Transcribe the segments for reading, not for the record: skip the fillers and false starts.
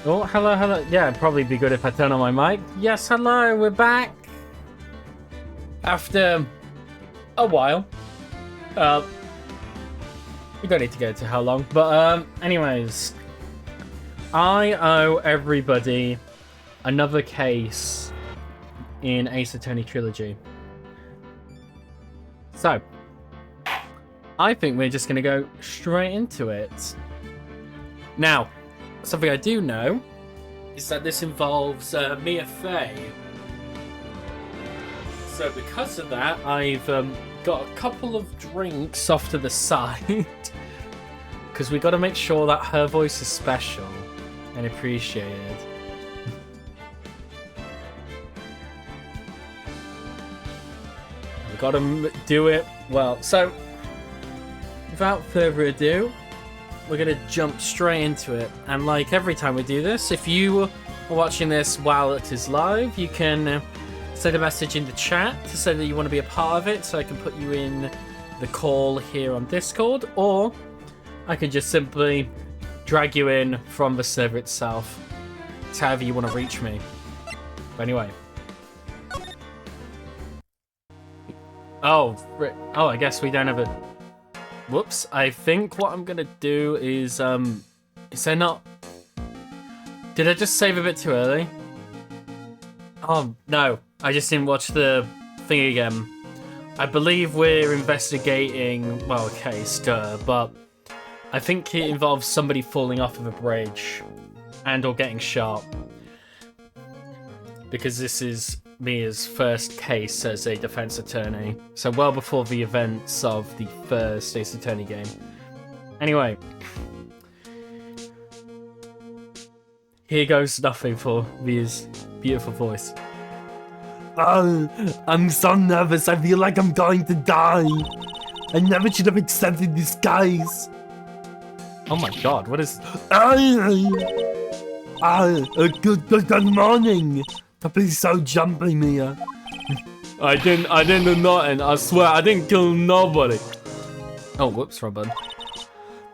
Oh, hello, hello. Yeah, it'd probably be good if I turn on my mic. Yes, hello, we're back. After a while. We don't need to go into how long, but anyways. I owe everybody another case in Ace Attorney Trilogy. So, I think we're just going to go straight into it. Now, something I do know is that this involves Mia Fey. So because of that, I've got a couple of drinks off to the side. Because we got to make sure that her voice is special and appreciated. We've got to do it well. So, without further ado, we're going to jump straight into it. And like every time we do this, if you are watching this while it is live, you can send a message in the chat to say that you want to be a part of it, so I can put you in the call here on Discord, or I can just simply drag you in from the server itself. It's however you want to reach me. But anyway. Oh, I guess we don't have a... Whoops. I think what I'm going to do is there not... Did I just save a bit too early? Oh, no. I just didn't watch the thing again. I believe we're investigating, well, a case, but I think it involves somebody falling off of a bridge and or getting shot. Because this is Mia's first case as a defense attorney. So well before the events of the first Ace Attorney game. Anyway. Here goes nothing for Mia's beautiful voice. Oh, I'm so nervous. I feel like I'm going to die. I never should have accepted this case. Oh my god, what is... Good morning. Please don't jump me, Mia. I didn't do nothing. I swear, I didn't kill nobody. Oh, whoops, Robin.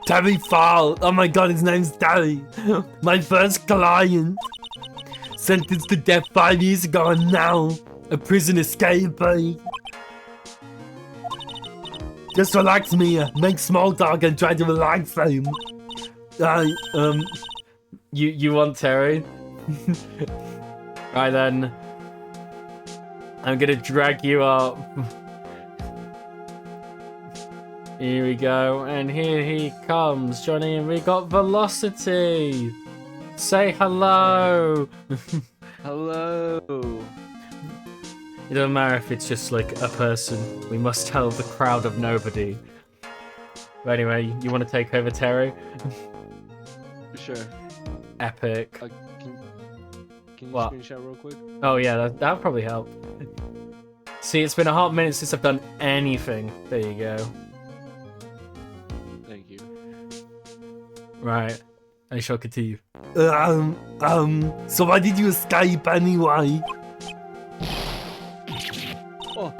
Terry Fall. Oh my god, his name's Terry. My first client. Sentenced to death 5 years ago and now a prison escapee. Just relax, Mia. Make small talk and try to relax him. You want Terry? Right then. I'm gonna drag you up. Here we go, and here he comes, Johnny, and we got Velocity. Say hello. Hello. It doesn't matter if it's just like a person. We must tell the crowd of nobody. But anyway, you want to take over Terry? Sure. Epic. Can you What? screenshot real quick? Oh yeah, that'll probably help. See, it's been a hot minute since I've done anything. There you go. Thank you. Right. I shall continue. So why did you escape anyway? Oh.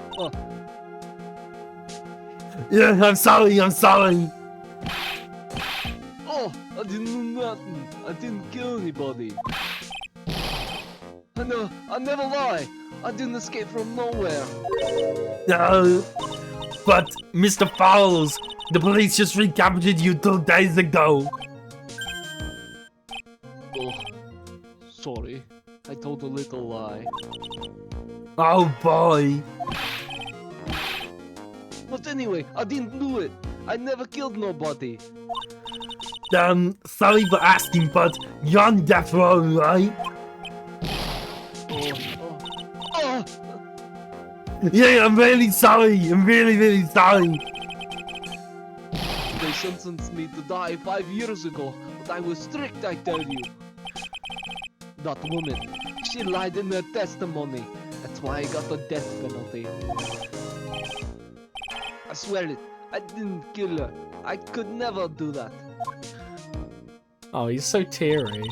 Yeah, I'm sorry. Oh, I didn't do nothing. I didn't kill anybody. I never lie. I didn't escape from nowhere. But Mr. Fowles, the police just recaptured you 2 days ago. Oh, sorry. I told a little lie. Oh boy. But anyway, I didn't do it. I never killed nobody. Sorry for asking, but you're on death row, right? Oh. Yeah, I'm really sorry. I'm really sorry. They sentenced me to die 5 years ago, but I was strict, I tell you. That woman, she lied in her testimony. That's why I got the death penalty. I swear it, I didn't kill her. I could never do that. Oh, he's so teary.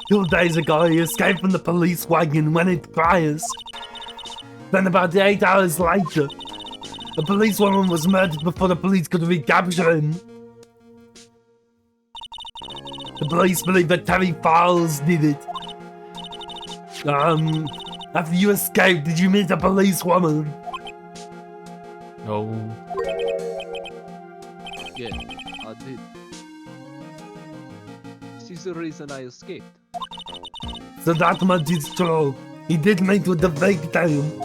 2 days ago, he escaped from the police wagon when it crashed. Then about 8 hours later, a policewoman was murdered before the police could recapture him. The police believe that Terry Fowles did it. After you escaped, did you meet a policewoman? No. Yeah, I did. She's the reason I escaped. So that much is true. He did meet with the victim.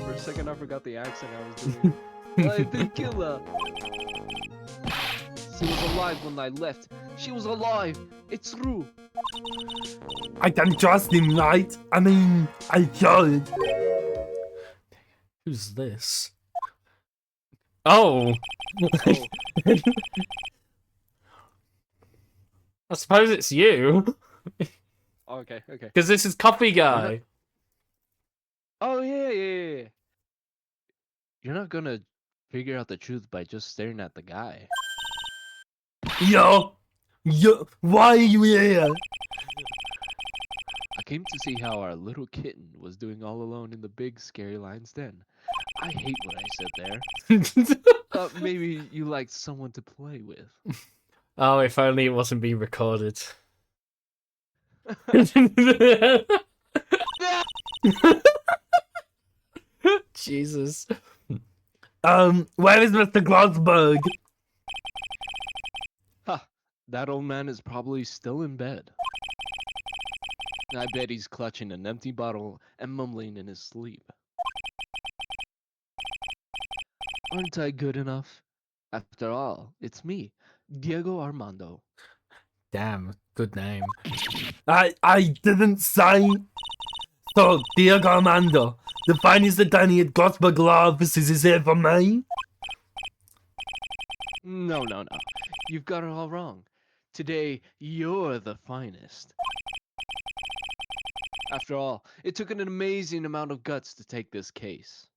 For a second, I forgot the accent I was doing. I did kill her. She was alive when I left. She was alive. It's true. I can trust him, right? I mean, I should. Who's this? Oh! Oh, I suppose it's you. okay, okay. Because this is Coffee Guy. Oh, yeah. You're not gonna figure out the truth by just staring at the guy. Yo, why are you here? I came to see how our little kitten was doing all alone in the big scary lion's den. I hate what I said there. Maybe you liked someone to play with. Oh, if only it wasn't being recorded. Jesus. Where is Mr. Grosberg? Ha! That old man is probably still in bed. I bet he's clutching an empty bottle and mumbling in his sleep. Aren't I good enough? After all, it's me, Diego Armando. Damn, good name. I didn't say. So, Diego Armando, the finest attorney at Grosberg Law Offices is here for me? No. You've got it all wrong. Today, you're the finest. After all, it took an amazing amount of guts to take this case.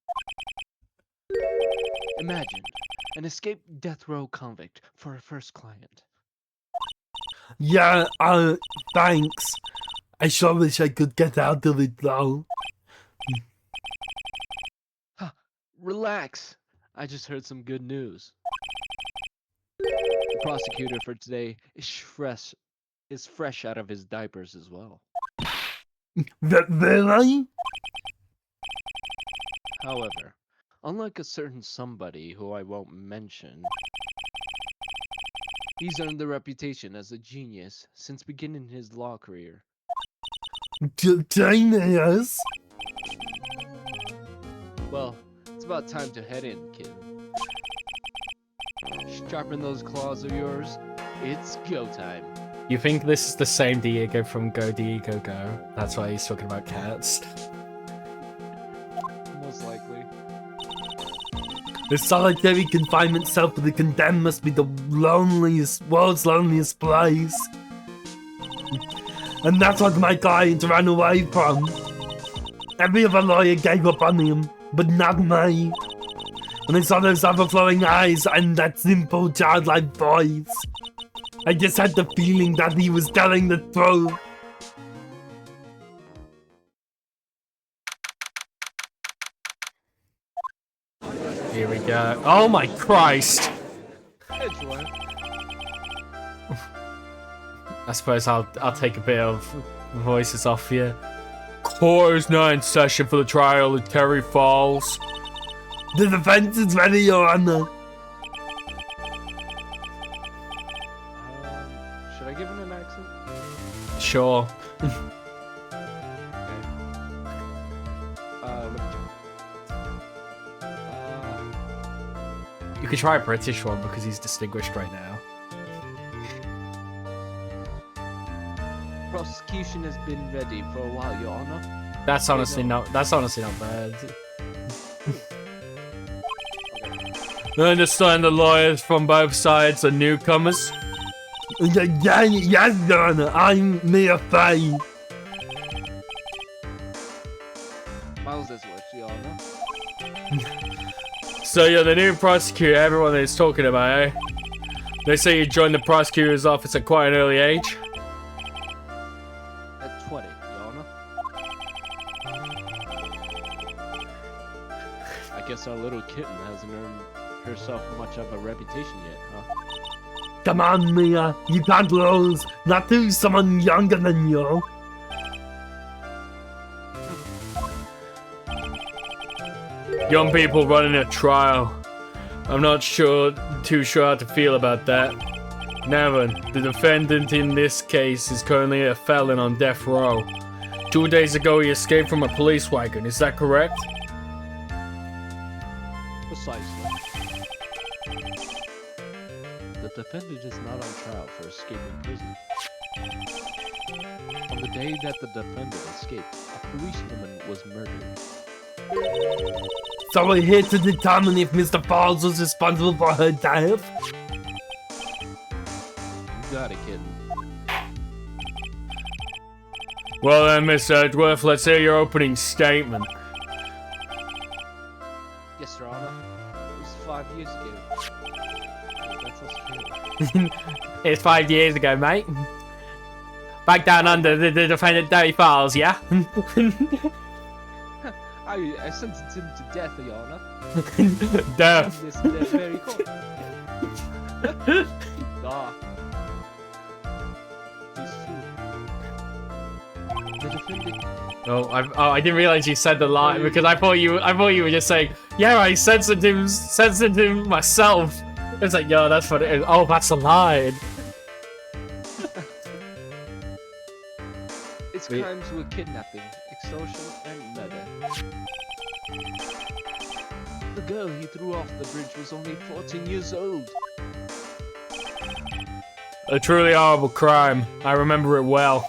Imagine, an escaped death row convict for a first client. Yeah, thanks. I sure wish I could get out of it though. Relax. I just heard some good news. The prosecutor for today is fresh out of his diapers as well. Really? However, unlike a certain somebody who I won't mention, he's earned the reputation as a genius since beginning his law career. Genius? Well, it's about time to head in, kid. Sharpen those claws of yours. It's go time. You think this is the same Diego from Go Diego Go? That's why he's talking about cats. Most likely. The solitary confinement cell for the condemned must be the world's loneliest place. And that's what my client ran away from. Every other lawyer gave up on him, but not me. When I saw those overflowing eyes and that simple childlike voice, I just had the feeling that he was telling the truth. Here we go. Oh my Christ! Edgeworth. I suppose I'll take a bit of voices off here. Court is now in session for the trial of Terry Falls. The defense is ready, Your Honor. Should I give him an accent? Sure. Let me check. You could try a British one because he's distinguished right now. Prosecution has been ready for a while, Your Honor. That's honestly not bad. I understand the lawyers from both sides are newcomers. Yes, Your Honor, I'm Mia Fay. Miles Edgeworth, Your Honor. So you're the new prosecutor everyone is talking about, eh? They say you joined the prosecutor's office at quite an early age. At 20, Your Honor. I guess our little kitten hasn't earned herself much of a reputation yet, huh? Come on, Mia. You can't lose. Not to someone younger than you. Young people running a trial. I'm not too sure how to feel about that. Nevin, the defendant in this case is currently a felon on death row. 2 days ago, he escaped from a police wagon. Is that correct? Precisely. The defendant is not on trial for escaping prison. On the day that the defendant escaped, a policewoman was murdered. So we're here to determine if Mr. Falls was responsible for her death? You got it, kid. Well then, Mr. Edgeworth, let's hear your opening statement. Yes, Your Honor. It was 5 years ago. That's us. It's 5 years ago, mate. Back down under the defendant Dirty Falls, yeah? I sentenced him to death, Your Honor. Death. This very court. Ah. It's true. The defendant. Oh, I didn't realize you said the line because I thought you were just saying, yeah, I censored him myself. It's like, yo, that's funny. Oh, that's a line. Its crimes were kidnapping, extortion, and murder. The girl he threw off the bridge was only 14 years old. A truly horrible crime. I remember it well.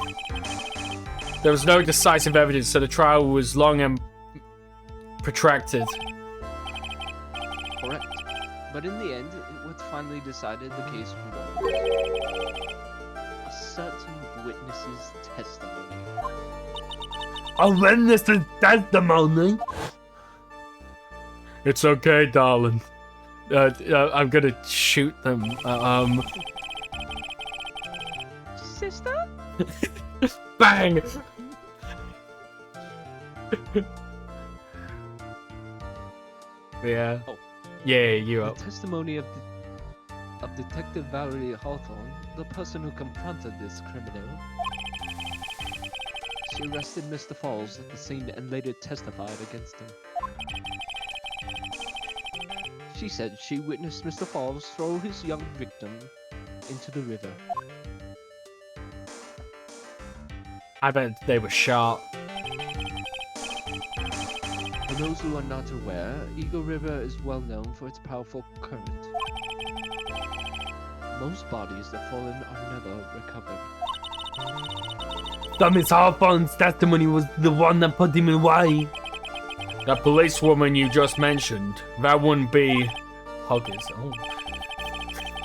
There was no decisive evidence, so the trial was long and protracted. Correct. But in the end, it was finally decided the case won. A certain witness's testimony. A witness's testimony? It's okay, darling. I'm gonna shoot them. Sister? Bang! Yeah. Oh. Yeah, you The up. testimony of Detective Dalhia Hawthorne, the person who confronted this criminal. She arrested Mr. Falls at the scene and later testified against him. She said she witnessed Mr. Falls throw his young victim into the river. I bet they were sharp. For those who are not aware, Eagle River is well known for its powerful current. Most bodies that fall in are never recovered. So Miss Hawthorne's testimony was the one that put him away. That policewoman you just mentioned, that wouldn't be Huggers. Oh.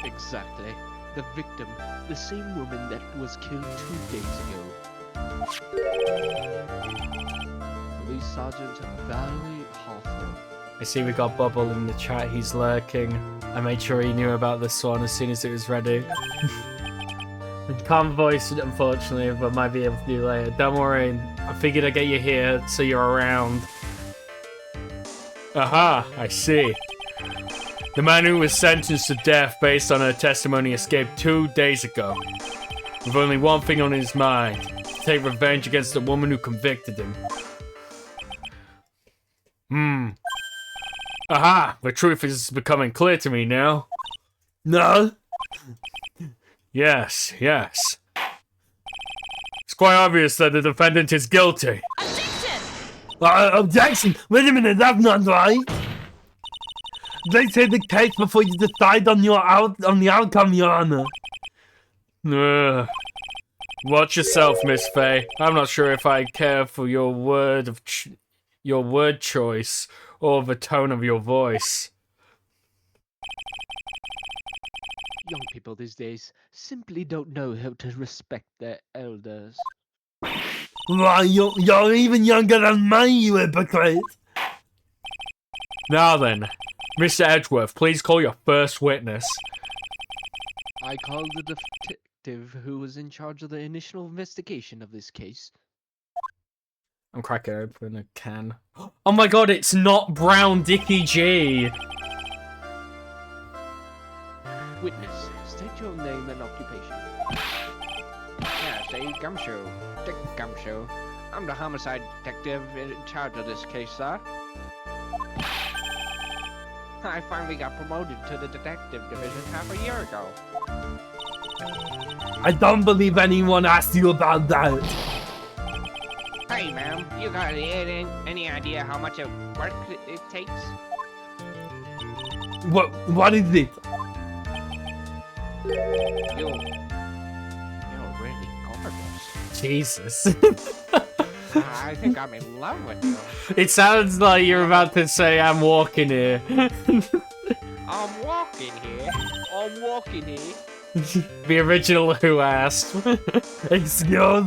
Exactly. The victim, the same woman that was killed 2 days ago. Police Sergeant Dalhia Hawthorne. I see we got Bubble in the chat, he's lurking. I made sure he knew about this one as soon as it was ready. Can't voice it, unfortunately, but might be able to do later. Don't worry, I figured I'd get you here so you're around. Aha, I see. The man who was sentenced to death based on her testimony escaped 2 days ago. With only one thing on his mind, to take revenge against the woman who convicted him. Aha, the truth is becoming clear to me now. No? Yes. It's quite obvious that the defendant is guilty. Objection! Wait a minute, that's not right. They say the case before you decide on the outcome, Your Honor. Watch yourself, Miss Faye. I'm not sure if I care for your word choice or the tone of your voice. Young people these days simply don't know how to respect their elders. Why, you're even younger than me, you hypocrite. Now then, Mr. Edgeworth, please call your first witness. I called the detective who was in charge of the initial investigation of this case. I'm cracking open a can. Oh my god, it's not Brown Dickie G. Witness, state state your name and occupation. Yeah, say Gumshoe. Dick Gumshoe. I'm the homicide detective in charge of this case, sir. I finally got promoted to the detective division half a year ago. I don't believe anyone asked you about that. Hey, ma'am, you got any idea how much work it takes? What is it? You're really gorgeous. Jesus. I think I'm in love with you. It sounds like you're about to say I'm walking here. I'm walking here. I'm walking here. The original Who Asked. Excuse me? No,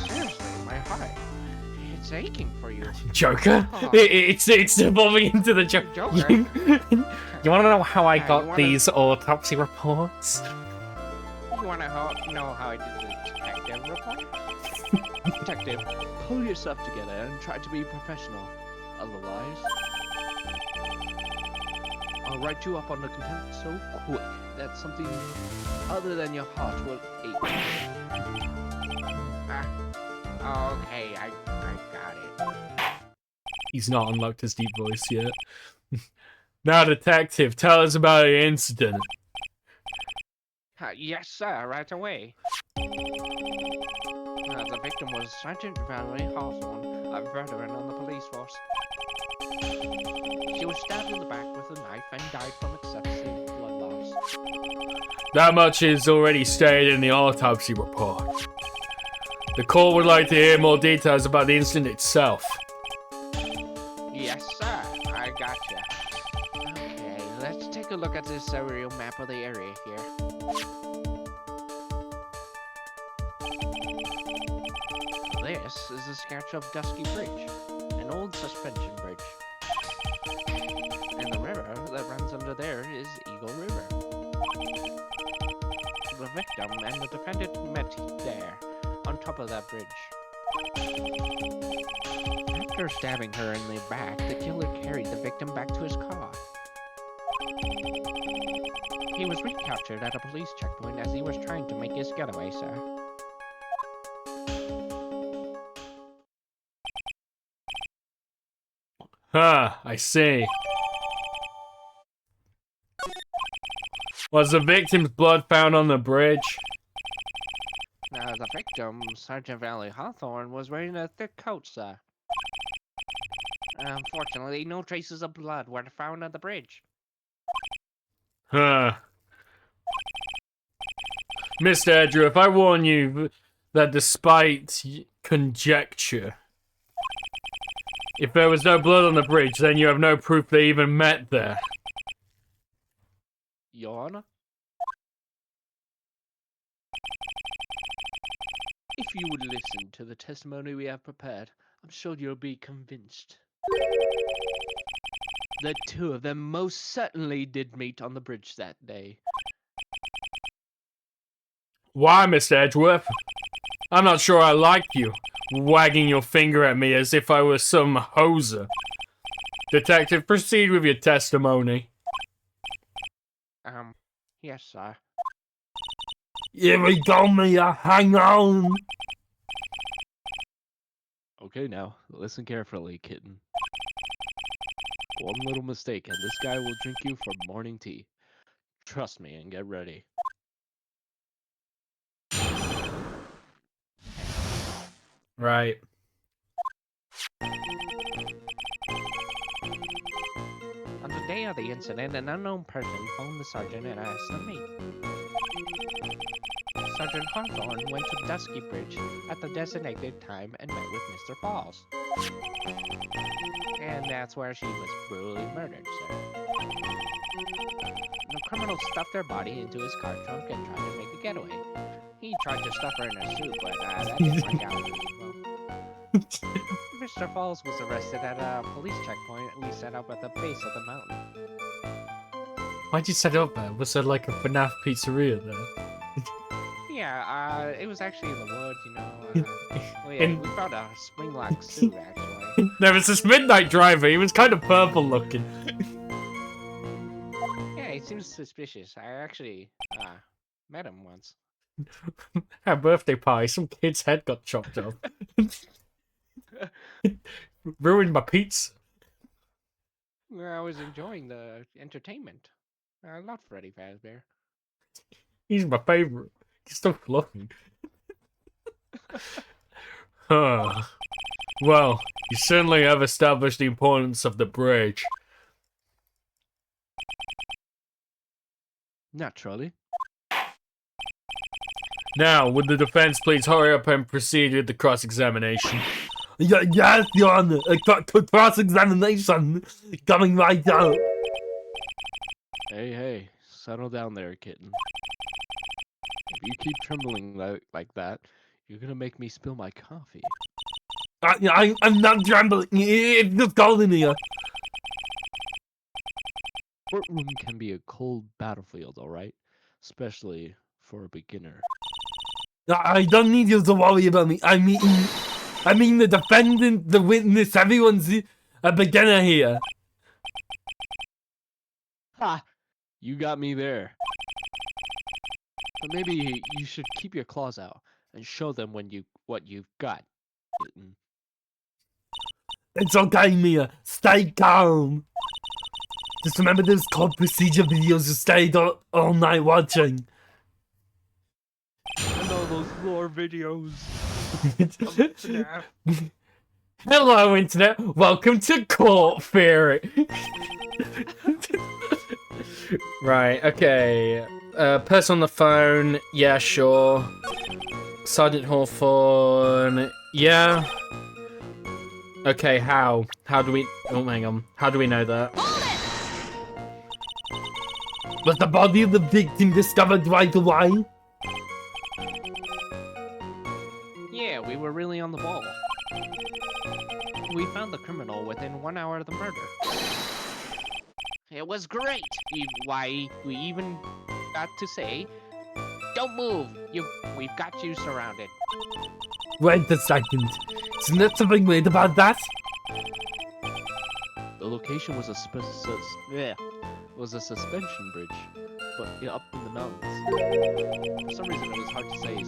seriously, my heart. It's aching for you. Joker? It's evolving into the Joker. Joker? You want to know how I You got wanna- these autopsy reports? You wanna know how I did the detective report? Detective, pull yourself together and try to be professional. Otherwise, I'll write you up on the contempt so quick that something other than your heart will ache. Okay, I got it. He's not unlocked his deep voice yet. Now, detective, tell us about the incident. Yes, sir, right away. The victim was Sergeant Dalhia Hawthorne, a veteran on the police force. She was stabbed in the back with a knife and died from excessive blood loss. That much is already stated in the autopsy report. The court would like to hear more details about the incident itself. Yes, sir, I gotcha. Okay, let's take a look at this aerial map of the area here. This is a sketch of Dusky Bridge, an old suspension bridge. And the river that runs under there is Eagle River. The victim and the defendant met there, on top of that bridge. After stabbing her in the back, the killer carried the victim back to his car. He was recaptured at a police checkpoint as he was trying to make his getaway, sir. Huh, I see. Was the victim's blood found on the bridge? The victim, Sergeant Dalhia Hawthorne, was wearing a thick coat, sir. Unfortunately, no traces of blood were found on the bridge. Huh. Mr. Edger, if I warn you that despite conjecture, if there was no blood on the bridge, then you have no proof they even met there. Your Honor? If you would listen to the testimony we have prepared, I'm sure you'll be convinced. The two of them most certainly did meet on the bridge that day. Why, Mr. Edgeworth? I'm not sure I like you, wagging your finger at me as if I was some hoser. Detective, proceed with your testimony. Yes, sir. Here we go, Mia. Hang on. Okay, now, listen carefully, kitten. One little mistake and this guy will drink you for morning tea. Trust me and get ready. Right. On the day of the incident, an unknown person phoned the sergeant and asked to meet. Sergeant Hawthorne went to Dusky Bridge at the designated time and met with Mr. Falls. And that's where she was brutally murdered, sir. The criminal stuffed her body into his car trunk and tried to make a getaway. He tried to stuff her in a suit, but that didn't work out really well. Mr. Falls was arrested at a police checkpoint we set up at the base of the mountain. Why'd you set it up there? Was there like a FNAF pizzeria there? Yeah, it was actually in the woods, you know. Well, yeah, In- we found a spring-lock suit, actually. There was this midnight driver, he was kind of purple looking. Yeah, he suspicious. I actually met him once. At a birthday party, some kid's head got chopped off. Ruined my pizza. Well, I was enjoying the entertainment. I love Freddy Fazbear. He's my favorite. He's so fluffy. Huh. Well, you certainly have established the importance of the bridge. Naturally. Now, would the defense please hurry up and proceed with the cross-examination? Yes, Your Honor. Cross-examination coming right out. Hey, settle down there, kitten. If you keep trembling like that, you're gonna make me spill my coffee. I'm not trembling. It's just cold in here. Courtroom can be a cold battlefield, alright? Especially for a beginner. I don't need you to worry about me. I mean the defendant, the witness, everyone's a beginner here. Ha! You got me there. But maybe you should keep your claws out and show them what you've got. Kitten. It's okay, Mia. Stay calm. Just remember those court procedure videos you stayed all night watching. And all those lore videos. Hello, Internet. Welcome to Court Theory. Right, okay. Person on the phone. Yeah, sure. Sergeant Hawthorne. Yeah. Okay, how? How do we... Oh, hang on. How do we know that? Was the body of the victim discovered right away? Yeah, we were really on the ball. We found the criminal within 1 hour of the murder. It was great. We even got to say, "Don't move. We've got you surrounded." Wait a second. Isn't there something weird about that? The location was a suspension bridge, but up in the mountains. For some reason, it was hard to say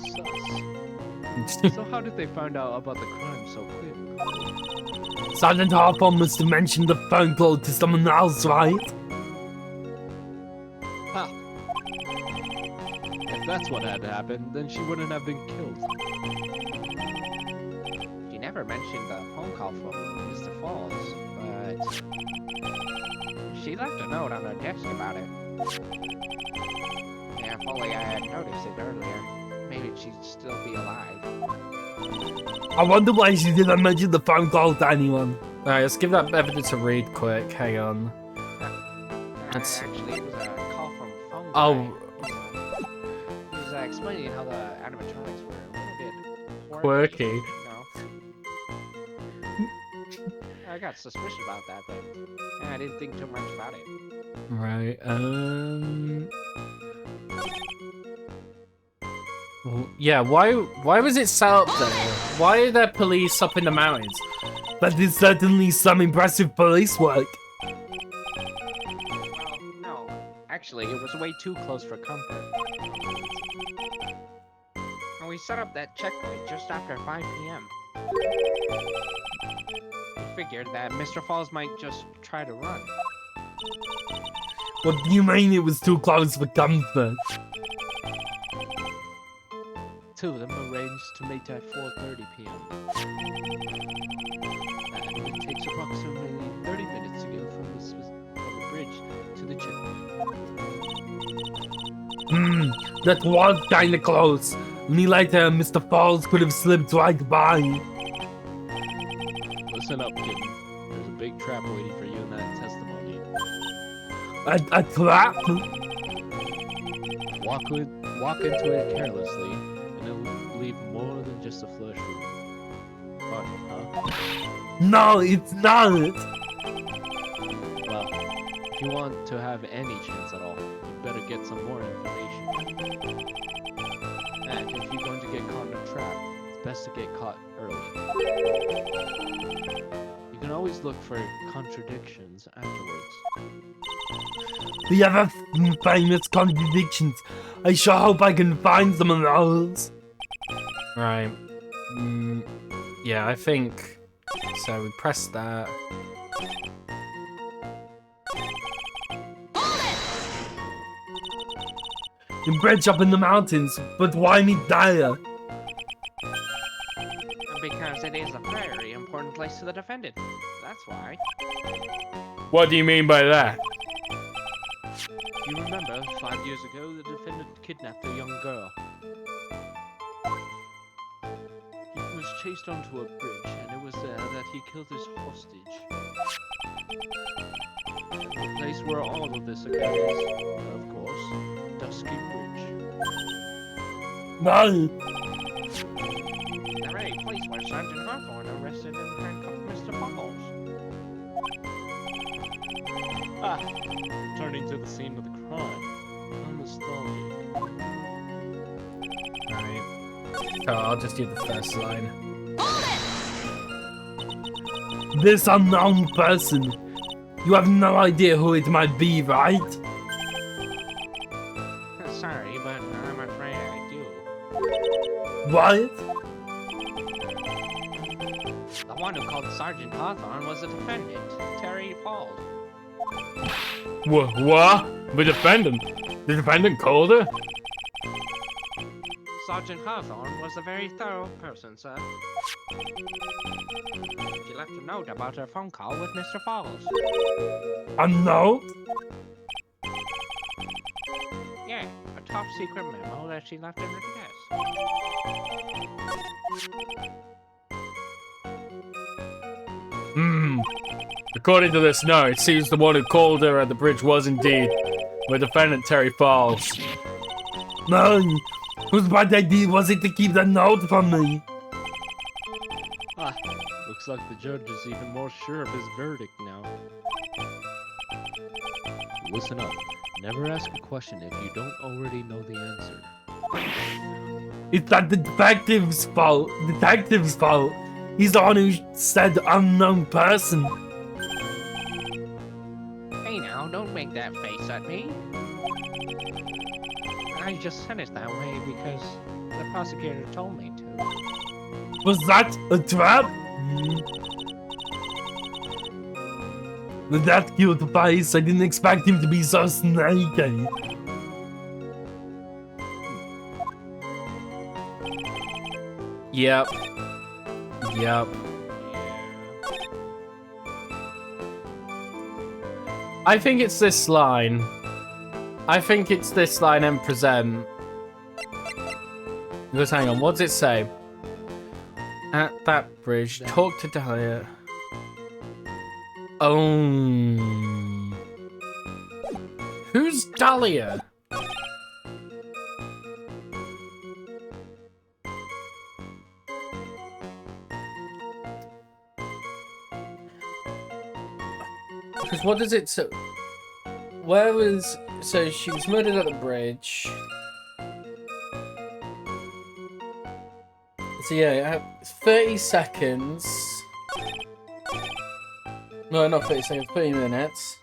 sus. So how did they find out about the crime so quick? Sergeant Hawthorne must have mentioned the phone call to someone else, right? Ha! If that's what had happened, then she wouldn't have been killed. She never mentioned the phone call from Mr. Falls, but she left a note on her desk about it. Yeah, if only I had noticed it earlier, maybe she'd still be alive. I wonder why she didn't mention the phone call to anyone. Alright, let's give that evidence a read quick. Hang on. That's... Actually, it was a call from a phone guy. Oh, He was explaining how the animatronics were a little bit quirky. No. I got suspicious about that, but I didn't think too much about it. Right, well, yeah, why was it set up there? Why are there police up in the mountains? That is certainly some impressive police work. Well, no. Actually, it was way too close for comfort. And we set up that checkpoint just after 5 p.m. We figured that Mr. Falls might just try to run. What do you mean it was too close for comfort? Two of them arranged to meet at 4:30 p.m. And it takes approximately 30 minutes to go from the bridge to the checkpoint. That was kinda close. Only later, Mr. Falls could have slipped right by. Listen up, kid. There's a big trap waiting for you in that testimony. A trap? Walk into it carelessly, and it'll leave more than just a flush wound. Fun, huh? No, it's not. Well, if you want to have any chance at all, you better get some more information. And if you're going to get caught in a trap, it's best to get caught early. You can always look for contradictions afterwards. The other famous contradictions. I sure hope I can find some of those. Right. Yeah, I think... So we press that. The bridge up in the mountains, but why me there? Because it is a very important place to the defendant. That's why. What do you mean by that? You remember, 5 years ago, the defendant kidnapped a young girl. He was chased onto a bridge, and it was there that he killed his hostage. The place where all of this occurs, of course, Dusky Bridge. No. The very place where Sergeant Hawthorne arrested and handcuffed Mr. Falls. Ah, turning to the scene of the crime. How nostalgic. Right. So I'll just do the first line. This unknown person. You have no idea who it might be, right? Sorry, but I'm afraid I do. What? The one who called Sergeant Hawthorne was the defendant, Terry Falls. What? The defendant? The defendant called her? Sergeant Hawthorne was a very thorough person, sir. She left a note about her phone call with Mr. Falls. A note? Yeah, a top secret memo that she left in her desk. According to this note, it seems the one who called her at the bridge was indeed the defendant, Terry Falls. No. Whose bad idea was it to keep that note from me? Ah, looks like the judge is even more sure of his verdict now. Listen up. Never ask a question if you don't already know the answer. It's not the detective's fault. Detective's fault. He's the one who said unknown person. Hey now, don't make that face at me. I just said it that way because the prosecutor told me to. Was that a trap? With that cute face, I didn't expect him to be so snaky. Yep. I think it's this line. And present. Just hang on, what does it say? At that bridge, talk to Dalhia. Oh. Who's Dalhia? Because what does it say? Where was... So she was murdered at the bridge. So yeah, 30 seconds. No, not 30 seconds, 30 minutes.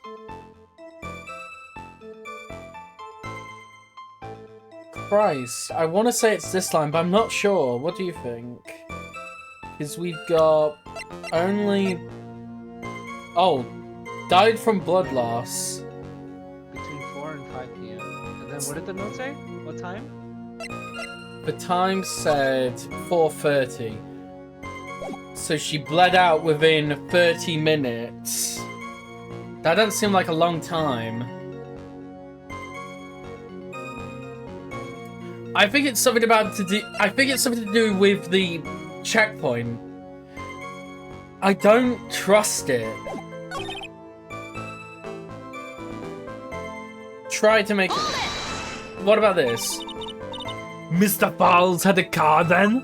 Christ, I want to say it's this line, but I'm not sure. What do you think? Because we've got only... Oh, died from blood loss. Between 4 and 5 p.m. And then what did the note say? What time? The time said 4:30. So she bled out within 30 minutes. That doesn't seem like a long time. I think it's something to do with the checkpoint. I don't trust it. Try to make it... What about this? Mr. Falls had a car then?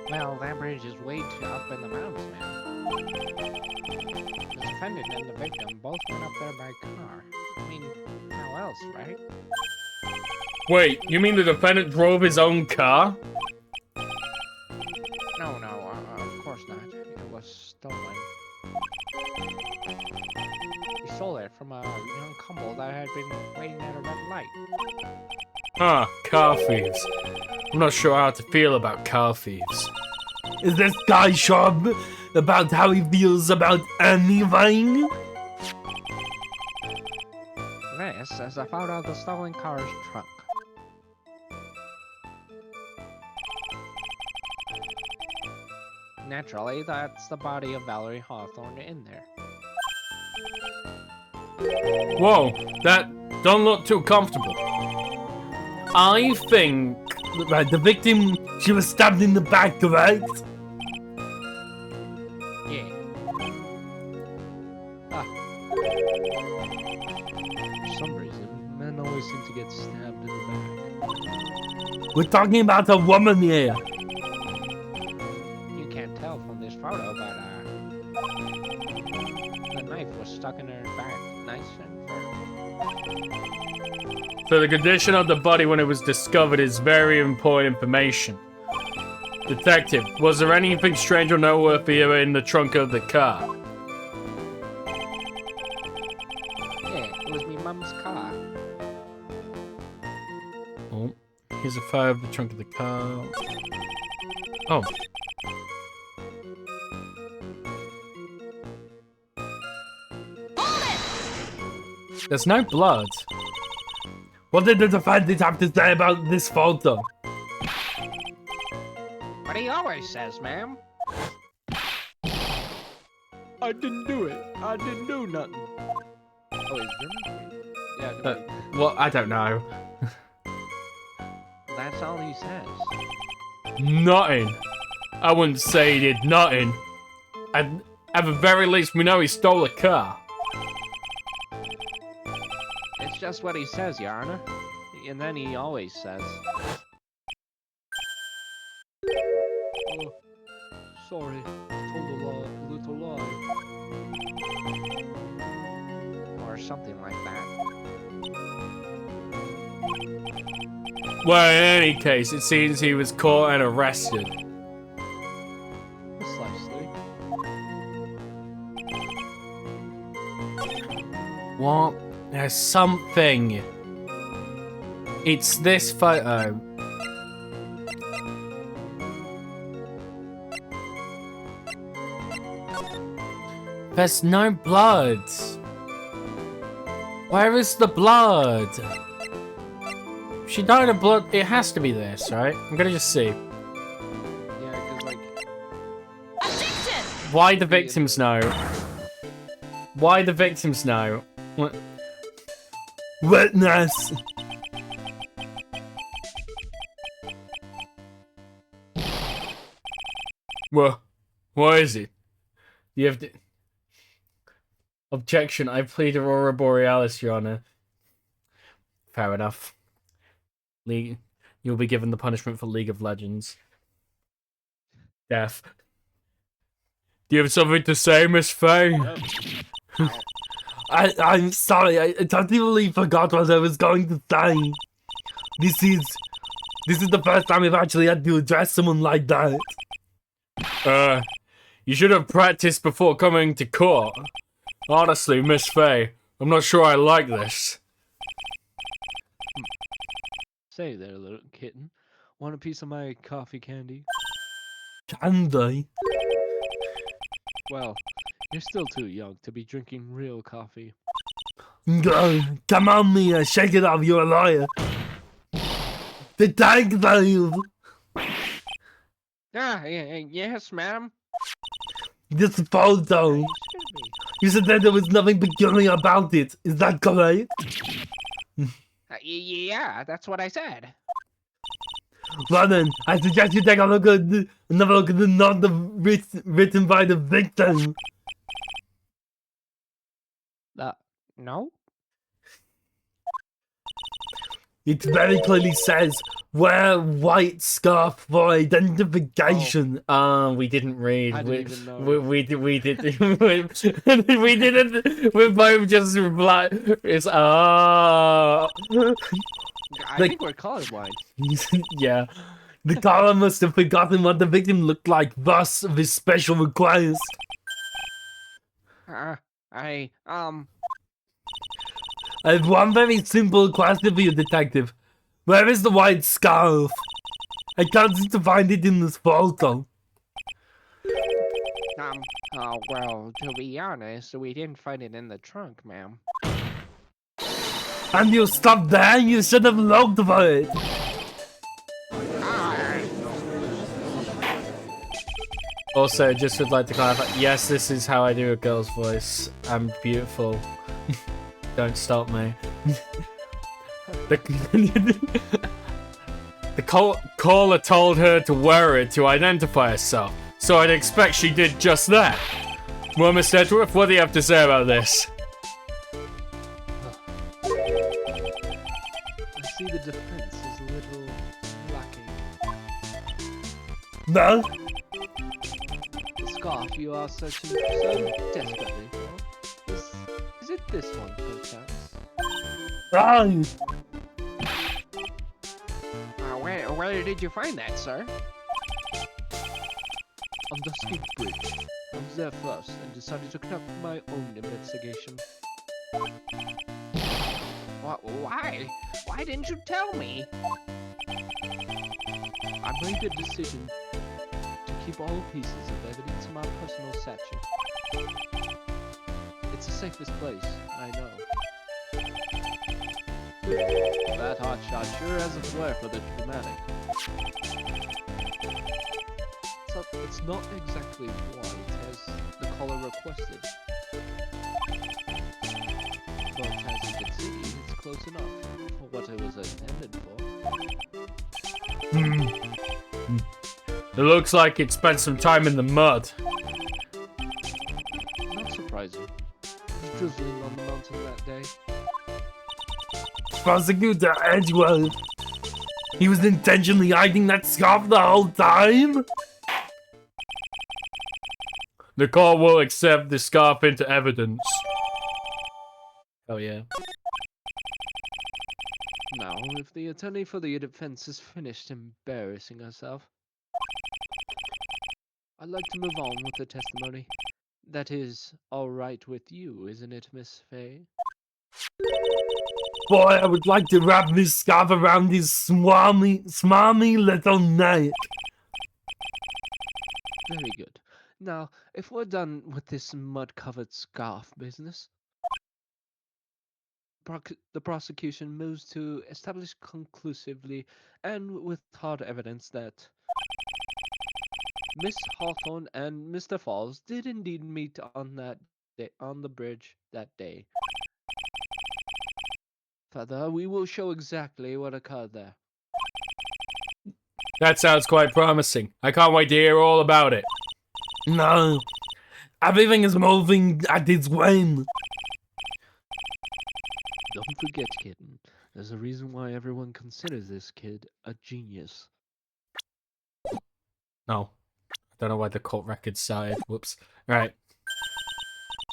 Well, that bridge is way too up in the mountains, man. The defendant and the victim both went up there by car. I mean, how else, right? Wait, you mean the defendant drove his own car? No, of course not. It was stolen. He stole it from a young couple that had been waiting at a red light. Ah, car thieves. I'm not sure how to feel about car thieves. Is this guy sure about how he feels about anything? This as I found out the stolen car's trunk. Naturally, that's the body of Dalhia Hawthorne in there. Whoa, that don't look too comfortable. I think... Right, the victim, she was stabbed in the back, correct? Yeah. For some reason, men always seem to get stabbed in the back. We're talking about a woman here. You can't tell from this photo, but the knife was stuck in her back, nice and firm. So the condition of the body when it was discovered is very important information. Detective, was there anything strange or noteworthy in the trunk of the car? Yeah, it was me mum's car. Oh, here's a photo of the trunk of the car. Oh. There's no blood. What did the defendant have to say about this photo? What he always says, ma'am. I didn't do it. I didn't do nothing. Oh, he's German? Yeah, Well, I don't know. That's all he says. Nothing. I wouldn't say he did nothing. At the very least, we know he stole a car. It's just what he says, Your Honor. And then he always says. Oh, sorry. I told a little lie. Or something like that. Well, in any case, it seems he was caught and arrested. Precisely. What? There's something. It's this photo. There's no blood. Where is the blood? She died of blood. It has to be this, right? I'm gonna just see. Yeah, because, like... Why the victims know? Why the victims know? What? Witness. Well, what is it? You have to... Objection, I plead Aurora Borealis, Your Honor. Fair enough. You'll be given the punishment for League of Legends. Death. Do you have something to say, Miss Faye? I'm sorry, I totally forgot what I was going to say. This is the first time I've actually had to address someone like that. You should have practiced before coming to court. Honestly, Miss Faye, I'm not sure I like this. Say there, little kitten. Want a piece of my coffee candy? Candy? Well, you're still too young to be drinking real coffee. Go, come on, Mia, shake it off, you're a liar. Detective! Yes, ma'am. This photo. You said that there was nothing peculiar about it. Is that correct? Yeah, that's what I said. Well then, I suggest you take a look at another look at the note written by the victim. No? It very clearly says, wear white scarf for identification. We didn't read. I didn't even know. We did. We didn't. We both just replied. It's I Like- think we're colorblind. yeah. The caller must have forgotten what the victim looked like, thus this special request. I I have one very simple question for you, detective. Where is the white scarf? I can't seem to find it in this photo. well, to be honest, we didn't find it in the trunk, ma'am. And you stopped there? You should have looked for it. Ah, Also, just would like to clarify, yes, this is how I do a girl's voice. I'm beautiful. Don't stop me. The caller told her to wear it to identify herself, so I'd expect she did just that. Well, Mr. Edgeworth, what do you have to say about this? I see the defense is a little lacking. No? The scarf you are searching so desperately for. Is it this one, perchance? Right. where did you find that, sir? On Dusky Bridge. I was there first and decided to conduct my own investigation. Why? Why didn't you tell me? I made a decision to keep all pieces of evidence in my personal satchel. It's the safest place, I know. That hotshot sure has a flair for the dramatic. So it's not exactly white as the caller requested. But as you can see, it's close enough for what it was intended for. It looks like it spent some time in the mud. Not surprising. It was drizzling on the mountain that day. Prosecutor Edgeworth. He was intentionally hiding that scarf the whole time? The court will accept the scarf into evidence. Oh yeah. Now, if the attorney for the defense is finished embarrassing herself, I'd like to move on with the testimony. That is all right with you, isn't it, Miss Fay? Boy, I would like to wrap this scarf around his smarmy little neck. Very good. Now, if we're done with this mud-covered scarf business, the prosecution moves to establish conclusively and with hard evidence that Miss Hawthorne and Mr. Falls did indeed meet on that day, on the bridge that day. Further, we will show exactly what occurred there. That sounds quite promising. I can't wait to hear all about it. No. Everything is moving at its whim. Don't forget, kitten, there's a reason why everyone considers this kid a genius. No. I don't know why the court record started. Whoops. Right.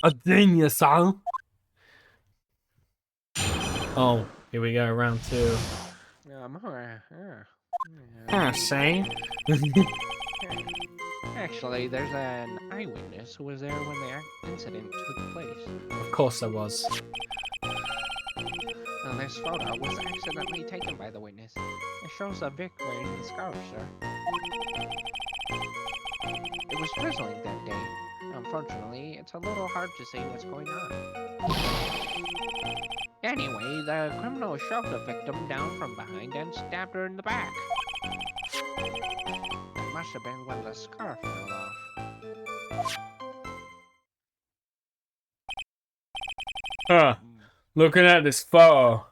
A genius, huh? Oh, here we go, round two. See? Actually, there's an eyewitness who was there when the incident took place. Of course there was. Now, this photo was accidentally taken by the witness. It shows a Vic wearing the scarf, sir. It was drizzling that day. Unfortunately, it's a little hard to see what's going on. Anyway, the criminal shoved the victim down from behind and stabbed her in the back. It must have been when the scarf fell off. Huh. Looking at this photo,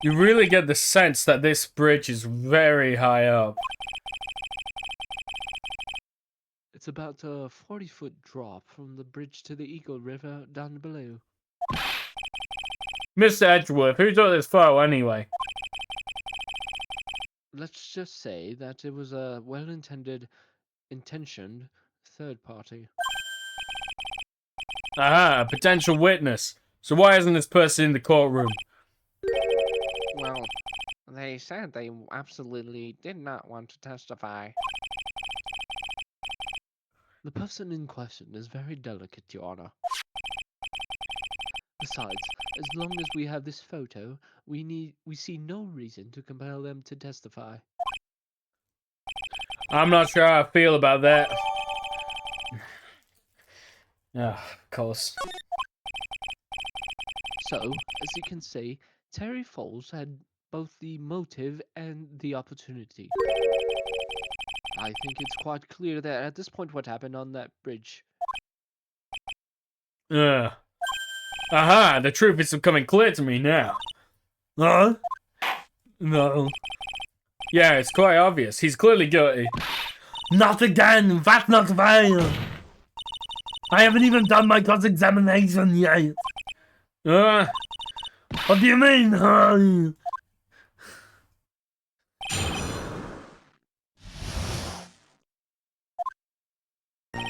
you really get the sense that this bridge is very high up. It's about a 40-foot drop from the bridge to the Eagle River down below. Mr. Edgeworth, who took this photo anyway? Let's just say that it was a well-intentioned third party. Aha, a potential witness. So why isn't this person in the courtroom? Well, they said they absolutely did not want to testify. The person in question is very delicate, Your Honor. Besides, as long as we have this photo, we see no reason to compel them to testify. I'm not sure how I feel about that. Yeah, of course. So, as you can see, Terry Falls had both the motive and the opportunity. I think it's quite clear that at this point what happened on that bridge. Aha, the truth is becoming clear to me now. Huh? No. Yeah, it's quite obvious. He's clearly guilty. Not again! That's not fair! I haven't even done my cross-examination yet! What do you mean, huh?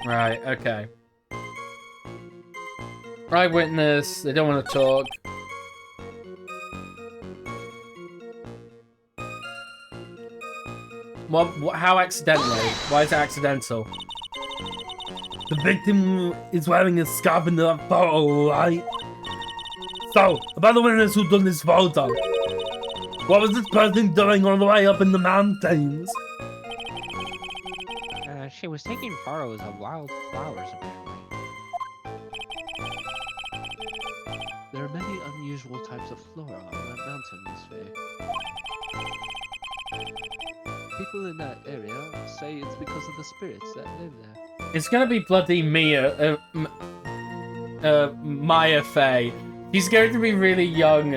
Right, okay. Eyewitness, they don't want to talk. What, how accidentally? Why is it accidental? The victim is wearing a scarf in the photo, right? So, about the witness who done this photo. What was this person doing all the way up in the mountains? She was taking photos of wild flowers, apparently. There are many unusual types of flora on that mountain, Miss Faye. People in that area say it's because of the spirits that live there. It's gonna be bloody Mia, Maya Faye. She's going to be really young.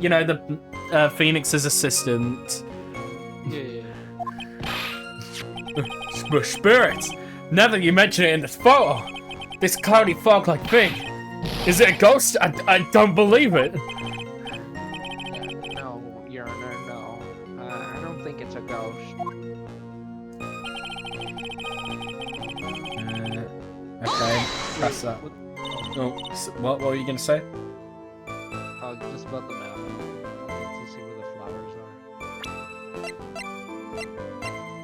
You know, the Phoenix's assistant. Yeah. Spirits. Now that you mention it in this photo, this cloudy fog-like thing. Is it a ghost? I don't believe it. No, Your Honor, no. I don't think it's a ghost. Okay, press that. Oh, what were you gonna say? Just about the map. To see where the flowers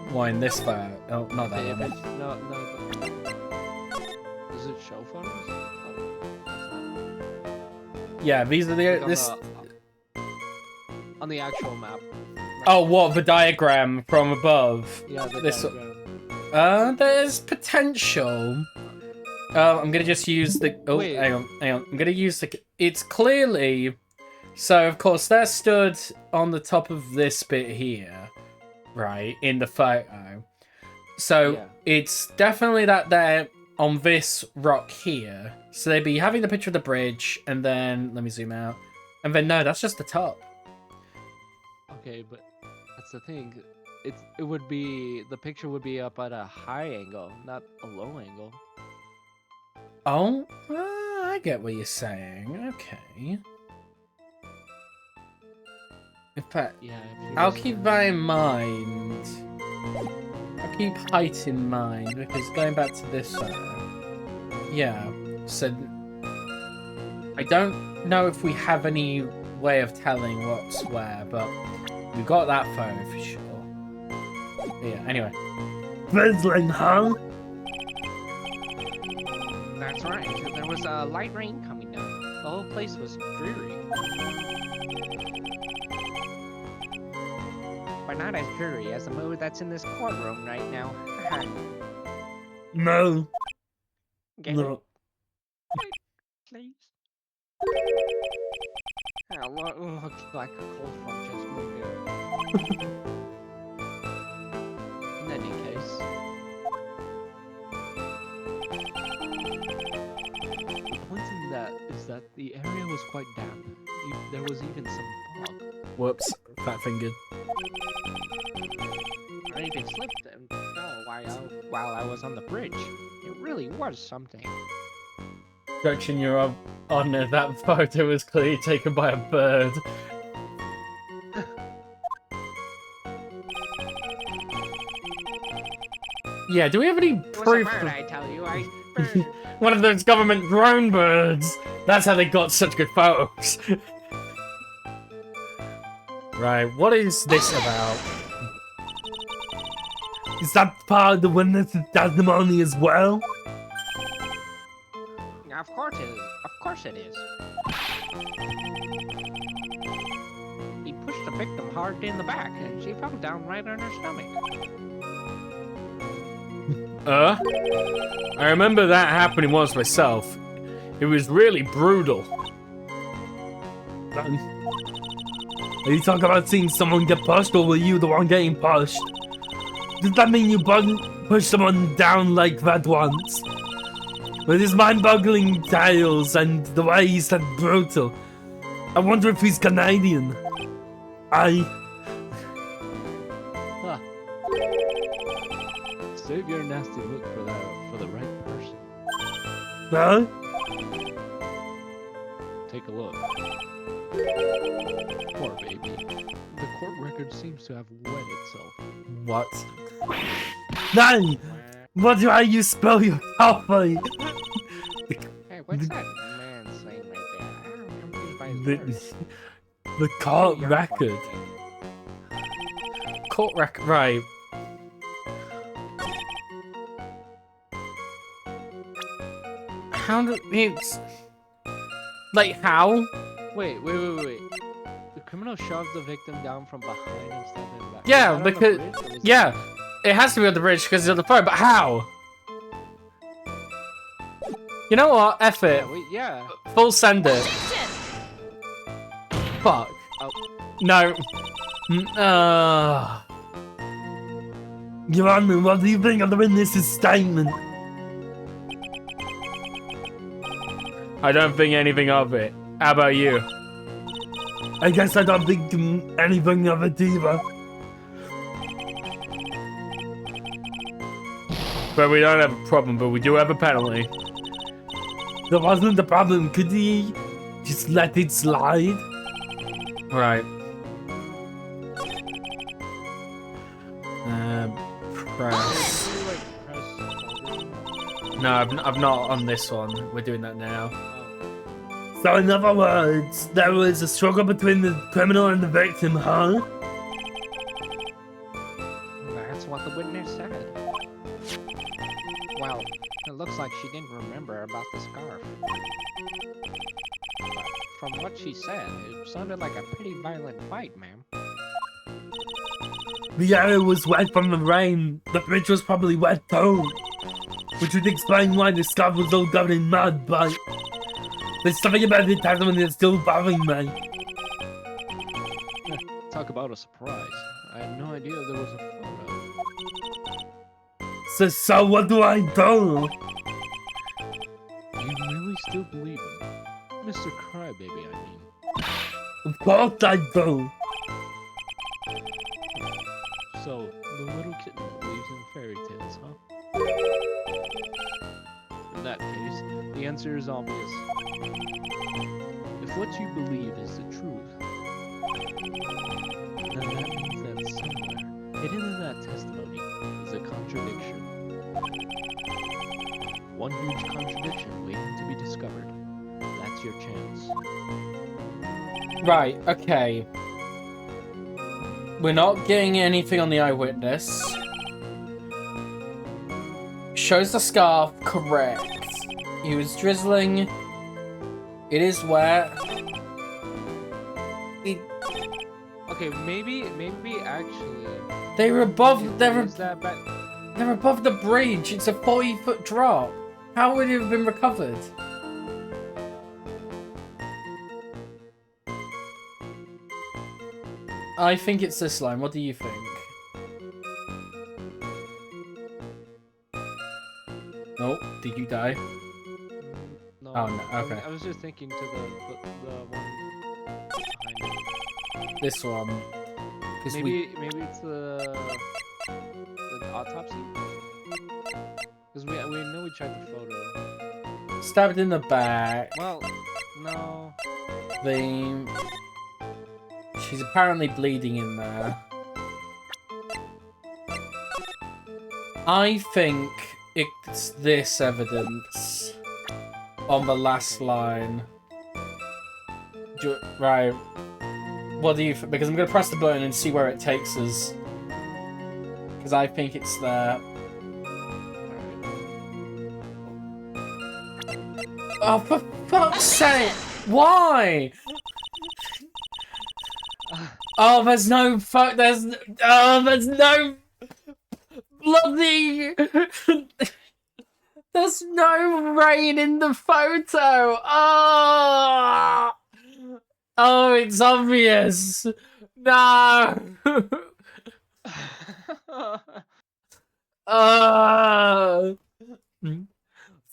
are. Why in this photo? Oh, not that Yeah, one. but no. Does it show photos? Oh, that's not. Yeah, these are Like the this. On the actual map. Oh, what the diagram from above? Yeah, the this. diagram. There's potential. I'm gonna just use the. Oh, Wait. hang on. I'm gonna use the. It's clearly. So of course they're stood on the top of this bit here, right in the photo. So Yeah. it's definitely that they're on this rock here. So they'd be having the picture of the bridge, and then let me zoom out, and then no, that's just the top. Okay, but that's the thing. It would be the picture would be up at a high angle, not a low angle. Oh, I get what you're saying. Okay. In fact, Yeah. I'll keep that in mind. I'll keep height in mind, because going back to this photo. Yeah, so I don't know if we have any way of telling what's where, but we've got that photo for sure. But yeah, anyway. Drizzling, huh? That's right. There was a light rain coming down. The whole place was dreary. But not as dreary as the mood that's in this courtroom right now. No. Get No. it, please. Oh, looks like a cold front just moved in. In any case, the point in that is that the area was quite damp. There was even some fog. Whoops, fat fingered. I even slipped and fell while I was on the bridge. It really was something. Objection, Your Honor, that photo was clearly taken by a bird. Yeah, do we have any It was a proof? bird, I tell you. Bird. One of those government drone birds. That's how they got such good photos. Right, what is this about? Is that part of the witness's testimony as well? Of course it is. Of course it is. He pushed the victim hard in the back, and she fell down right on her stomach. I remember that happening once myself. It was really brutal. Are you talking about seeing someone get pushed, or were you the one getting pushed? Does that mean you pushed someone down like that once? With his mind-boggling tales and the way he said brutal, I wonder if he's Canadian. Huh. Save your nasty look for the right person. No? Take a look. Poor baby. The court record seems to have wet itself. What? No! What do you spell your coffee? Hey, what's that man saying right there? I'm confused by his words. The court You're record. fucking- Court record, right. How do it's like how? Wait. The criminal shoved the victim down from behind and stabbed him in the back. Yeah, Was that on the because- bridge, or was it- Yeah, it has to be on the bridge because he's on the phone. But how? You know what? F it. Yeah. Full send it. Fuck. Oh. No. Your Honor, what do you think of the witness's statement? I don't think anything of it. How about you? I guess I don't think anything of it either. But we don't have a problem, but we do have a penalty. That wasn't the problem. Could he just let it slide? Right. Press. Can you, like, press hold? No, I'm not on this one. We're doing that now. So in other words, there was a struggle between the criminal and the victim, huh? That's what the witness said. Well, it looks like she didn't remember about the scarf. But from what she said, it sounded like a pretty violent fight, ma'am. The area was wet from the rain. The bridge was probably wet too. Which would explain why the scarf was all covered in mud, but there's something about the testimony that's still bothering me. Talk about a surprise. I had no idea there was a photo. So what do I do? You really still believe him? Mr. Crybaby, I mean. Of course I do. So, the little kitten believes in fairy tales, huh? In that case, the answer is obvious. If what you believe is the truth, then that means that somewhere, hidden in that testimony, is a contradiction. One huge contradiction waiting to be discovered. That's your chance. Right, okay. We're not getting anything on the eyewitness. Shows the scarf, correct. He was drizzling. It is wet. Okay, maybe actually. They're above. is that bad? They're above the bridge. It's a 40-foot drop. How would it have been recovered? I think it's this line. What do you think? Oh, did you die? No. Oh, no, okay. I was just thinking to the one behind it. This one. Because Maybe it's the autopsy. Because we know we tried the photo. stabbed in the back. Well, no. She's apparently bleeding in there. I think it's this evidence on the last line. Right. What do you think? Because I'm going to press the button and see where it takes us. because I think it's the. Oh, for fuck's sake! Why? Oh, there's no fuck. There's no bloody. There's no rain in the photo. Oh, it's obvious. No.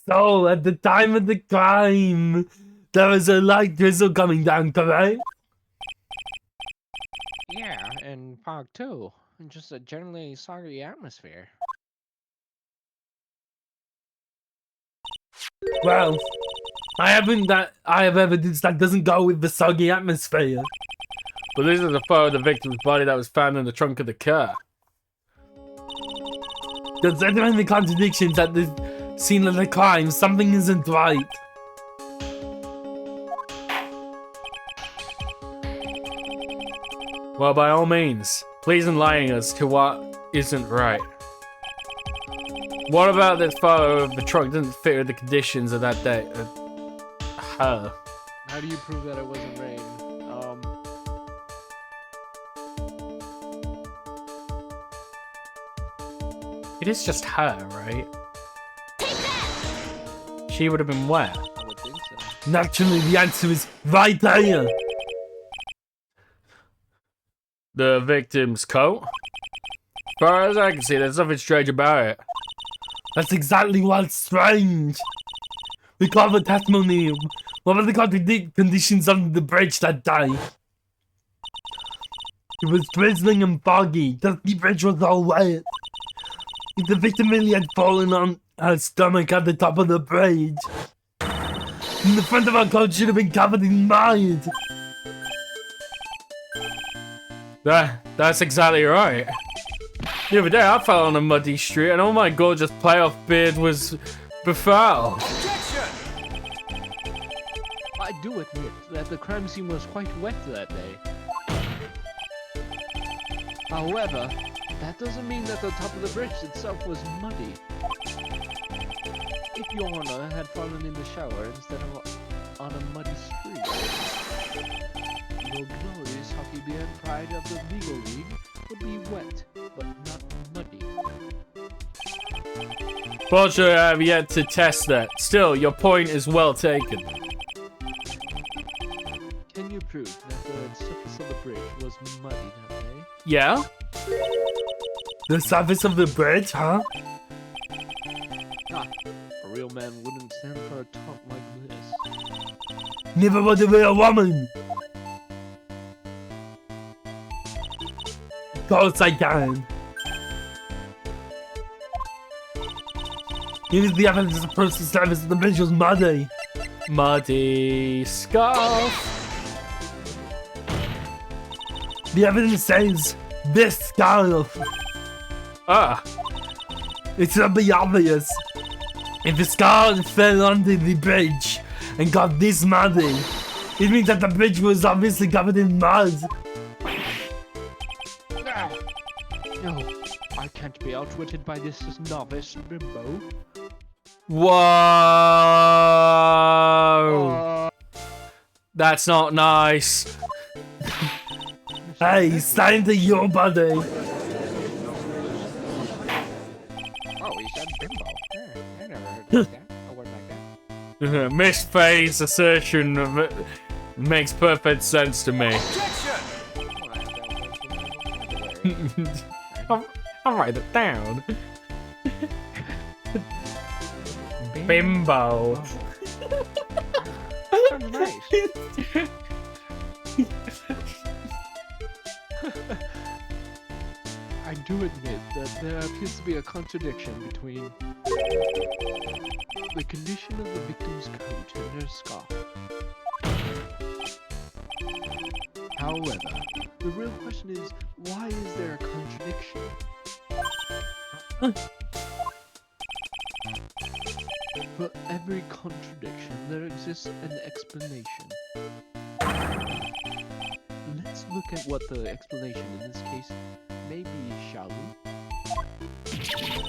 So, at the time of the crime, there was a light drizzle coming down, correct? Yeah, and fog too. And just a generally soggy atmosphere. Well, I have evidence that doesn't go with the soggy atmosphere. But this is a photo of the victim's body that was found in the trunk of the car. Considering the contradictions at the scene of the crime, something isn't right. Well, by all means, please enlighten us to what isn't right. What about this photo of the trunk didn't fit with the conditions of that day? Her. How do you prove that it wasn't rain? It is just her, right? She would have been wet. I would think so. Naturally, the answer is right there. The victim's coat? As far as I can see, there's nothing strange about it. That's exactly what's strange. We call the testimony. What were the conditions on the bridge that day? It was drizzling and foggy. The bridge was all wet. If the victim really had fallen on her stomach at the top of the bridge, then the front of her coat should have been covered in mud. That's exactly right. The other day I fell on a muddy street and all my gorgeous playoff beard was befouled. I do admit that the crime scene was quite wet that day. However, that doesn't mean that the top of the bridge itself was muddy. If Your Honor had fallen in the shower instead of on a muddy street, your glorious hockey beer and pride of the legal league would be wet, but not muddy. Fortunately, I have yet to test that. Still, your point is well taken. Can you prove that the surface of the bridge was muddy that day? Yeah? The surface of the bridge, huh? Ah, a real man wouldn't stand for a talk like this. Never would a real woman. Of course I can. Here's the evidence that proves the surface of the bridge was muddy. Muddy scarf. The evidence says this scarf. Ah. It should be obvious. If the scarf fell onto the bridge and got this muddy, it means that the bridge was obviously covered in mud. No, I can't be outwitted by this novice bimbo. Whoa. That's not nice. Hey, stand to your body. Oh, he said bimbo. I never heard that. A word like that. Miss Faye's assertion makes perfect sense to me. I'll write it down. Bimbo. Sounds nice. I do admit that there appears to be a contradiction between the condition of the victim's coat and her scarf. However, the real question is, why is there a contradiction? For every contradiction, there exists an explanation. Let's look at what the explanation in this case may be, shall we?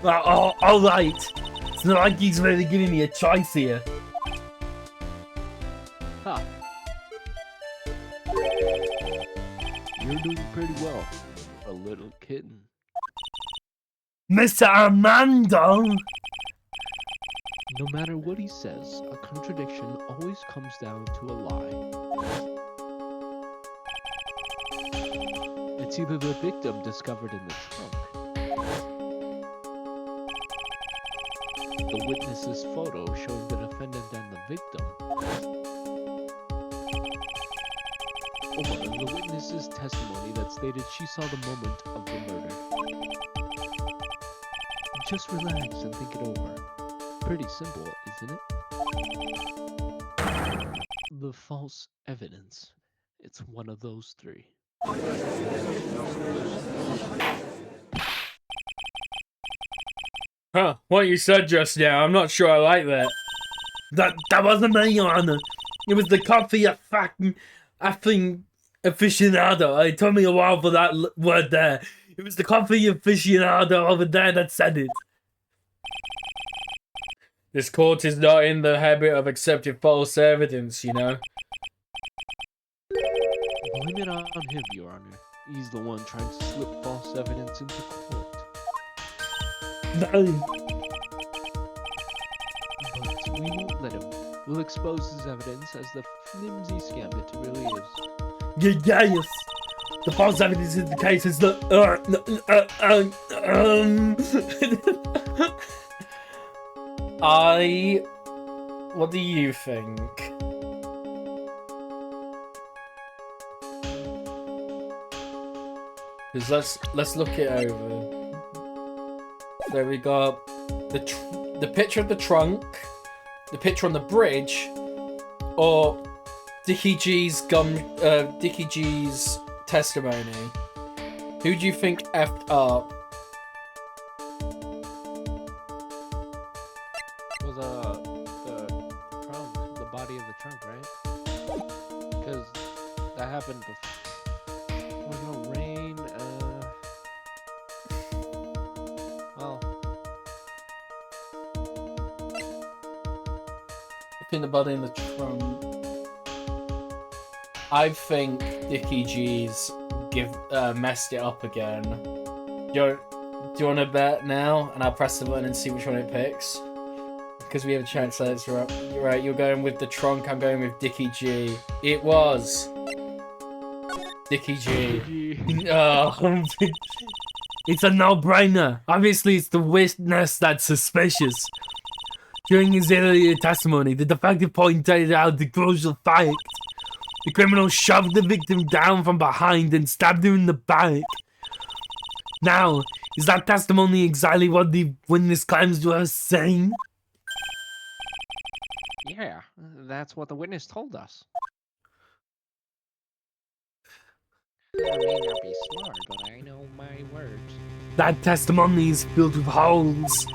Alright. It's not like he's really giving me a choice here. Ha! You're doing pretty well, a little kitten. Mr. Armando! No matter what he says, a contradiction always comes down to a lie. It's either the victim discovered in the trunk, the witness's photo showing the defendant and the victim, or the witness's testimony that stated she saw the moment of the murder. Just relax and think it over. Pretty simple, isn't it? The false evidence. It's one of those three. Huh, what you said just now, I'm not sure I like that. That wasn't me, Your Honor. It was the coffee effing aficionado. It took me a while for that word there. It was the coffee aficionado over there that said it. This court is not in the habit of accepting false evidence, you know. Blame it on him, Your Honor. He's the one trying to slip false evidence into court. No. But we won't let him. We'll expose his evidence as the flimsy scam it really is. Yes. The false evidence in the case is the What do you think? Because let's look it over. So we got the picture of the trunk, the picture on the bridge, or Dickie G's testimony. Who do you think effed up? Was the trunk, the body of the trunk, right? Because that happened before. There was no rain. Well, In the body in the trunk. I think Dickie G's messed it up again. Do you want to bet now? And I'll press the button and see which one it picks. Because we have a chance that it's right. You're right. You're going with the trunk. I'm going with Dickie G. It was Dickie G. Oh. It's a no-brainer. Obviously, it's the witness that's suspicious. During his earlier testimony, the detective pointed out the crucial fact. The criminal shoved the victim down from behind and stabbed her in the back. Now, is that testimony exactly what the witness claims to have seen? Yeah, that's what the witness told us. I may not be smart, but I know my words. That testimony is filled with holes.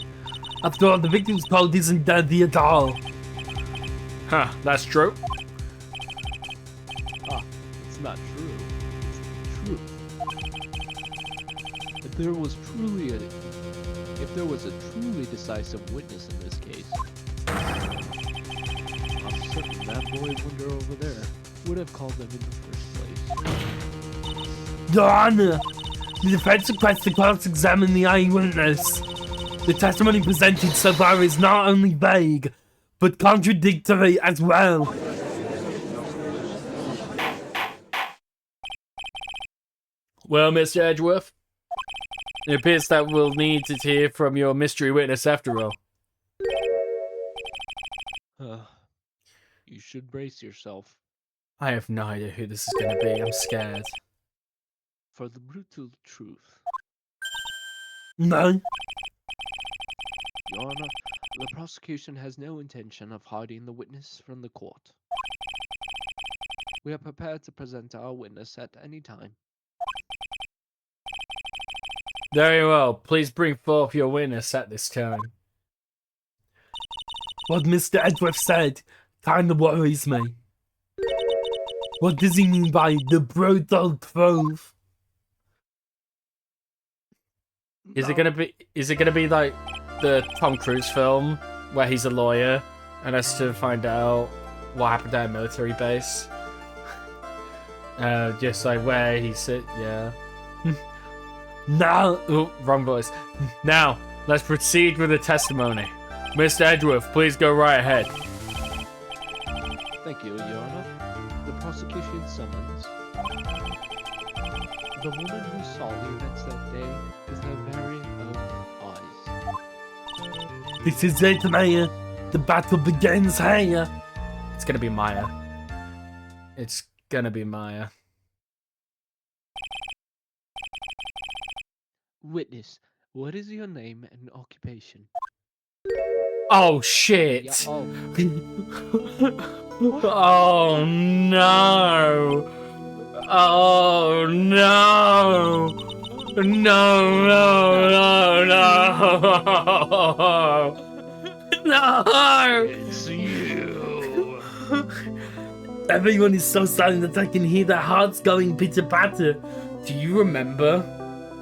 After all, the victim's quote isn't dirty at all. Huh, that's true. it's not true. It's true. If there was a truly decisive witness in this case, I'm certain that boy wonder over there would have called them in the first place. Your Honor, the defense requests to cross-examine the eyewitness. The testimony presented so far is not only vague, but contradictory as well. Well, Mr. Edgeworth, it appears that we'll need to hear from your mystery witness after all. You should brace yourself I have no idea who this is going to be. I'm scared. for the brutal truth. No. Your Honor, the prosecution has no intention of hiding the witness from the court. We are prepared to present our witness at any time. Very well. Please bring forth your witness at this time. What Mr. Edgeworth said kinda worries me. What does he mean by the brutal truth? Is it gonna be? Is it gonna be like the Tom Cruise film where he's a lawyer and has to find out what happened at a military base? Just like where he sit. Yeah. Now, Oh, wrong voice. Now, let's proceed with the testimony. Mr. Edgeworth, please go right ahead. Thank you, Your Honor. The prosecution summons the woman who saw the events that day with her very own eyes. this is it, Maya. The battle begins here. It's gonna be Maya. It's gonna be Maya. Witness, what is your name and occupation? Oh shit! Yeah, oh, Oh no! Oh no! No, no, no, no! No! it's you. Everyone is so silent that I can hear their hearts going pitter-patter. Do you remember?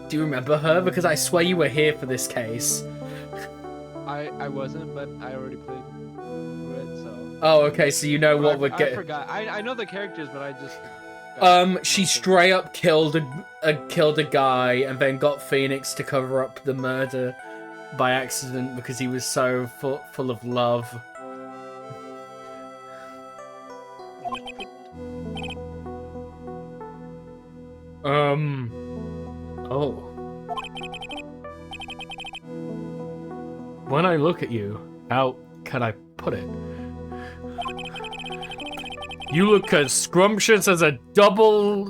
Do you remember her? Because I swear you were here for this case. I wasn't, but I already played through it, so. Oh, okay, so you know what we're I getting. forgot. I know the characters, but I just. She straight up killed a guy and then got Phoenix to cover up the murder by accident because he was so full of love. Oh. When I look at you, how can I put it? You look as scrumptious as a double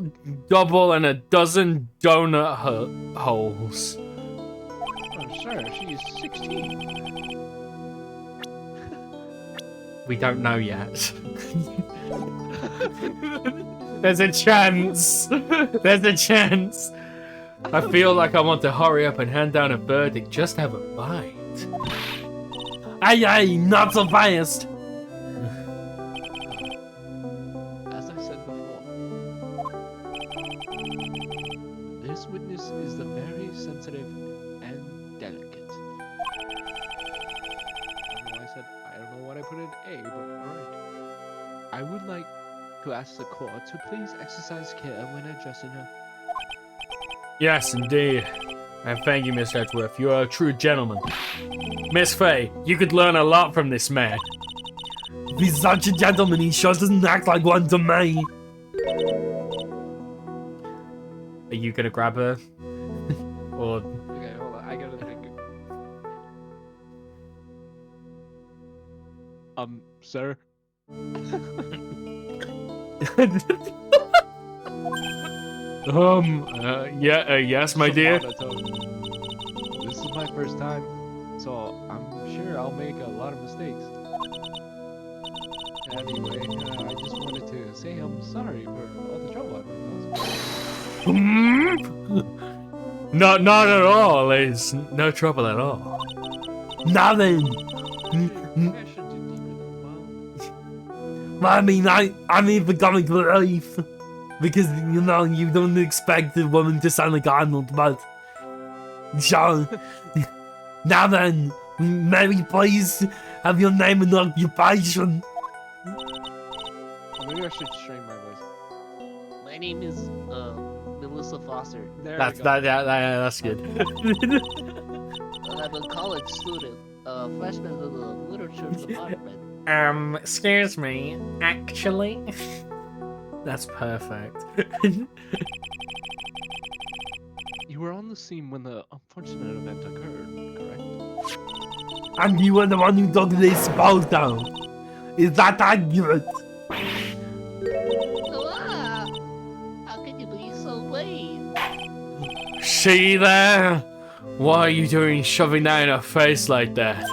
and a dozen donut holes. Oh, sir, she is 16. We don't know yet. There's a chance. There's a chance. I feel like I want to hurry up and hand down a verdict. Just have a bite. Aye, not so fast. As I said before, this witness is the very sensitive and delicate. I don't know what I put in A, but alright. I would like to ask the court to please exercise care when addressing her. Yes, indeed. And thank you, Miss Edgeworth. You are a true gentleman. Miss Faye, you could learn a lot from this man. If he's such a gentleman, he sure doesn't act like one to me. Are you gonna grab her? Or Okay, hold on, I gotta think. Sir? Yes, my dear. This is my first time, so I'm sure I'll make a lot of mistakes. Anyway, I just wanted to say I'm sorry for all the trouble I've caused. Not at all. There's no trouble at all. Now then, I should do deeper than well. I mean, I'm even coming to life. Because, you know, you don't expect a woman to sound like Arnold, but... So, now then, may we please have your name and occupation? Maybe I should strain my voice. My name is Melissa Foster. There That's we go. that's good. I'm a college student, freshman in the literature department. Excuse me. Actually, that's perfect. You were on the scene when the unfortunate event occurred, correct? And you were the one who took this photo. Is that accurate? Ah, how can you be so lame? See there? Why are you doing shoving that in her face like that?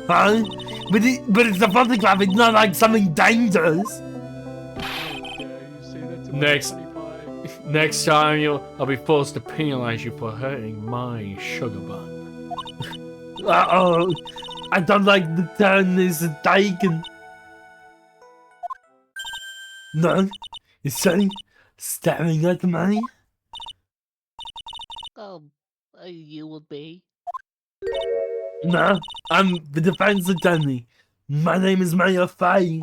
Huh? But it's a photograph, it's not like something dangerous. Yeah, you say that to Next. my honey pie. Next time I'll be forced to penalize you for hurting my sugar bun. Uh-oh. I don't like the turn this is taken. No? Is she staring at me? Um, You would be? No, I'm the defense attorney. My name is Mayor Faye.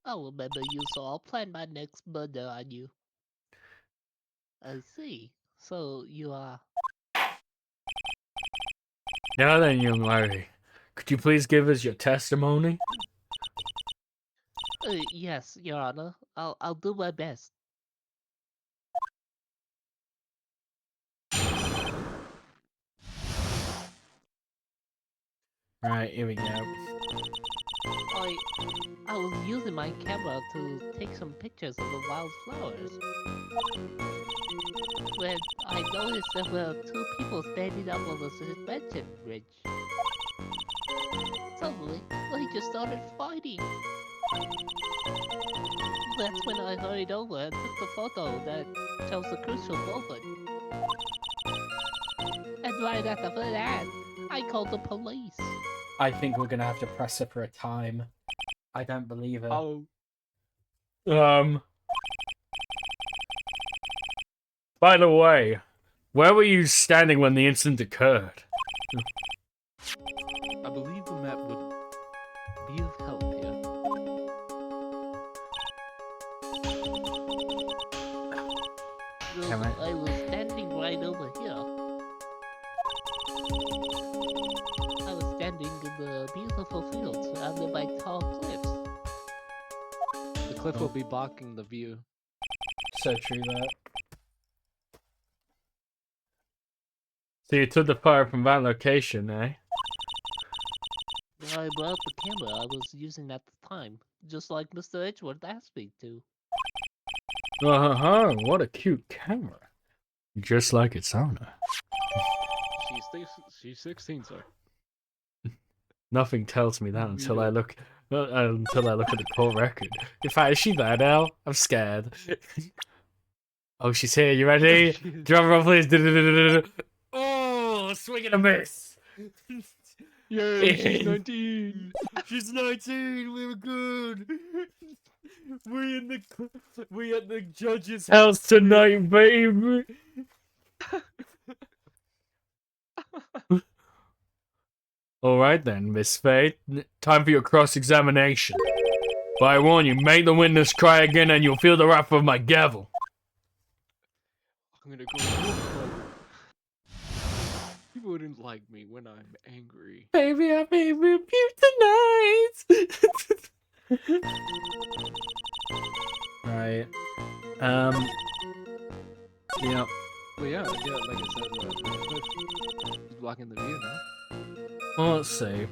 I'll remember you, so I'll plan my next murder on you. I see. So you are. Now then, young lady, could you please give us your testimony? Yes, Your Honor. I'll do my best. Right, here we go. I was using my camera to take some pictures of the wildflowers. When I noticed there were two people standing up on the suspension bridge. Suddenly, they just started fighting. That's when I hurried over and took the photo that shows the crucial moment. And right after that, I called the police. I think we're gonna have to press her for a time. I don't believe her. Oh, By the way, where were you standing when the incident occurred? I believe the map would be of help here. Come on. I was standing right over here. I was standing in the beautiful fields surrounded by tall cliffs. The cliff will be blocking the view. So true that. So you took the photo from that location, eh? I brought the camera I was using at the time, just like Mr. Edgeworth asked me to. What a cute camera. Just like its owner. She's 16, sir. Nothing tells me that until I look at the court record. In fact, is she there now? I'm scared. Oh, she's here. You ready? Drum roll, please. Oh, swing and a miss. Yay, she's 19. She's 19. We were good. We at the judge's house tonight, baby. All right then, Miss Faye. Time for your cross-examination. But I warn you, make the witness cry again, and you'll feel the wrath of my gavel. I'm gonna go real slow. People wouldn't like me when I'm angry. Baby, I made with you tonight. Right. Yeah. But yeah, like I said, the cliff is blocking the view now. Well, let's see.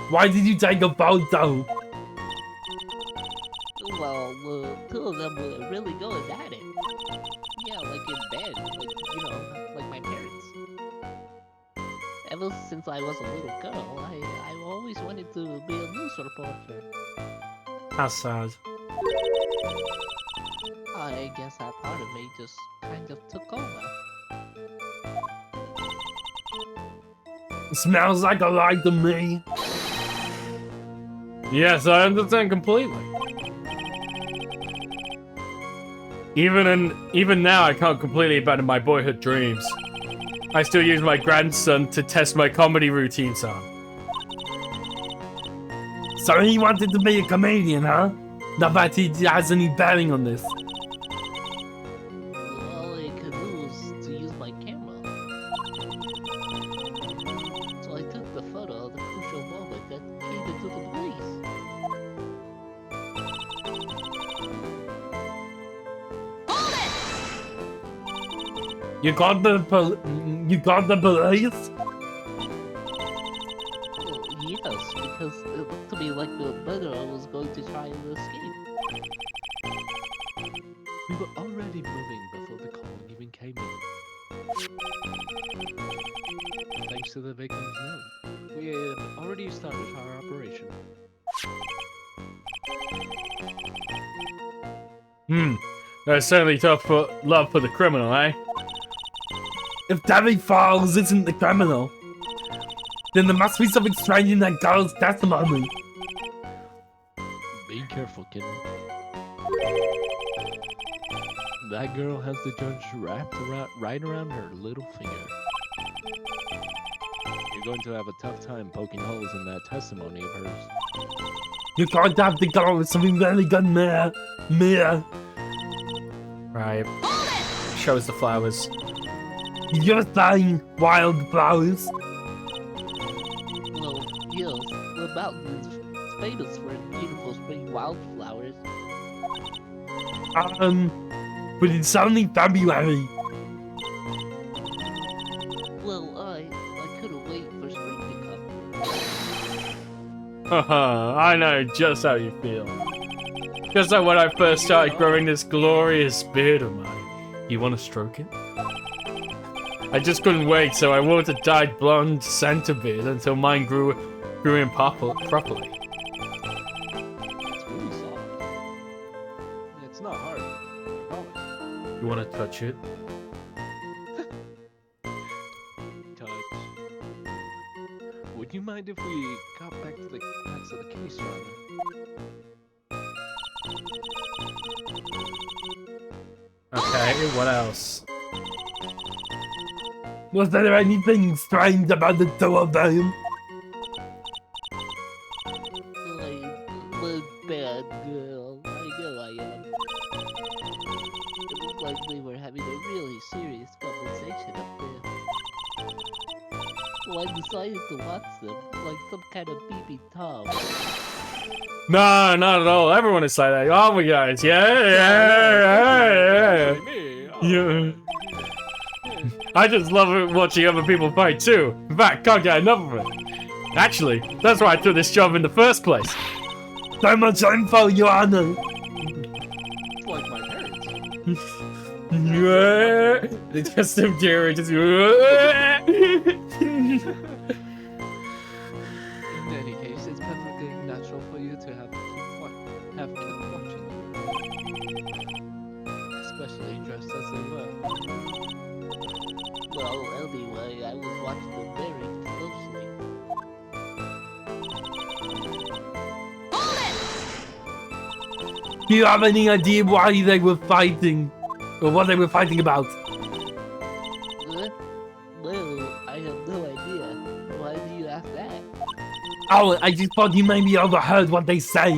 Why did you take a photo? Well, the two of them were really going at it. Yeah, like in bed, like my parents. Ever since I was a little girl, I always wanted to be a news reporter. How sad. I guess that part of me just kind of took over. It smells like a lie to me. Yes, I understand completely. Even now, I can't completely abandon my boyhood dreams. I still use my grandson to test my comedy routines on. So he wanted to be a comedian, huh? Not that he has any bearing on this. All I could do was to use my camera. So I took the photo of the crucial moment that came into the police. You got the police? Well, yes, because it looked to me like the murderer was going to try and escape. We were already moving before the call even came in. Thanks to the victim's note, we had already started our operation. That's certainly tough for love for the criminal, eh? If Davy Falls isn't the criminal, then there must be something strange in that girl's testimony. Be careful, thinking. That girl has the judge wrapped around, right around her little finger. You're going to have a tough time poking holes in that testimony of hers. You're going to have to go with something really good, Mia. Mia. Right. Show us the flowers. You're saying wildflowers. Well, yes, the mountain is famous for its beautiful spring wildflowers. But it's only February. Well, I couldn't wait for spring to come. Haha, I know just how you feel. Just like when I first started growing this glorious beard of mine. You want to stroke it? I just couldn't wait, so I wore the dyed blonde center beard until mine grew in properly. It's really soft. It's not hard. I promise. You want to touch it? Touch. Would you mind if we got back to the facts of the case, Your Honor? Okay, what else? Was there anything strange about the two of them? Like, bad girl. I know I am. It looked like they were having a really serious conversation up there. So I decided to watch them, like some kind of BB Tom. No, not at all. Everyone is like that. Aren't we, guys? Yeah. Yeah. I just love it watching other people fight too. In fact, can't get enough of it. Actually, that's why I took this job in the first place. So much info, Your Honor. It's like my parents. They just them dear, just. In any case, it's perfectly natural for you to have kept watching you. Especially dressed as they were. Well, anyway, I was watching them very closely. Do you have any idea why they were fighting? Or what they were fighting about? Well, I have no idea. Why do you ask that? Oh, I just thought you maybe overheard what they said.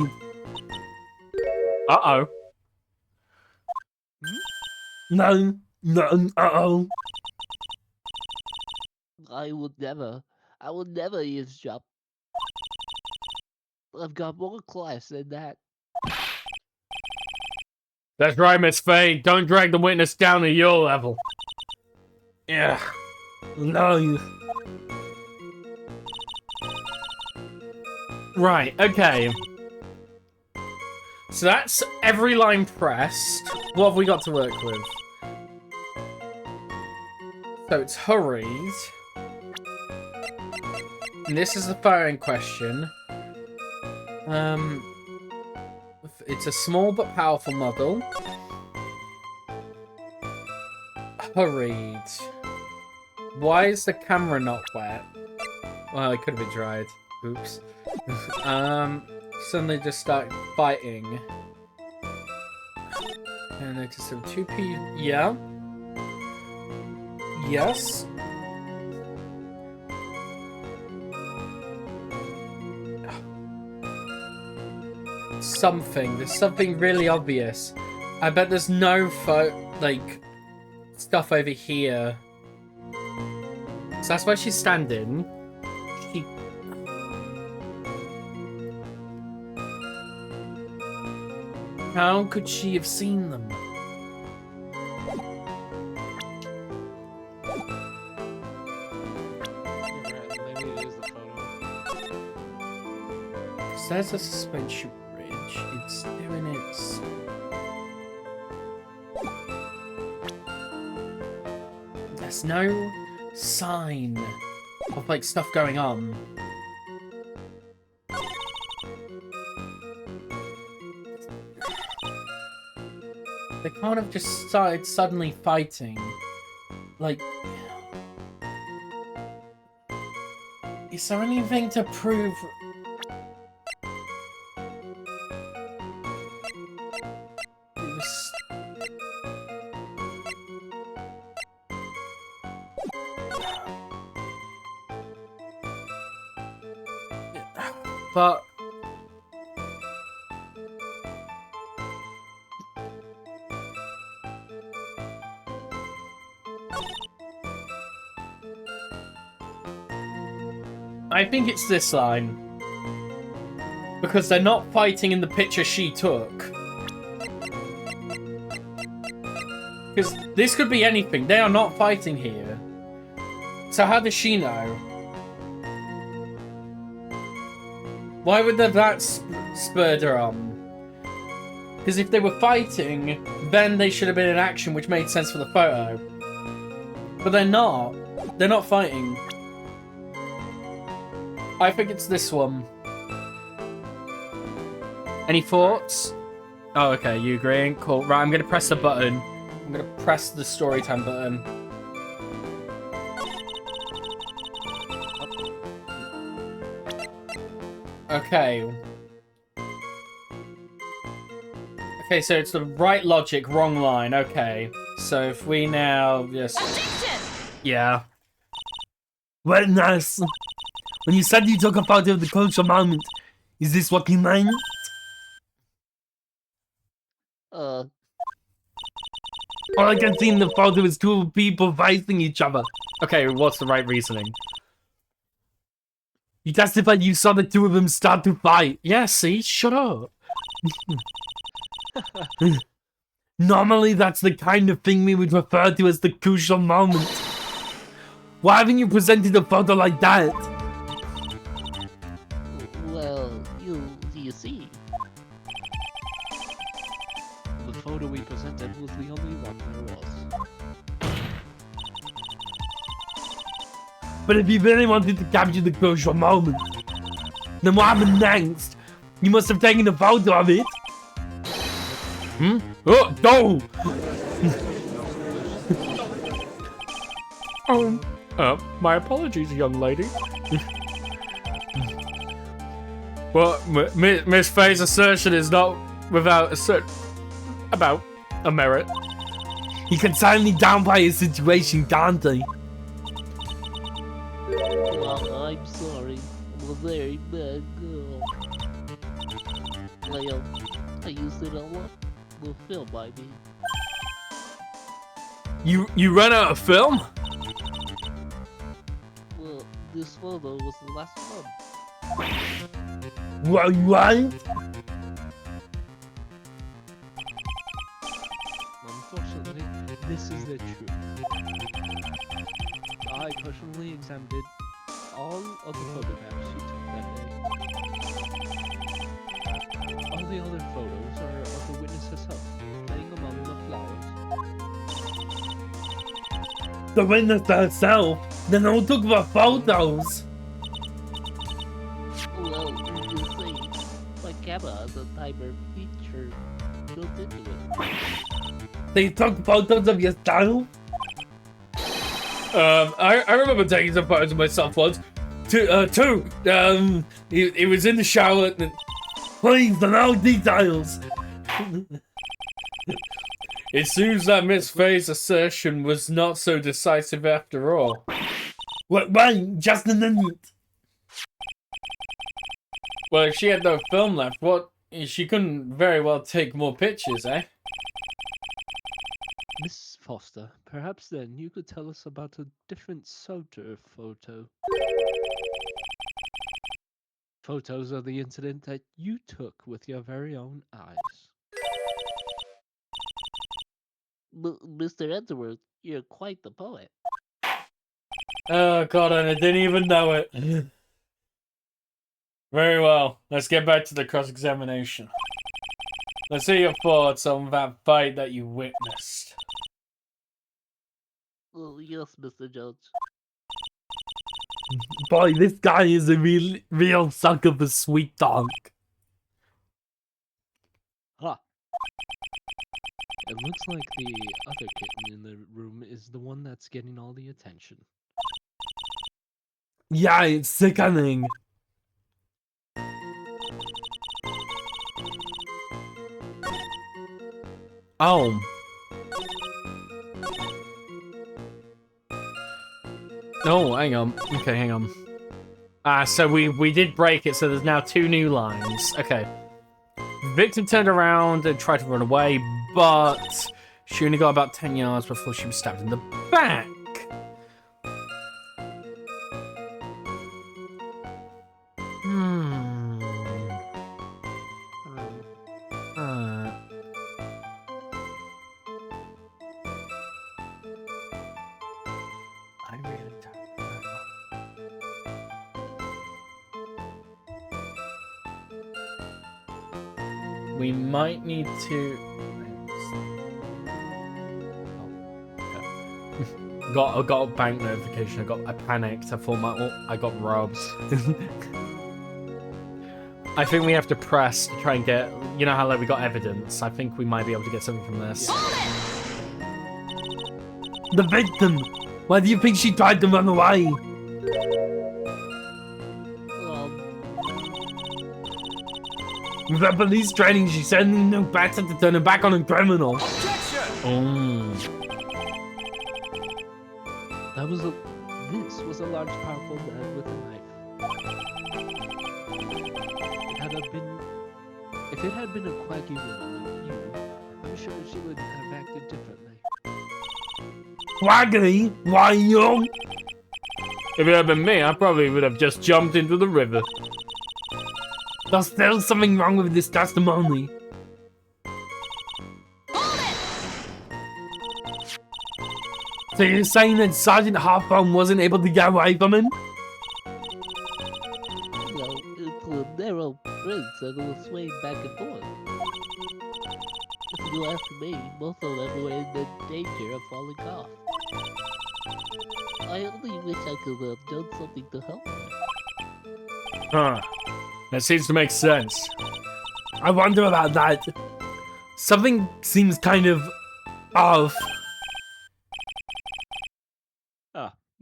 Uh-oh. No, uh-oh. I would never eavesdrop. I've got more class than that. That's right, Miss Faye. Don't drag the witness down to your level. Yeah. No. Right, okay. So that's every line pressed. What have we got to work with? So it's hurried. And this is the phone question. It's a small but powerful model. Hurried. Why is the camera not wet? Well, it could have been dried. Oops. Suddenly just start fighting. And notice some 2P. Yeah. Yes. There's something really obvious. I bet there's no stuff over here. So that's why she's standing. How could she have seen them? Maybe it is the photo. There's a suspension bridge. It's doing its... There's no sign of stuff going on. They can't have just started suddenly fighting. Is there anything to prove? But I think it's this line. Because they're not fighting in the picture she took. Because this could be anything. They are not fighting here. So how does she know? Why would that spurred her on? Because if they were fighting, then they should have been in action, which made sense for the photo. But they're not. They're not fighting. I think it's this one. Any thoughts? Oh, okay, you agreeing? Cool. Right, I'm going to press the button. I'm going to press the story time button. Okay. Okay, so it's the right logic, wrong line. Okay. So if we now just... Yeah. Well, nice. When you said you took a photo of the crucial moment, is this what you meant? Uh, All I can see in the photo is two people facing each other. Okay, what's the right reasoning? You testified you saw the two of them start to fight. Yeah, see? Shut up. Normally, that's the kind of thing we would refer to as the crucial moment. Why haven't you presented a photo like that? well, you see. The photo we presented was the only one there was. But if you really wanted to capture the crucial moment, then what happened next? You must have taken a photo of it. Hmm? Oh, no! My apologies, young lady. Well, Miss Faye's assertion is not without about a merit. He can silently downplay his situation, can't he? Well, I'm sorry. I'm a very bad girl. I used it a lot. The film, I mean. You run out of film? Well, this photo was the last one. What? Unfortunately, this is the truth. I personally examined all of the photographs she took that day. All the other photos are of the witness herself, playing among the flowers. The witness herself? Then who took the photos? Well, you see, my camera has a timer feature built into it. They took photos of yourself? I remember taking some photos of myself once. It was in the shower. Please, no details. It seems that Miss Faye's assertion was not so decisive after all. Wait, just a minute. Well, if she had no film left, she couldn't very well take more pictures, eh? Miss Foster, perhaps then you could tell us about a different Soter photo. Photos of the incident that you took with your very own eyes. Mr. Edgeworth, you're quite the poet. Oh god, and I didn't even know it. Very well, let's get back to the cross-examination. Let's hear your thoughts on that fight that you witnessed. Oh, yes, Mr. Judge. Boy, this guy is a real sucker for sweet talk. Ha! It looks like the other kitten in the room is the one that's getting all the attention. Yeah, it's sickening. Oh. Oh, hang on. Okay, hang on. So we did break it, so there's now 2 new lines. Okay. The victim turned around and tried to run away, but she only got about 10 yards before she was stabbed in the back. I really don't know. We might need to. I got a bank notification. I panicked. I thought I got robbed. I think we have to press to try and get. You know how like we got evidence. I think we might be able to get something from this. The victim. Why do you think she tried to run away? With her police training, she certainly knew better to turn her back on a criminal. This was a large, powerful man with a knife. If it had been a quaggy woman like you, I'm sure she would have acted differently. Quaggy? Why you? If it had been me, I probably would have just jumped into the river. There's still something wrong with this testimony. So you're saying that Sergeant Hawthorne wasn't able to get away from him? Well, it's a narrow bridge and it was swaying back and forth. If you ask me, most of them were in the danger of falling off. I only wish I could have done something to help them. Huh. That seems to make sense. I wonder about that. Something seems kind of off.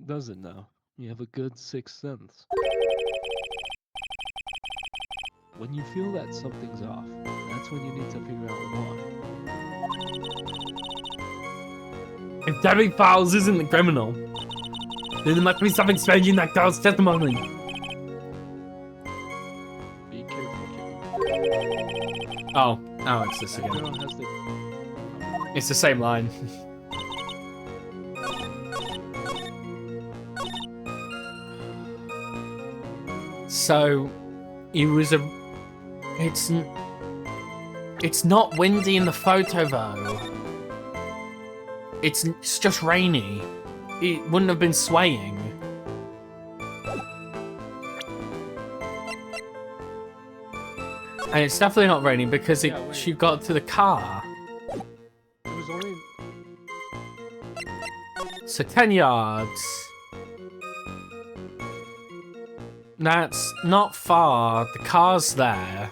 Does it now? You have a good sixth sense. When you feel that something's off, that's when you need to figure out why. If Terry Fowles isn't the criminal, then there must be something strange in that girl's testimony. Be careful, kid. Oh, it's this That again. girl has the... It's the same line. So, it's not windy in the photo though. It's just rainy. It wouldn't have been swaying. And it's definitely not raining because she got to the car. It was only... So 10 yards. That's not far. The car's there.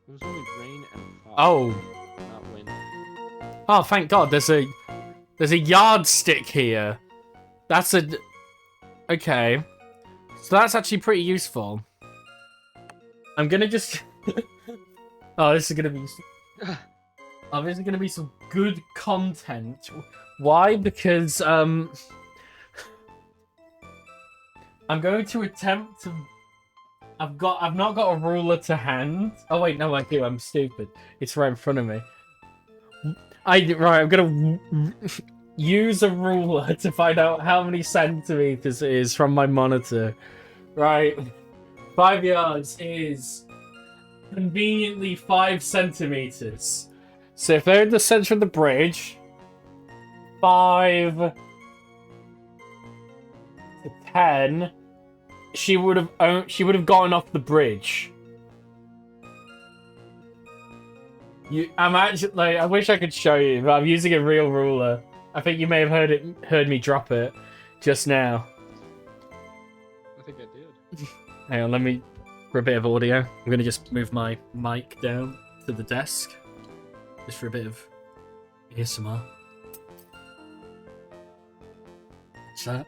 It was only rain and fog. Oh. Not wind. Oh, thank God. There's a yardstick here. That's a... Okay. So that's actually pretty useful. I'm gonna just... Oh, this is gonna be... Oh, this is gonna be some good content. Why? Because, I'm going to attempt to... I've not got a ruler to hand. Oh wait, no, I do. I'm stupid. It's right in front of me. Right, I'm gonna use a ruler to find out how many centimeters it is from my monitor. Right. 5 yards is conveniently 5 centimeters. So if they're in the center of the bridge, 5 to 10, she would have gotten off the bridge. I'm actually like, I wish I could show you, but I'm using a real ruler. I think you may have heard me drop it just now. I think I did. Hang on, let me, for a bit of audio, I'm gonna just move my mic down to the desk, just for a bit of ASMR. What's that?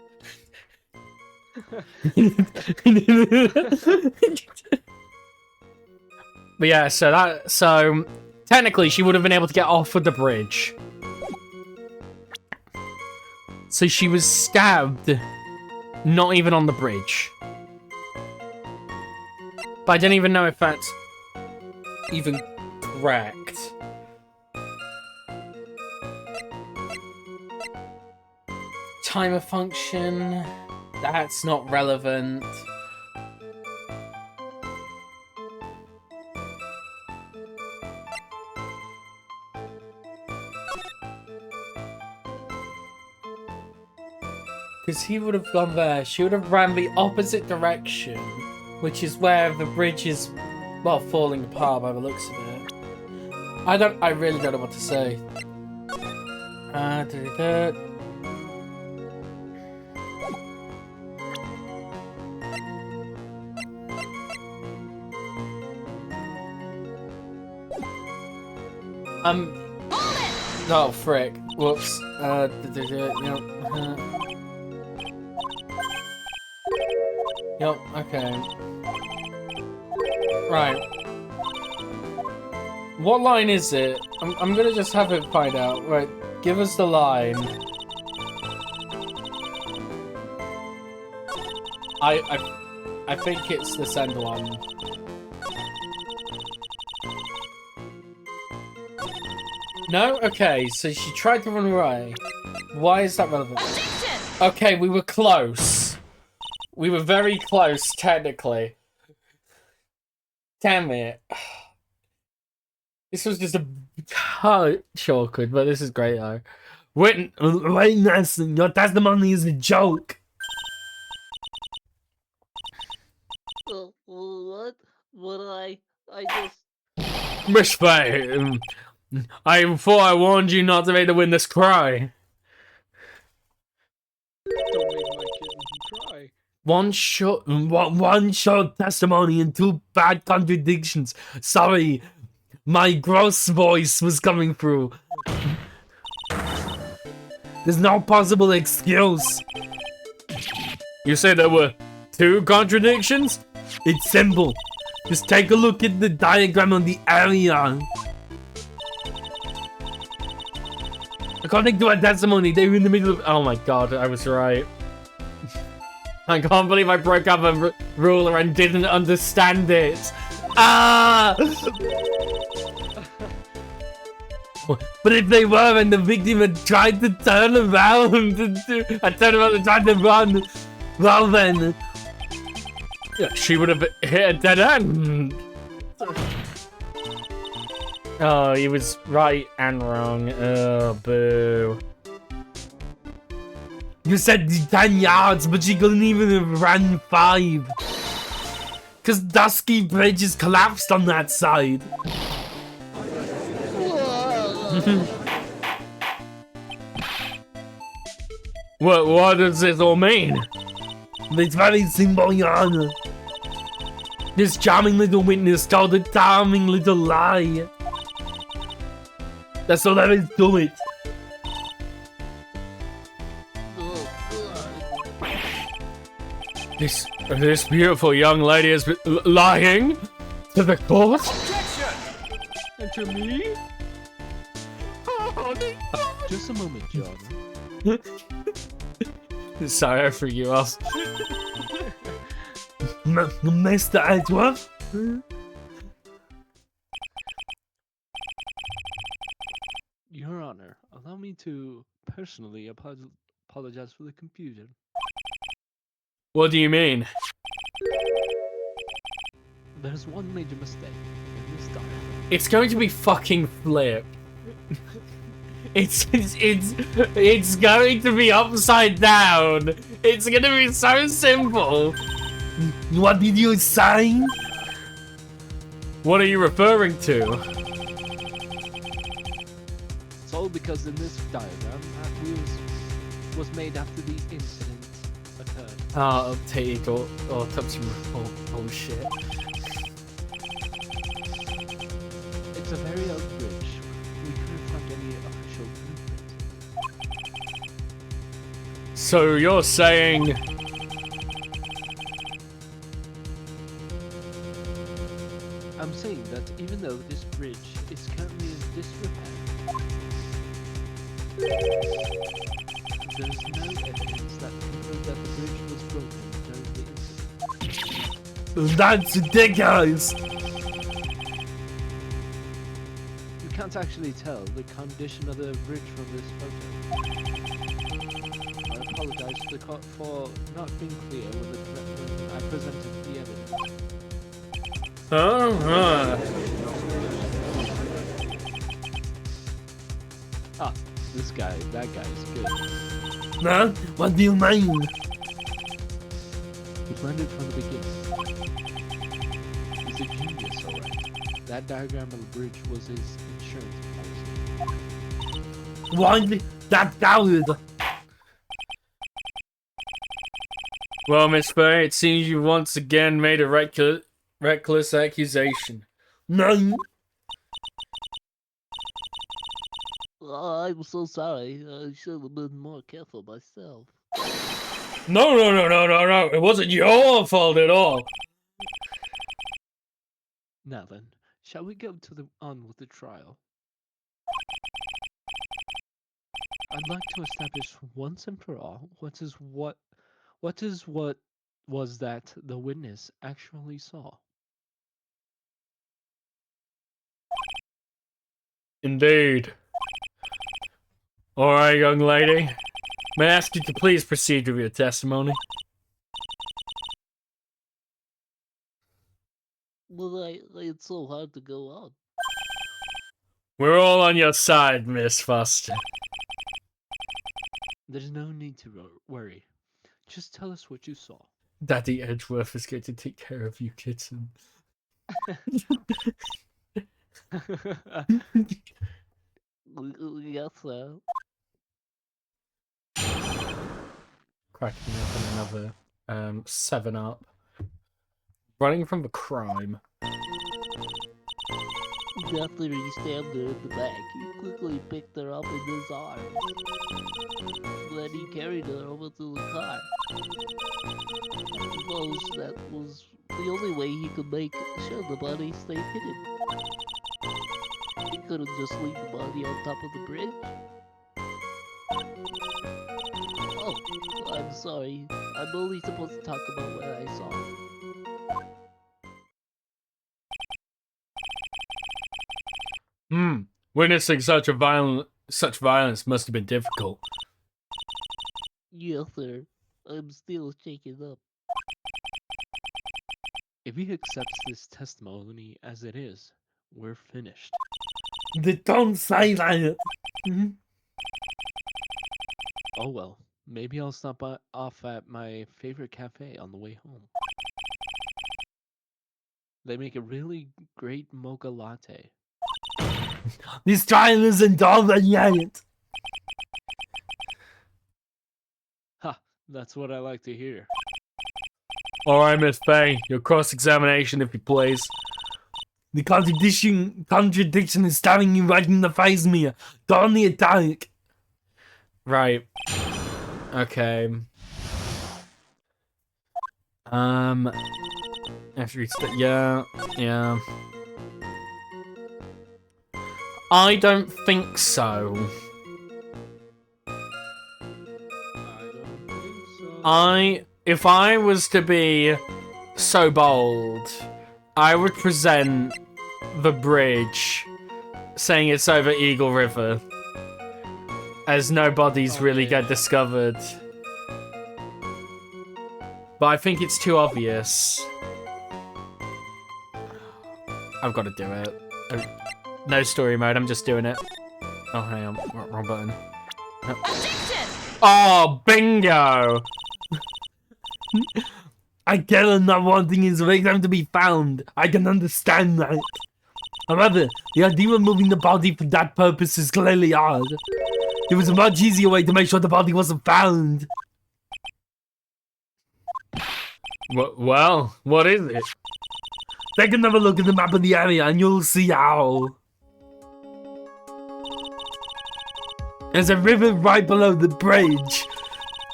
But yeah, so technically she would have been able to get off of the bridge. So she was stabbed, not even on the bridge. But I don't even know if that's even correct. Timer function, that's not relevant. Because he would have gone there, she would have ran the opposite direction, which is where the bridge is, well, falling apart by the looks of it. I really don't know what to say. Oh, frick. Whoops. Yep, okay. Right. What line is it? I'm gonna just have it find out. Right, give us the line. I think it's the send one. No? Okay, so she tried to run away. Why is that relevant? Okay, we were close. We were very close, technically. Damn it. This was just a touch awkward, but this is great, though. Witness, your testimony is a joke. What? I just... Miss Faye, I thought I warned you not to make the witness cry. Don't make my kitten cry. One short testimony and two bad contradictions. Sorry, my gross voice was coming through. There's no possible excuse. You said there were 2 contradictions? It's simple. Just take a look at the diagram of the area. According to our testimony, they were in the middle of... Oh my god, I was right. I can't believe I broke up a ruler and didn't understand it. Ah! But if they were and the victim had tried to turn around and tried to run, well then... Yeah, she would have hit a dead end. Oh, he was right and wrong. Oh, boo. You said 10 yards, but she couldn't even have ran 5. Because Dusky Bridge is collapsed on that side. What does this all mean? It's very simple, Your Honor. This charming little witness told a charming little lie. That's all there is to it. This beautiful young lady is lying to the court? And to me? Just a moment, John. Sorry for you all. Mr. Edgeworth? Your Honor, allow me to personally apologize for the confusion. What do you mean? There's one major mistake in this diagram. It's going to be fucking Flip. It's going to be upside down. It's going to be so simple. What did you say? What are you referring to? It's all because in this diagram, was made after the incident occurred. Oh, take or touch oh shit. It's a very old bridge. We couldn't find any official blueprint. So you're saying... I'm saying that even though this bridge is currently in disrepair, there's no evidence that can prove that the bridge was broken during the incident. That's ridiculous. You can't actually tell the condition of the bridge from this photo. I apologize for not being clear when I presented the evidence. Ah, that guy is good. Huh? What do you mean? He planned it from the beginning. He's a genius, alright. That diagram of the bridge was his insurance policy. Why that coward? Well, Miss Faye, it seems you once again made a reckless accusation. No. Oh, I'm so sorry. I should have been more careful myself. No. It wasn't your fault at all. Now then, shall we go on with the trial? I'd like to establish once and for all what was that the witness actually saw. Indeed. Alright, young lady. May I ask you to please proceed with your testimony? Well, it's so hard to go on. We're all on your side, Miss Foster. There's no need to worry. Just tell us what you saw. Daddy Edgeworth is going to take care of you, kitten. Yes, sir. Cracking open another 7-Up. Running from the crime. After he stabbed her in the back, he quickly picked her up in his arms. Then he carried her over to the car. I suppose that was the only way he could make sure the body stayed hidden. He couldn't just leave the body on top of the bridge. Oh, I'm sorry. I'm only supposed to talk about what I saw. Witnessing such violence must have been difficult. Yes, sir. I'm still shaken up. If he accepts this testimony as it is, we're finished. Don't say that. Oh well, maybe I'll stop off at my favorite cafe on the way home. They make a really great mocha latte. This trial isn't over yet. Ha, that's what I like to hear. Alright, Miss Faye, your cross-examination if you please. The contradiction is staring you right in the face, Mia. Go on the attack. Right. Okay. After each yeah. I don't think so. If I was to be so bold, I would present the bridge saying it's over Eagle River, as no bodies really get discovered. But I think it's too obvious. I've got to do it. No story mode, I'm just doing it. Oh, hang on. Wrong button. Objection! Oh, bingo! I get it, not wanting his victim to be found. I can understand that. However, the idea of moving the body for that purpose is clearly odd. There was a much easier way to make sure the body wasn't found. Well, what is it? Take another look at the map of the area and you'll see how. There's a river right below the bridge.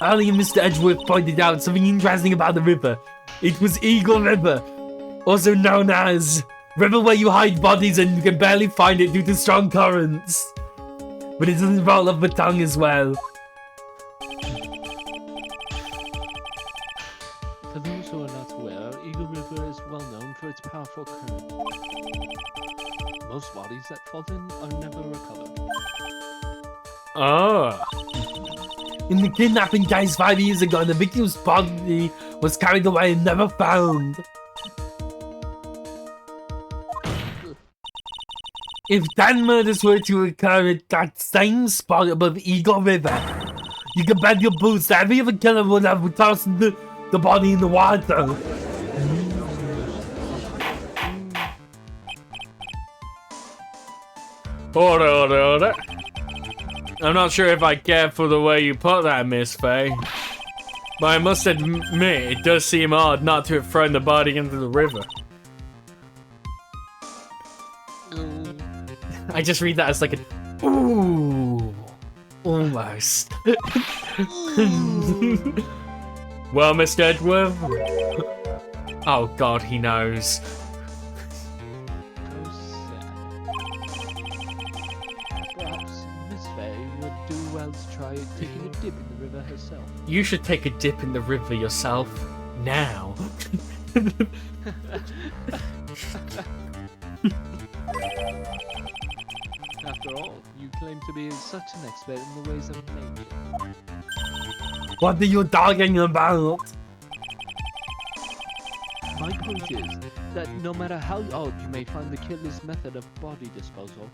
Earlier, Mr. Edgeworth pointed out something interesting about the river. It was Eagle River, also known as river where you hide bodies and you can barely find it due to strong currents. But it doesn't roll off the tongue as well. For those who are not aware, Eagle River is well known for its powerful current. Most bodies that fall in are never recovered. Oh. In the kidnapping case 5 years ago, the victim's body was carried away and never found. If 10 murders were to occur at that same spot above Eagle River, you can bet your boots that every other killer would have tossed the body in the water. Order. I'm not sure if I care for the way you put that, Miss Faye. But I must admit, it does seem odd not to have thrown the body into the river. I just read that as like a ooh, almost. Well, Mr. Edgeworth? Oh God, he knows. Perhaps Miss Faye would do well to try taking a dip in the river herself. You should take a dip in the river yourself, now. After all, you claim to be such an expert in the ways of nature. What are you talking about? My point is that no matter how odd you may find the killer's method of body disposal,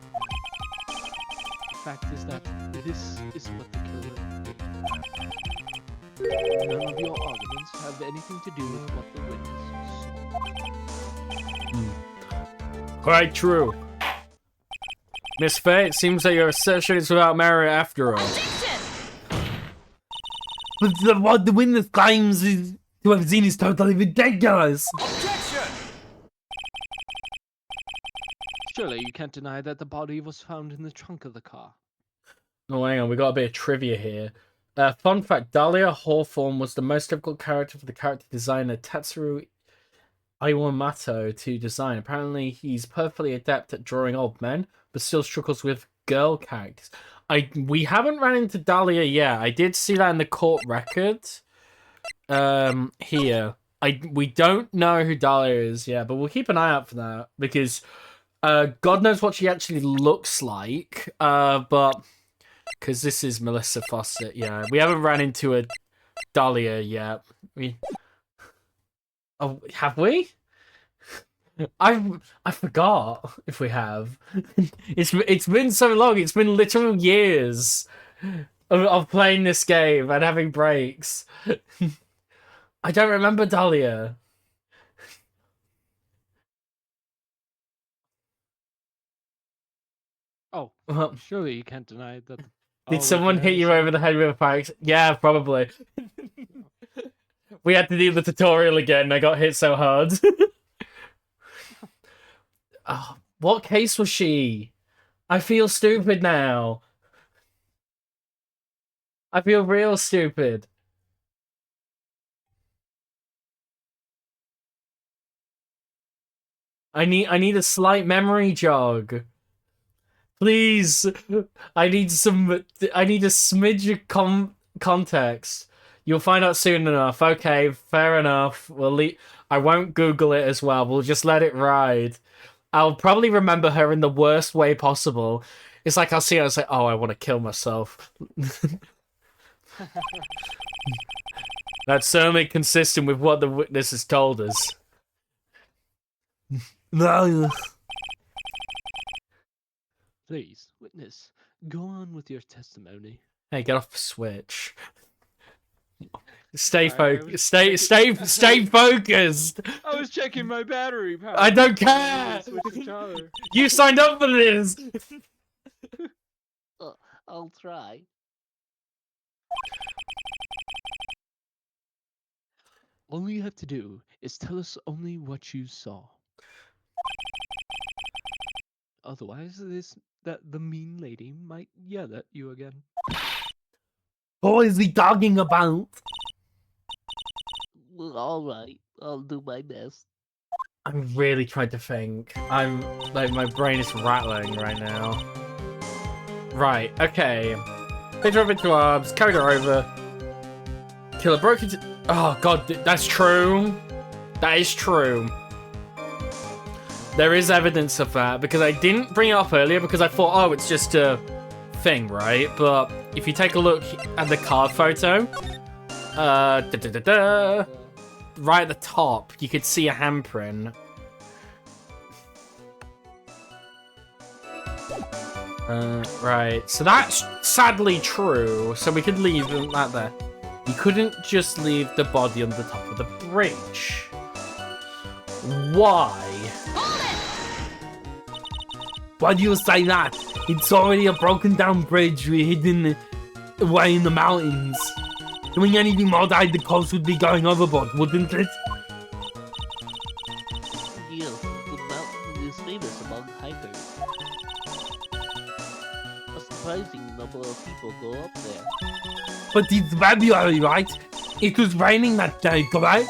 the fact is that this is what the killer did. None of your arguments have anything to do with what the witness saw. Quite true. Miss Faye, it seems that your assertion is without merit after all. Objection! But what the witness claims is to have seen is totally ridiculous. Surely you can't deny that the body was found in the trunk of the car. Oh, hang on, we got a bit of trivia here. Fun fact, Dalhia Hawthorne was the most difficult character for the character designer Tatsuru Iwamato to design. Apparently, he's perfectly adept at drawing old men, but still struggles with girl characters. We haven't ran into Dalhia yet. I did see that in the court record. Here. We don't know who Dalhia is yet, but we'll keep an eye out for that, because God knows what she actually looks like, but because this is Melissa Fawcett, yeah. We haven't ran into a Dalhia yet. Oh, have we? I forgot if we have. It's been so long. It's been literal years of playing this game and having breaks. I don't remember Dalhia. Oh, surely you can't deny that. Did someone hit you over the head with a fire? Yeah, probably. We had to do the tutorial again. I got hit so hard. Oh, what case was she? I feel stupid now. I feel real stupid. I need a slight memory jog. Please. I need a smidge of context. You'll find out soon enough. Okay, fair enough. I won't Google it as well. We'll just let it ride. I'll probably remember her in the worst way possible. It's like I'll see her and say, oh, I want to kill myself. That's certainly consistent with what the witness has told us. No. Please, witness, go on with your testimony. Hey, get off the Switch. Stay focused. Stay focused. I was checking my battery power. I don't care. You signed up for this. I'll try. All you have to do is tell us only what you saw. Otherwise, the mean lady might yell at you again. What is he talking about? Well, alright, I'll do my best. I'm really trying to think. I'm like, my brain is rattling right now. Right, okay. Picked her up into arms, carried her over. Killer broke into... Oh god, that's true. That is true. There is evidence of that because I didn't bring it up earlier because I thought, oh, it's just a thing, right? But if you take a look at the card photo, right at the top, you could see a handprint. Right, so that's sadly true. So we could leave that there. You couldn't just leave the body on the top of the bridge. Why? Why do you say that? It's already a broken down bridge we're hidden away in the mountains. Doing anything more died, the coast would be going overboard, wouldn't it? Yes, the mountain is famous among hikers. A surprising number of people go up there. But it's February, right? It was raining that day, correct?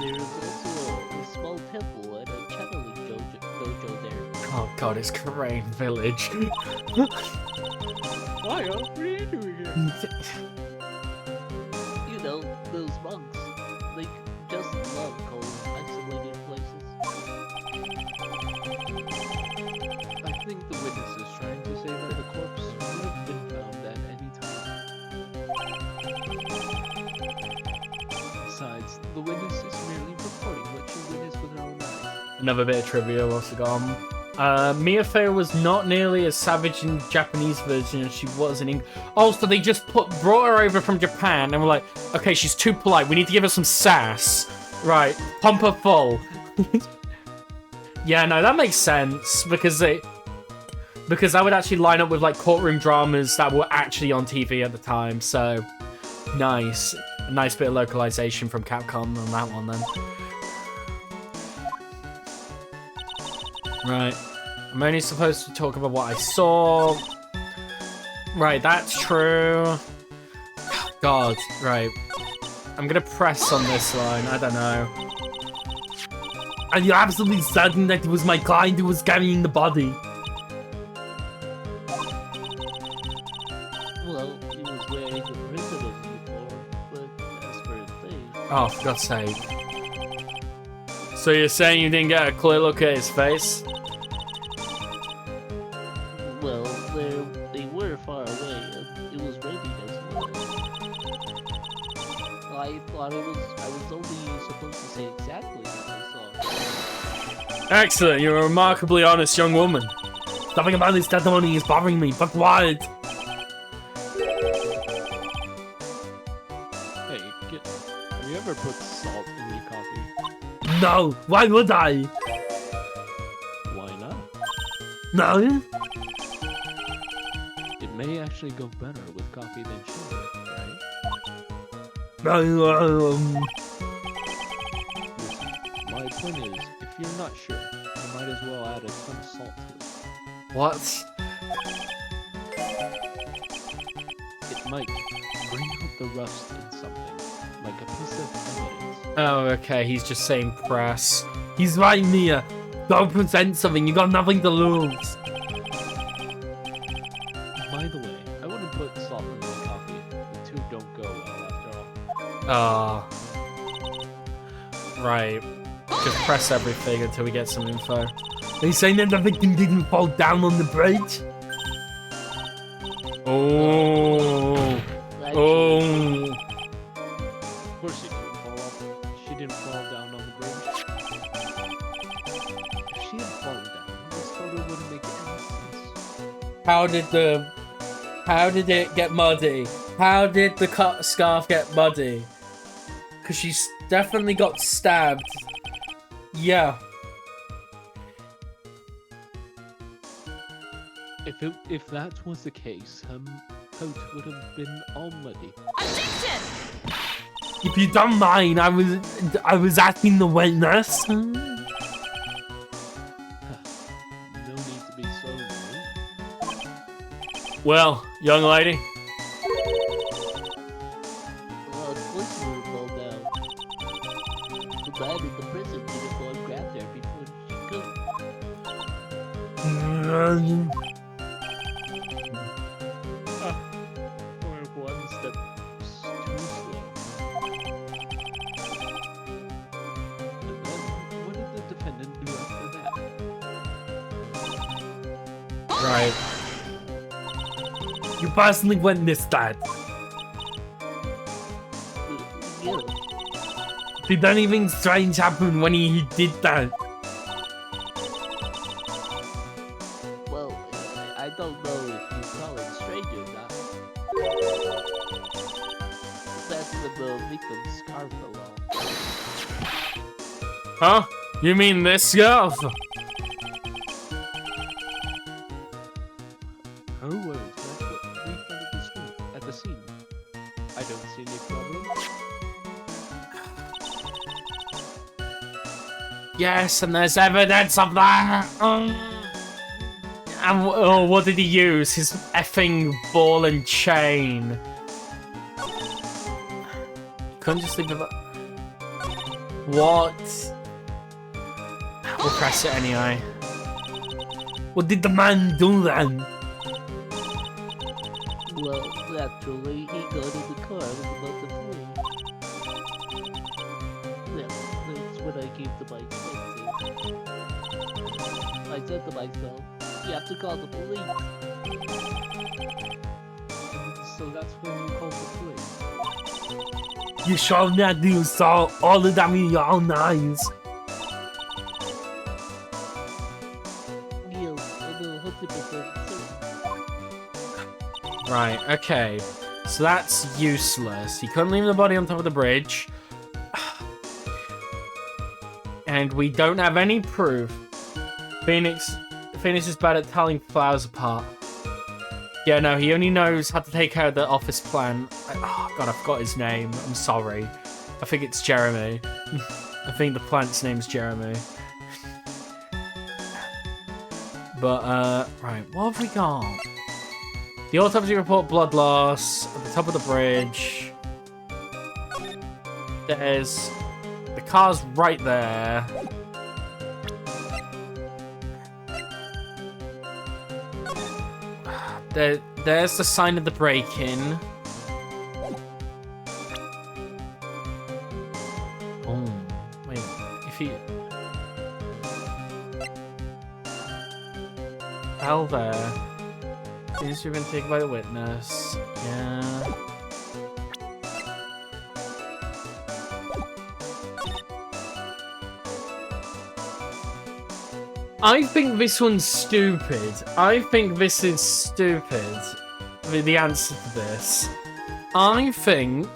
There is also a small temple and a channeling dojo there. Oh god, it's Crane Village. Why are we doing it? You know, those monks, they just love cold, isolated places. I think the witness is trying to say that the corpse would have been found at any time. Besides, the witness is merely reporting what she witnessed with her own eyes. Another bit of trivia whilst I gone. Miyafeo was not nearly as savage in the Japanese version as she was in English. Oh, so they just brought her over from Japan and were like, okay, she's too polite. We need to give her some sass. Right, pump her full. Yeah, no, that makes sense because that would actually line up with like courtroom dramas that were actually on TV at the time. So nice, a nice bit of localization from Capcom on that one then. Right, I'm only supposed to talk about what I saw. Right, that's true. God, right. I'm gonna press on this line, I don't know. Are you absolutely certain that it was my client who was carrying the body? Well, he was wearing the prisoner's uniform, but as for his face... Oh, for God's sake. So you're saying you didn't get a clear look at his face? Well, they were far away, and it was raining as well. I thought I was only supposed to say exactly what I saw. Excellent, you're a remarkably honest young woman. Something about this testimony is bothering me, but what? Hey, have you ever put salt in your coffee? No, why would I? Why not? No? It may actually go better with coffee than sugar, right? No, Listen, my point is, if you're not sure, you might as well add a ton of salt to it. What? It might bring out the rust in something, like a piece of evidence. Oh, okay, he's just saying press. he's right, Mia. Go present something, you got nothing to lose. By the way, I wouldn't put salt in my coffee. The two don't go well after all. Ah. Right. Just press everything until we get some info. Are you saying that the victim didn't fall down on the bridge? Oh. Oh. Of course she didn't fall off. She didn't fall down on the bridge. If she had fallen down, this photo wouldn't make any sense. How did it get muddy? How did the scarf get muddy? Because she's definitely got stabbed. Yeah. If that was the case, her coat would have been all muddy. Objection! If you don't mind, I was asking the witness. No need to be so rude. Well, young lady. Well, of course he would fall down. The man in the prison uniform grabbed her before she could. Or one step too slow. Right. You personally witnessed that. Yeah. Did anything strange happen when he did that? Well, I don't know if you call it strange or not. That's the victim's scarf alone. Huh? You mean this scarf? Her words match what we found at the scene. I don't see any problem. Yes, and there's evidence of that. And what did he use? His effing ball and chain. Couldn't just leave it. What? We'll press it anyway. What did the man do then? Well, naturally, he got in the car and was about to flee. Yeah, that's when I gave the bike back to. I said to myself, you have to call the police. So that's when you called the police. You sure that you saw all of that with your own eyes? Yes, I'm 100% certain. Right, okay. So that's useless. He couldn't leave the body on top of the bridge. And we don't have any proof. Phoenix is bad at telling flowers apart. Yeah, no, he only knows how to take care of the office plan. Oh, God, I forgot his name. I'm sorry. I think it's Jeremy. I think the plant's name's Jeremy. But, right, what have we got? The autopsy report, blood loss, at the top of the bridge. There's... The car's right there. There's the sign of the break-in. Oh, wait, if you... Fell there. Seems to have been taken by the witness. Yeah. I think this one's stupid. I think this is stupid. The answer to this. I think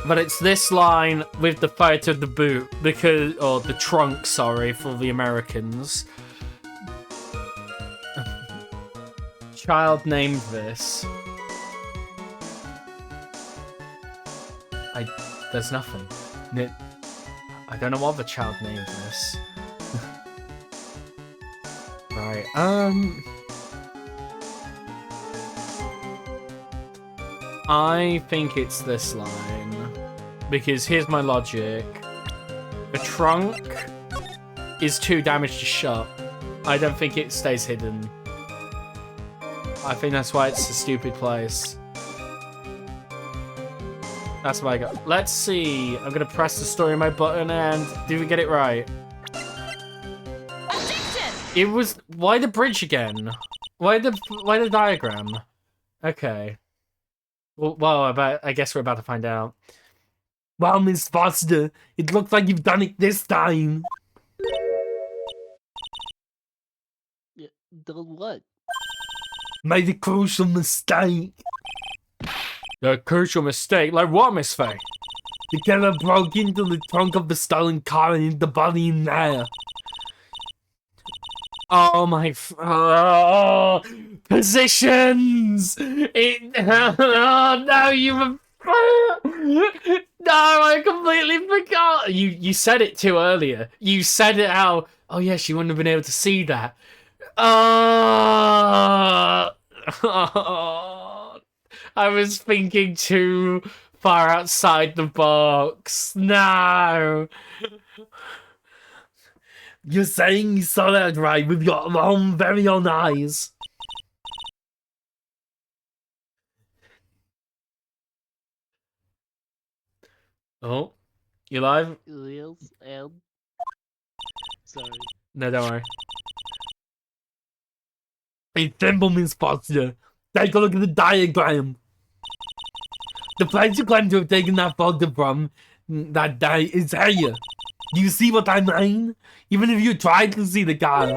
that it's this line with the photo of the boot, because, or the trunk, sorry, for the Americans. Child named this. There's nothing. I don't know what the child named this. Right, I think it's this line. Because here's my logic. The trunk is too damaged to shut. I don't think it stays hidden. I think that's why it's a stupid place. That's what I got. Let's see. I'm gonna press the story on my button and do we get it right? Objection! It was... Why the bridge again? Why the diagram? Okay. Well, I guess we're about to find out. Well, Miss Foster, it looks like you've done it this time. Yeah, done what? Made a crucial mistake. A crucial mistake? Like what, Miss Faye? The killer broke into the trunk of the stolen car and hid the body in there. Oh my... Oh, positions! Oh no, you've... No, I completely forgot! You said it too earlier. You said it how... Oh yeah, she wouldn't have been able to see that. Oh, I was thinking too far outside the box. No. You're saying you saw that right with your own very own eyes. Oh, you live? Yes, and... Sorry. No, don't worry. It's simple, Miss Foster. Take a look at the diagram. The place you claim to have taken that photo from that day is here. Do you see what I mean? Even if you try to see the car,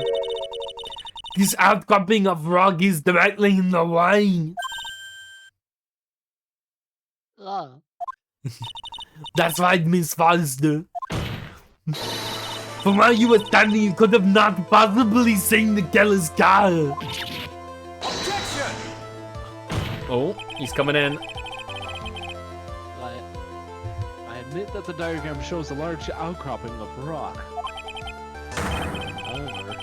this outcropping of rock is directly in the way. Ah, That's right, Miss Foster. From where you were standing, you could have not possibly seen the killer's car. Oh, he's coming in. I admit that the diagram shows a large outcropping of rock. However,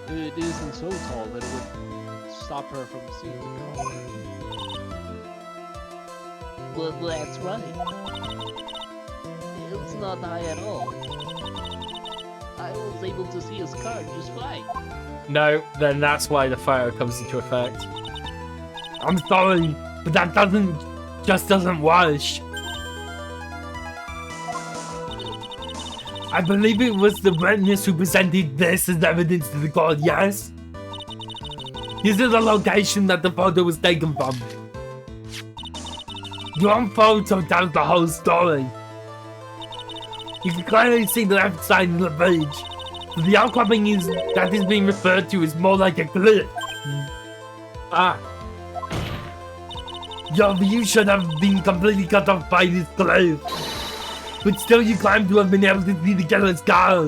it isn't so tall that it would stop her from seeing the car. well, that's right. It's not high at all. I was able to see his car just fine. No, then that's why the fire comes into effect. I'm sorry, but that doesn't wash. I believe it was the witness who presented this as evidence to the court, yes? This is the location that the photo was taken from. Your photo tells the whole story. You can clearly see the left side of the bridge. The outcropping that is being referred to is more like a cliff. Ah, Your view should have been completely cut off by this cliff. But still you claim to have been able to see the killer's car.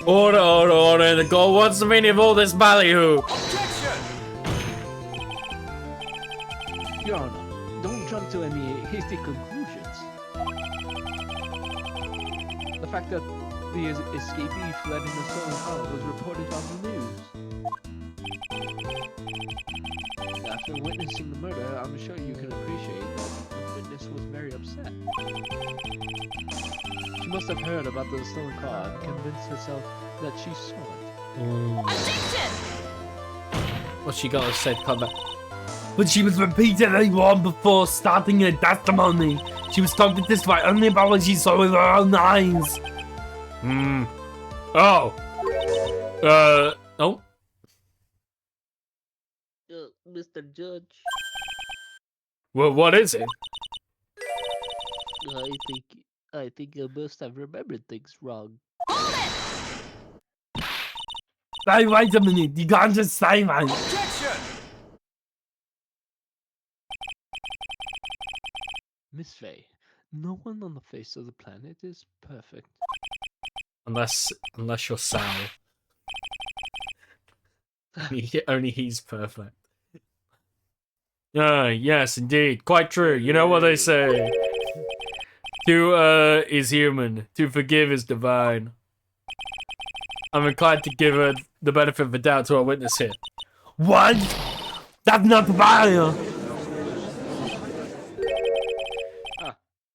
order, the goal. What's the meaning of all this ballyhoo? Your Honor, don't jump to any hasty conclusions. The fact that the escapee fled in a stolen car was reported on the news. After witnessing the murder, I'm sure you can appreciate that the witness was very upset. She must have heard about the stolen car and convinced herself that she saw it. Objection! What's she got to say to come back? But she was repeatedly warned before starting her testimony. She was told to testify only about what she saw with her own eyes. Oh. Oh. Mr. Judge, Well, what is it? I think you must have remembered things wrong. Hey, wait a minute. You can't just say that. Miss Faye, no one on the face of the planet is perfect. Unless you're Sal. Only he's perfect. Yes, indeed. Quite true. You know what they say. To err is human. To forgive is divine. I'm inclined to give her the benefit of the doubt to our witness here. What? That's not fair.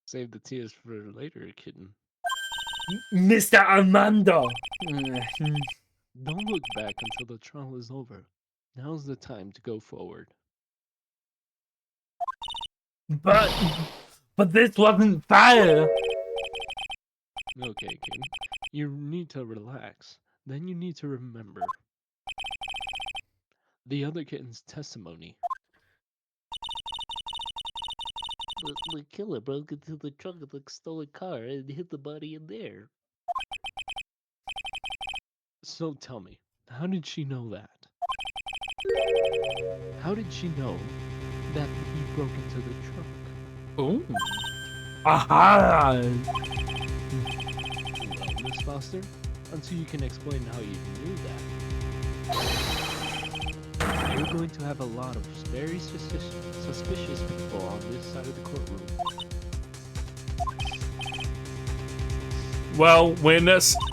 Save the tears for later, kitten. Mr. Armando. Don't look back until the trial is over. Now's the time to go forward. But this wasn't fair. Okay, kitten. You need to relax. Then you need to remember the other kitten's testimony. The killer broke into the trunk of the stolen car and hid the body in there. So tell me, how did she know that? How did she know that he broke into the trunk? Ooh. Aha! Well, Miss Foster, until you can explain how you knew that, you're going to have a lot of very suspicious people on this side of the courtroom. Well, witness. Well,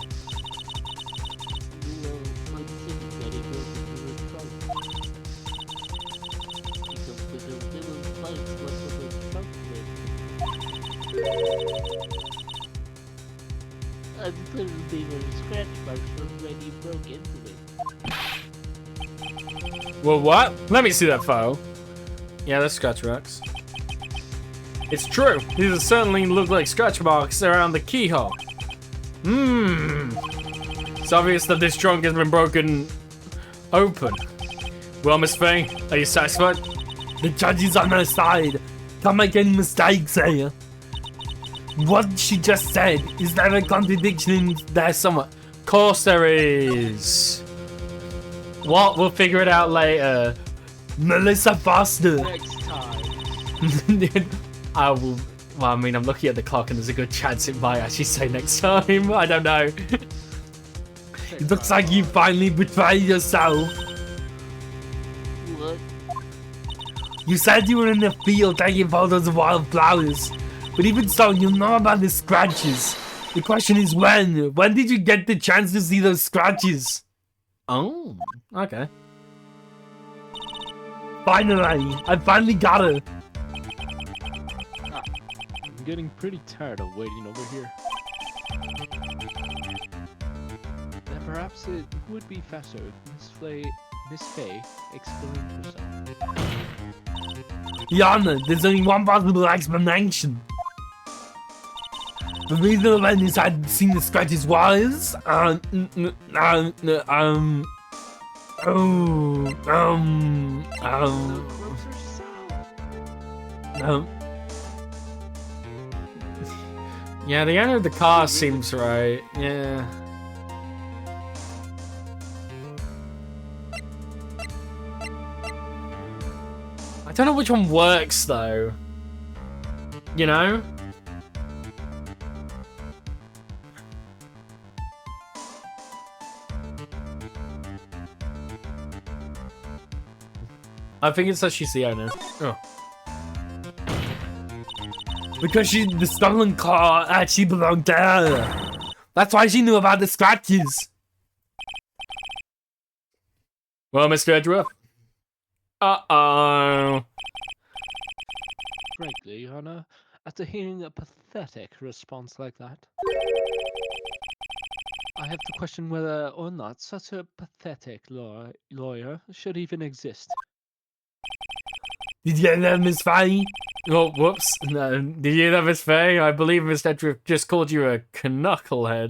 I'm thinking that he broke into the trunk. Because there were bugs left on the trunk lid. I'm certain they were scratch marks from when he broke into it. Well, what? Let me see that photo. Yeah, that's scratch marks. It's true. These certainly look like scratch marks around the keyhole. It's obvious that this trunk has been broken open. Well, Miss Faye, are you satisfied? The judge is on her side. Can't make any mistakes here. What she just said, is there a contradiction in there somewhere? Of course there is. What? We'll figure it out later. Melissa Foster. Next time. I will. Well, I mean, I'm looking at the clock, and there's a good chance it might actually say next time. I don't know. It looks like you finally betrayed yourself. What? You said you were in the field taking photos of wildflowers. But even so, you know about the scratches. The question is when? When did you get the chance to see those scratches? Oh, okay. Finally, I finally got her. I'm getting pretty tired of waiting over here. Then perhaps it would be faster if Miss Faye explained herself. Yana, there's only one possible explanation. The reason Lennis had seen the scratches was, Yeah, the owner of the car seems right. Yeah. I don't know which one works though. You know? I think it's that she's the owner. Oh. because the stolen car actually belonged to her. That's why she knew about the scratches. Well, Mr. Edgeworth? Uh-oh. Frankly, Your Honor, after hearing a pathetic response like that, I have to question whether or not such a pathetic lawyer should even exist. Did you hear that, Miss Faye? Oh, whoops. No, did you hear that, Miss Faye? I believe Mr. Edgeworth just called you a knucklehead.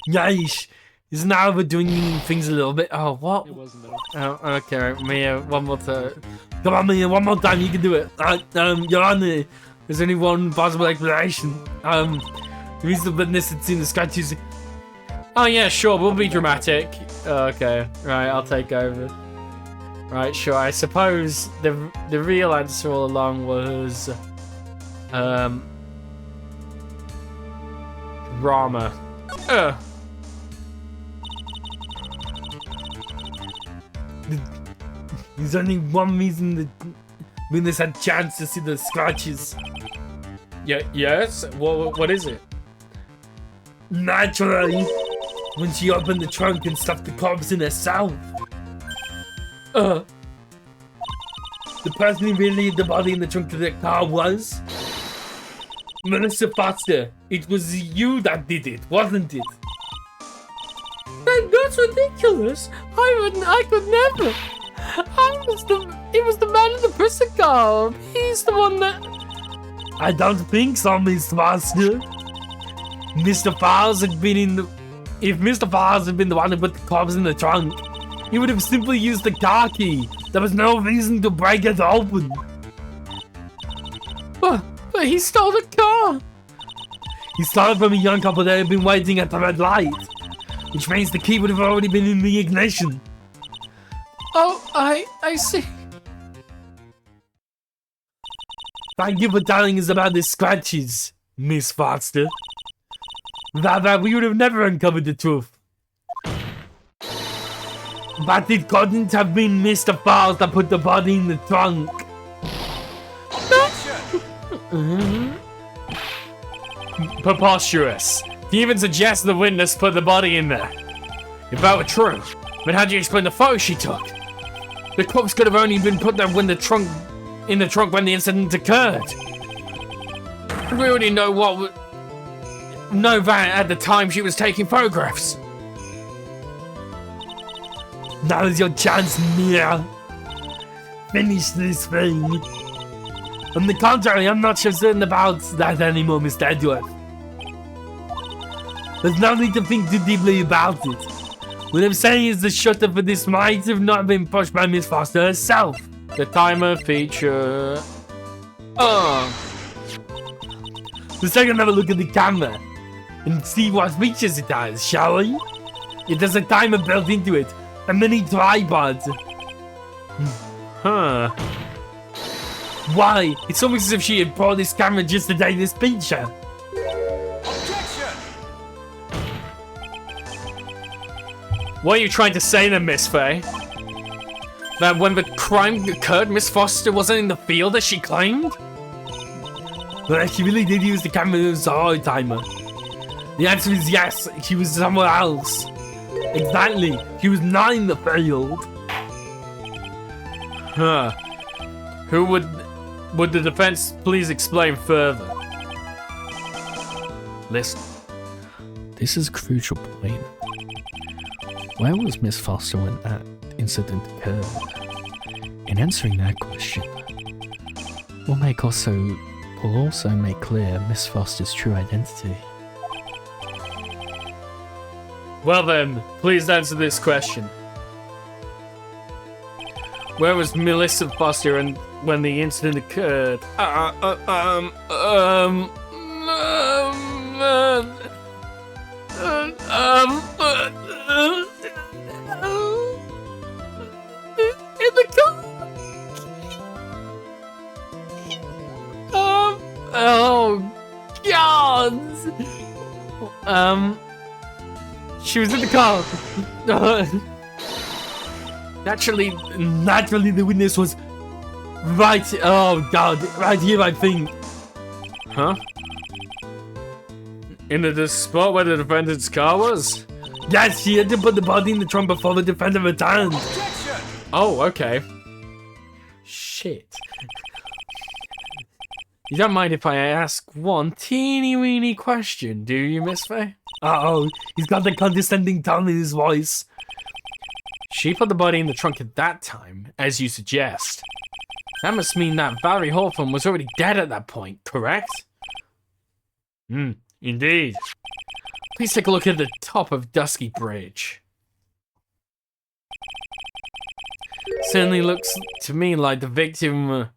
Yeesh. Isn't that overdoing things a little bit? Oh, what? It wasn't enough. Oh, okay, Mia, one more time. Come on, Mia, one more time, you can do it. Your Honor, there's only one possible explanation. The reason the witness had seen the scratches. Oh, yeah, sure, we'll be dramatic. Okay, right, I'll take over. Right, sure, I suppose the real answer all along was... drama. There's only one reason that witness had a chance to see the scratches. Yeah, yes? What is it? Naturally, when she opened the trunk and stuffed the corpse in herself. The person who really hid the body in the trunk of the car was Melissa Foster. It was you that did it, wasn't it? That's ridiculous. I could never. It was the man in the prison garb. He's the one that... I don't think so, Miss Foster. Mr. Files had been in the... If Mr. Files had been the one who put the corpse in the trunk, he would have simply used the car key. There was no reason to break it open. But he stole the car. He stole it from a young couple that had been waiting at the red light, which means the key would have already been in the ignition. Oh, I see. Thank you for telling us about the scratches, Miss Foster. Without that, we would have never uncovered the truth. But it couldn't have been Mr. Falls that put the body in the trunk. Preposterous. He even suggests the witness put the body in there. If that were true, then how do you explain the photo she took? The corpse could have only been put there when in the trunk when the incident occurred. We already know that at the time she was taking photographs. Now is your chance, Mia. Finish this thing. On the contrary, I'm not so certain about that anymore, Mr. Edgeworth. There's no need to think too deeply about it. What I'm saying is the shutter for this might have not been pushed by Miss Foster herself. The timer feature. Oh. Let's take another look at the camera and see what features it has, shall we? It has a timer built into it, a mini tripod. Huh. Why? It's almost as if she had brought this camera just to take this picture. What are you trying to say then, Miss Faye? That when the crime occurred, Miss Foster wasn't in the field as she claimed? Well, she really did use the camera as a hard timer. The answer is yes, she was somewhere else. Exactly, she was not in the field. Huh. Who would the defense please explain further? Listen. This is a crucial point. Where was Miss Foster when that incident occurred? In answering that question, will also make clear Miss Foster's true identity. Well then, please answer this question. Where was Melissa Foster when the incident occurred? In the car. Oh God. She was in the car. Naturally, the witness was right. Oh God, right here, I think. Huh? In the spot where the defendant's car was? Yes, she had to put the body in the trunk before the defendant returned. Oh, okay. Shit. You don't mind if I ask one teeny weeny question, do you, Miss Faye? Uh-oh, he's got the condescending tone in his voice. She put the body in the trunk at that time, as you suggest. That must mean that Valerie Hawthorne was already dead at that point, correct? Indeed. Please take a look at the top of Dusky Bridge. Certainly looks to me like the victim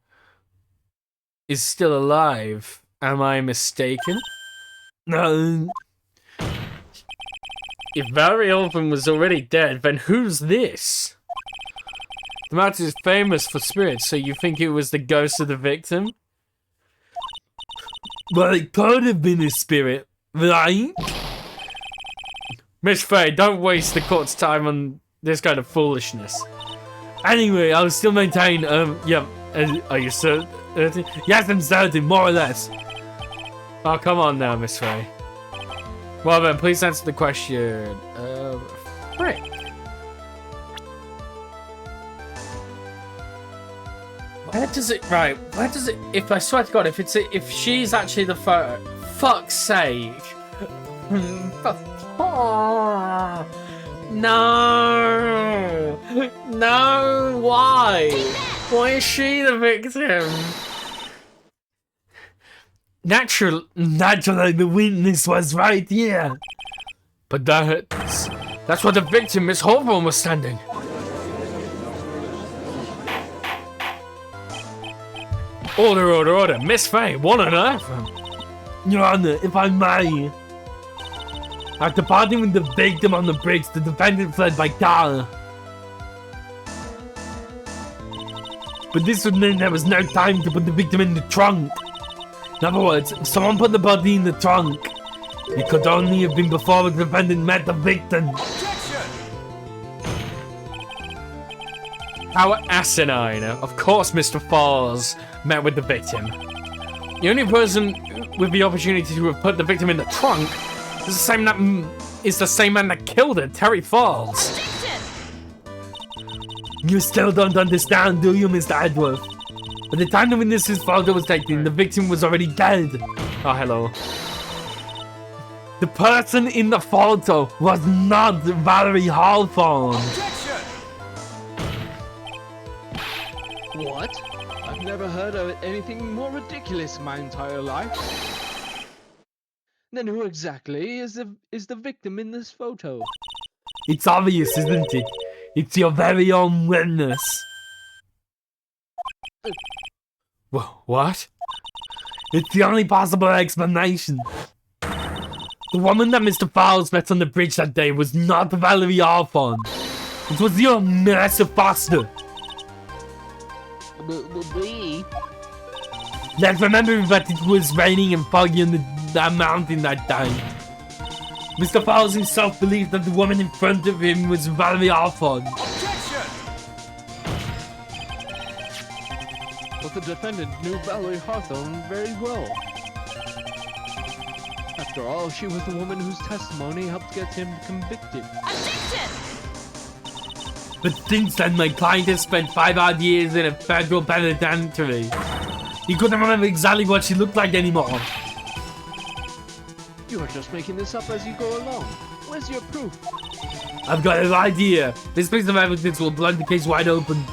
is still alive. Am I mistaken? No. If Valerie Hawthorne was already dead, then who's this? The mountain is famous for spirits, so you think it was the ghost of the victim? Well, it could have been a spirit, right? Miss Faye, don't waste the court's time on this kind of foolishness. Anyway, I'll still maintain, yeah. Are you certain? Yes, I'm certain, more or less. Oh, come on now, Miss Faye. Well then, please answer the question. Frick. Where does it, if I swear to God, if she's actually the photo, fuck's sake. No, why? Why is she the victim? Naturally, the witness was right here. But that's where the victim, Miss Hawthorne, was standing. Order. Miss Faye, what on earth? Your Honor, if I may. After parting with the victim on the bridge, the defendant fled by car. But this would mean there was no time to put the victim in the trunk. In other words, if someone put the body in the trunk, it could only have been before the defendant met the victim. How asinine. Of course Mr. Falls met with the victim. The only person with the opportunity to have put the victim in the trunk is the same man that killed her, Terry Falls. You still don't understand, do you, Mr. Edgeworth? By the time the witness's photo was taken, the victim was already dead. Oh, hello. The person in the photo was not Valerie Hawthorne. What? never heard of anything more ridiculous in my entire life. Then who exactly is the victim in this photo? It's obvious, isn't it? It's your very own witness. What? It's the only possible explanation. The woman that Mr. Fowles met on the bridge that day was not Dalhia Hawthorne. It was your Mr. Foster. Me? Let's remember that it was raining and foggy on that mountain that day. Mr. Fowles himself believed that the woman in front of him was Dalhia Hawthorne. But the defendant knew Dalhia Hawthorne very well. After all, she was the woman whose testimony helped get him convicted. Objection! But since then, my client has spent 5 odd years in a federal penitentiary. He couldn't remember exactly what she looked like anymore. You are just making this up as you go along. Where's your proof? I've got an idea. This piece of evidence will blow the case wide open.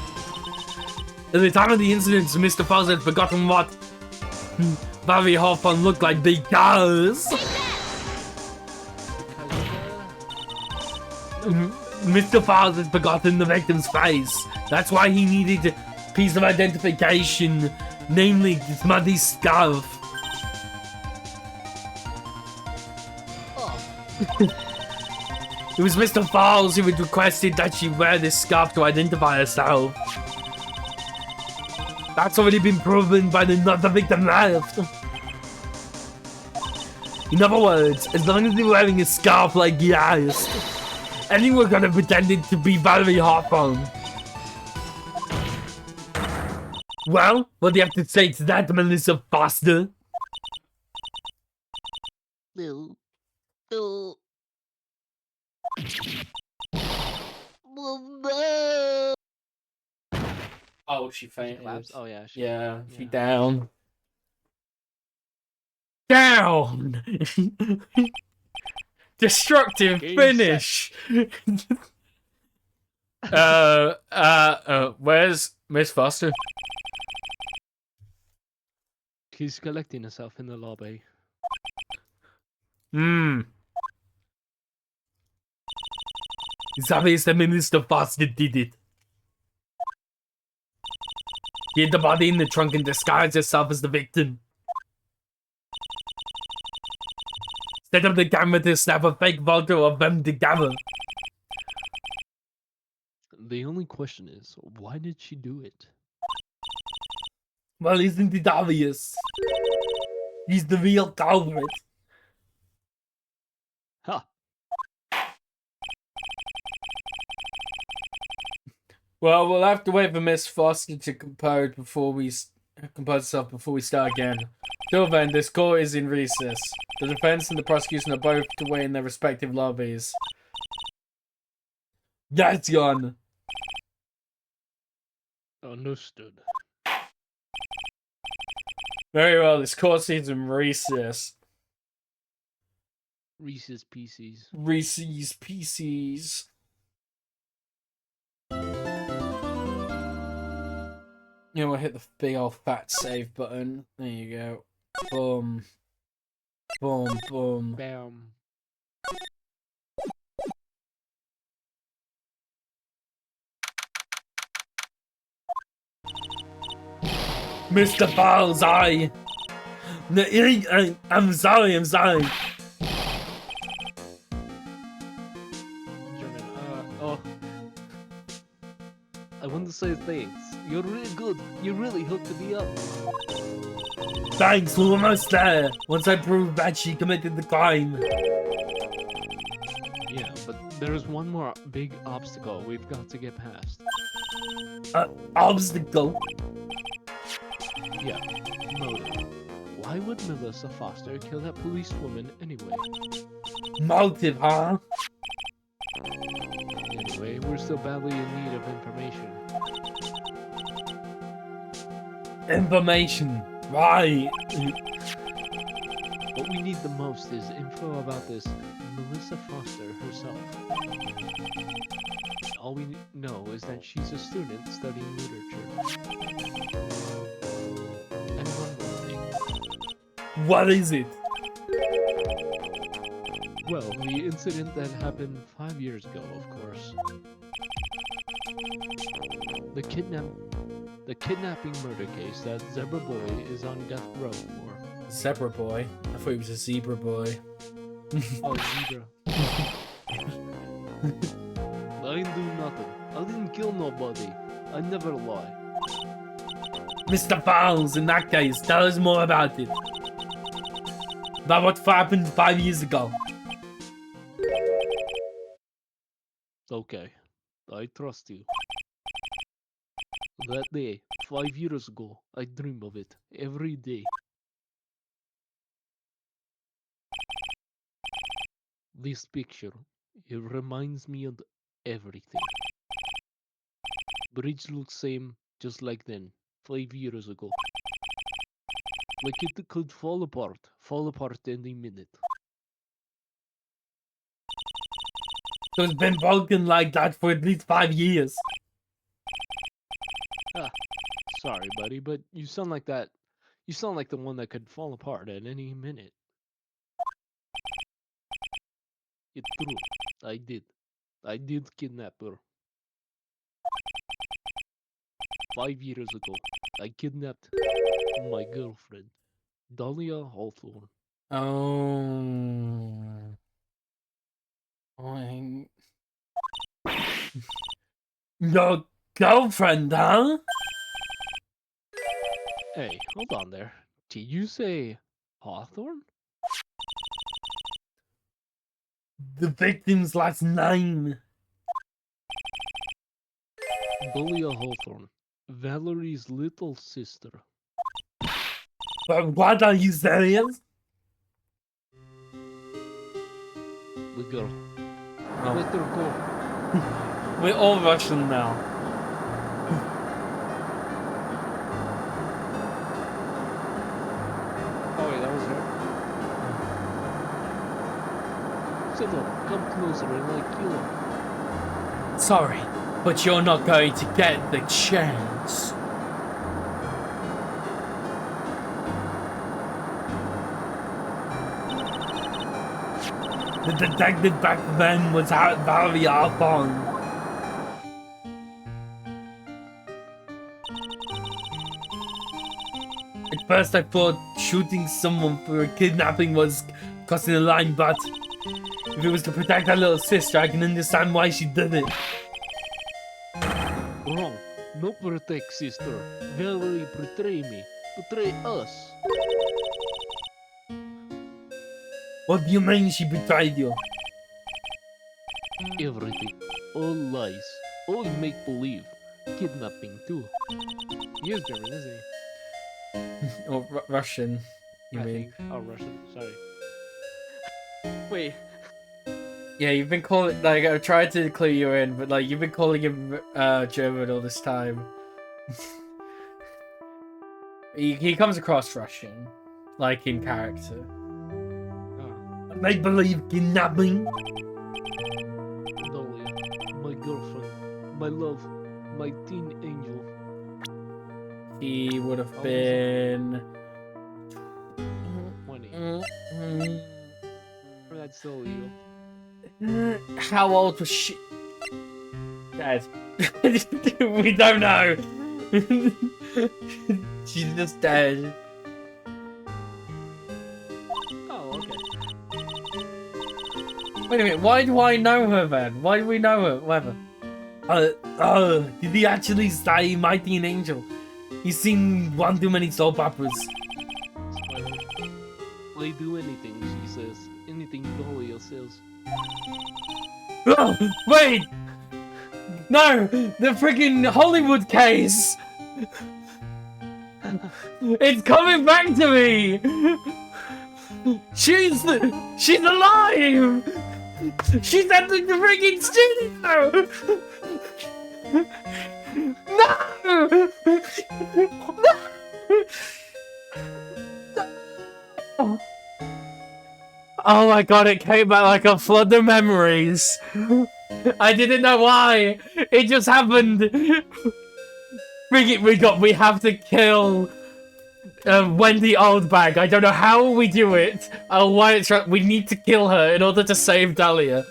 At the time of the incident, Mr. Fowles had forgotten what Dalhia Hawthorne looked like because Mr. Fowles had forgotten the victim's face. That's why he needed a piece of identification, namely this muddy scarf. It was Mr. Fowles who had requested that she wear this scarf to identify herself. That's already been proven by the victim left. In other words, as long as they're wearing a scarf like he asked, anyone could have pretended to be Dalhia Hawthorne. Well, what do you have to say to that, Melissa Foster? No. No. No. Oh, she fainted. Collapsed? Oh yeah. Yeah, she yeah. down. Down! Destructive Game finish! Where's Miss Foster? She's collecting herself in the lobby. It's obvious that Minister Foster did it. He hid the body in the trunk and disguised herself as the victim. Set up the camera to snap a fake photo of them together. The only question is, why did she do it? Well, isn't it obvious? He's the real culprit. Ha! Well, we'll have to wait for Miss Foster to compose herself before we start again. Till then, this court is in recess. The defense and the prosecution are both away in their respective lobbies. That's gone. Understood. Very well, this court is in recess. Reese's Pieces. Reese's Pieces. You know, we'll hit the big old fat save button. There you go. Boom. Boom, boom. Bam. Mr. Fowles, I'm sorry. German. I want to say thanks. You're really good. You really hooked me up. Thanks, we're almost there. Once I prove that she committed the crime. Yeah, but there's one more big obstacle we've got to get past. Obstacle? Yeah, motive. Why would Melissa Foster kill that policewoman anyway? Motive, huh? Anyway, we're still badly in need of information. Information. Right. What we need the most is info about this Melissa Foster herself. All we know is that she's a student studying literature. And one more thing. What is it? Well, the incident that happened 5 years ago, of course. The kidnapping murder case that Zebra Boy is on death row for. Zebra boy. I thought he was a zebra boy. Oh, zebra. I didn't do nothing. I didn't kill nobody. I never lie. Mr. Fowles, in that case, tell us more about it. About what happened 5 years ago. Okay, I trust you. That day, 5 years ago, I dream of it every day. This picture, it reminds me of everything. Bridge looks same, just like then, 5 years ago. Like it could fall apart any minute. So it's been broken like that for at least 5 years. Sorry, buddy, but you sound like that. You sound like the one that could fall apart at any minute. It's true. I did. I did kidnap her. 5 years ago, I kidnapped my girlfriend, Dalhia Hawthorne. Oh. I... Your girlfriend, huh? Hey, hold on there. Did you say Hawthorne? The victim's last name. Dalhia Hawthorne, Valerie's little sister. But what are you serious? The girl. Oh. Let her go. We're all Russian now. Oh wait, that was her. Sit up, come closer and I kill her. Sorry, but you're not going to get the chance. The detective back then was Dalhia Hawthorne. At first I thought shooting someone for a kidnapping was crossing the line, but if it was to protect her little sister, I can understand why she did it. Wrong. No protect sister. Valerie betray me. Betray us. What do you mean she betrayed you? Everything. All lies. All make-believe. Kidnapping too. He is German, isn't he? Or Russian, you I mean? think. Oh, Russian. Sorry. Wait. Yeah, you've been calling, like, I tried to clue you in, but, like, you've been calling him German all this time. he comes across Russian, like, in character. Oh. Make believe kidnapping. Dalhia. My girlfriend. My love. My teen angel. He would have Oh, been... 20. That's so illegal. How old was she? Dead. We don't know. She's just dead. Oh, okay. Wait a minute, why do I know her then? Why do we know her? Whatever. Did he actually say My Teen Angel? He's seen one too many soap operas. Spoiler. They do anything, she says. Anything Dalhia says. Oh, wait! No! The freaking Hollywood case! It's coming back to me! She's alive! She's at the freaking studio! No! No! Oh my god, it came back like a flood of memories. I didn't know why. It just happened. We have to kill Wendy Oldbag. I don't know how we do it. Why it's we need to kill her in order to save Dalhia.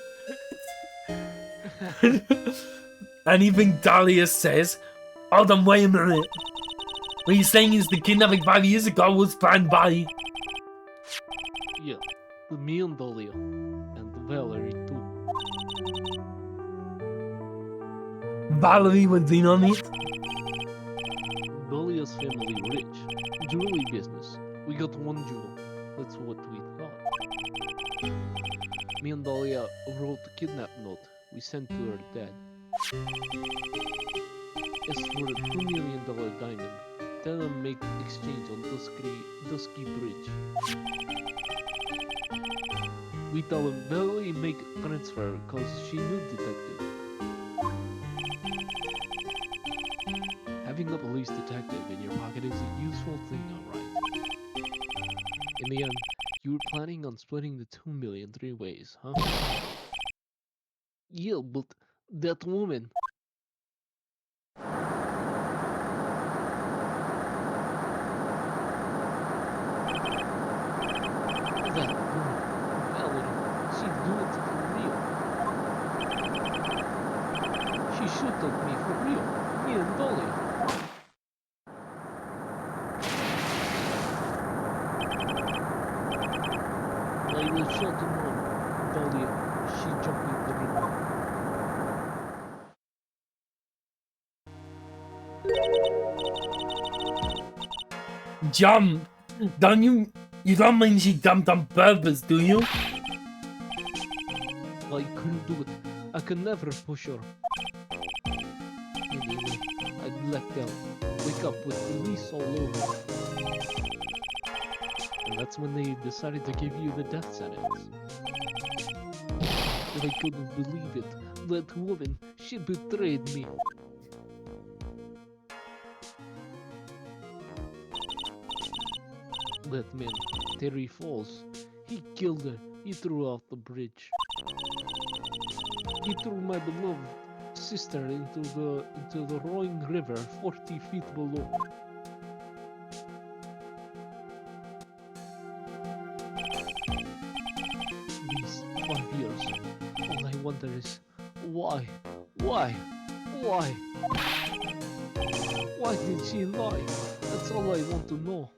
Anything Dalhia says? Hold on, wait a minute. What you're saying is the kidnapping 5 years ago was planned by... Yeah, me and Dalhia. And Valerie too. Valerie was in on it? Dalhia's family rich. Jewelry business. We got one jewel. That's what we thought. Me and Dalhia wrote a kidnap note we sent to her dad. It's for a $2 million diamond. Tell them make exchange on Dusky Bridge. We tell them Valerie make transfer cause she knew detective. Having a police detective in your pocket is a useful thing, alright. In the end, you were planning on splitting the 2 million 3 ways, huh? Yeah, but that woman... That woman, Valerie, she'd do it for real. She shoot at me for real. Me and Dalhia. Layla shot him on. Dalhia, she jumped in the river. Jump! Don't you... You don't mean she jumped on purpose, do you? I couldn't do it. I could never push her. Anyway, I blacked out. Wake up with police all over. And that's when they decided to give you the death sentence. But I couldn't believe it. That woman, she betrayed me. That man, Terry Falls, he killed her. He threw her off the bridge. He threw my beloved sister into the roaring river 40 feet below. These 5 years, all I wonder is why? Why? Why? Why did she lie? That's all I want to know.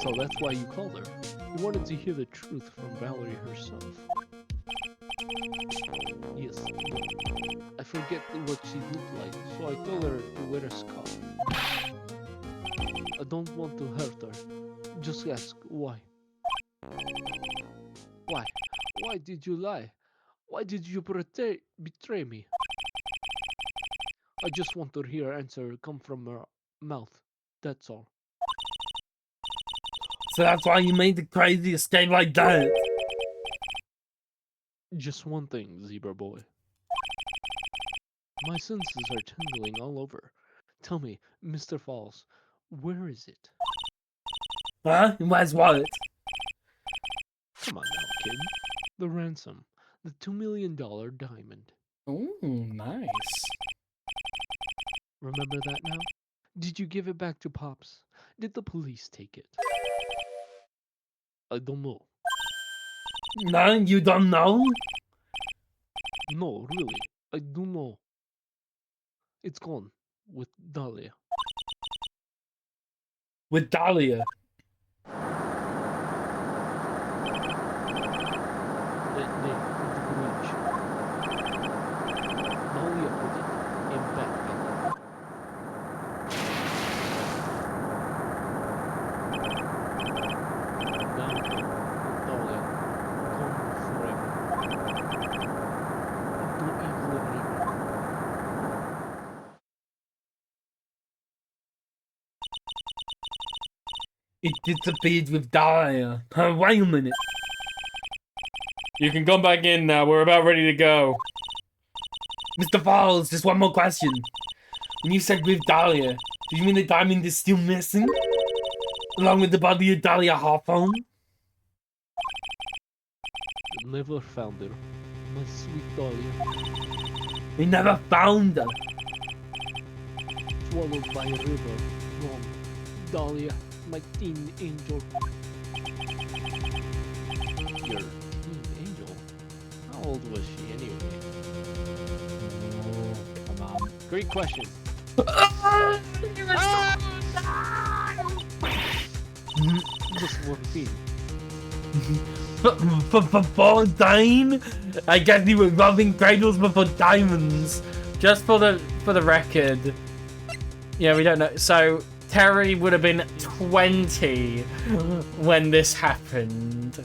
So that's why you called her. You wanted to hear the truth from Valerie herself. Yes, but I forget what she looked like, so I told her to wear a scarf. I don't want to hurt her. Just ask why. Why? Why did you lie? Why did you betray me? I just want to hear her answer come from her mouth. That's all. So that's why you made the crazy escape like that. Just one thing, Zebra Boy. My senses are tingling all over. Tell me, Mr. Falls, where is it? Huh? Where's what? Come on now, kid. The ransom. The $2 million diamond. Ooh, nice. Remember that now? Did you give it back to Pops? Did the police take it? I don't know. No, you don't know? No, really. I do know. It's gone. With Dalhia. With Dalhia. That day with the bridge. Dalhia put it in backpack. Now with Dalhia. Gone forever. Into evil river. It disappeared with Dalhia. Wait a minute. You can come back in now. We're about ready to go. Mr. Falls, just one more question. When you said with Dalhia, do you mean the diamond is still missing? Along with the body of Dalhia Hawthorne? never found her. My sweet Dahlia. They never found her. Swallowed by a river. Wrong. Dahlia, my teen angel. Your teen angel? How old was she anyway? Oh, come on. Great question. Just 14. For Dane? I guess he was robbing cradles before diamonds. Just for the record, yeah, we don't know. So Terry would have been 20 when this happened.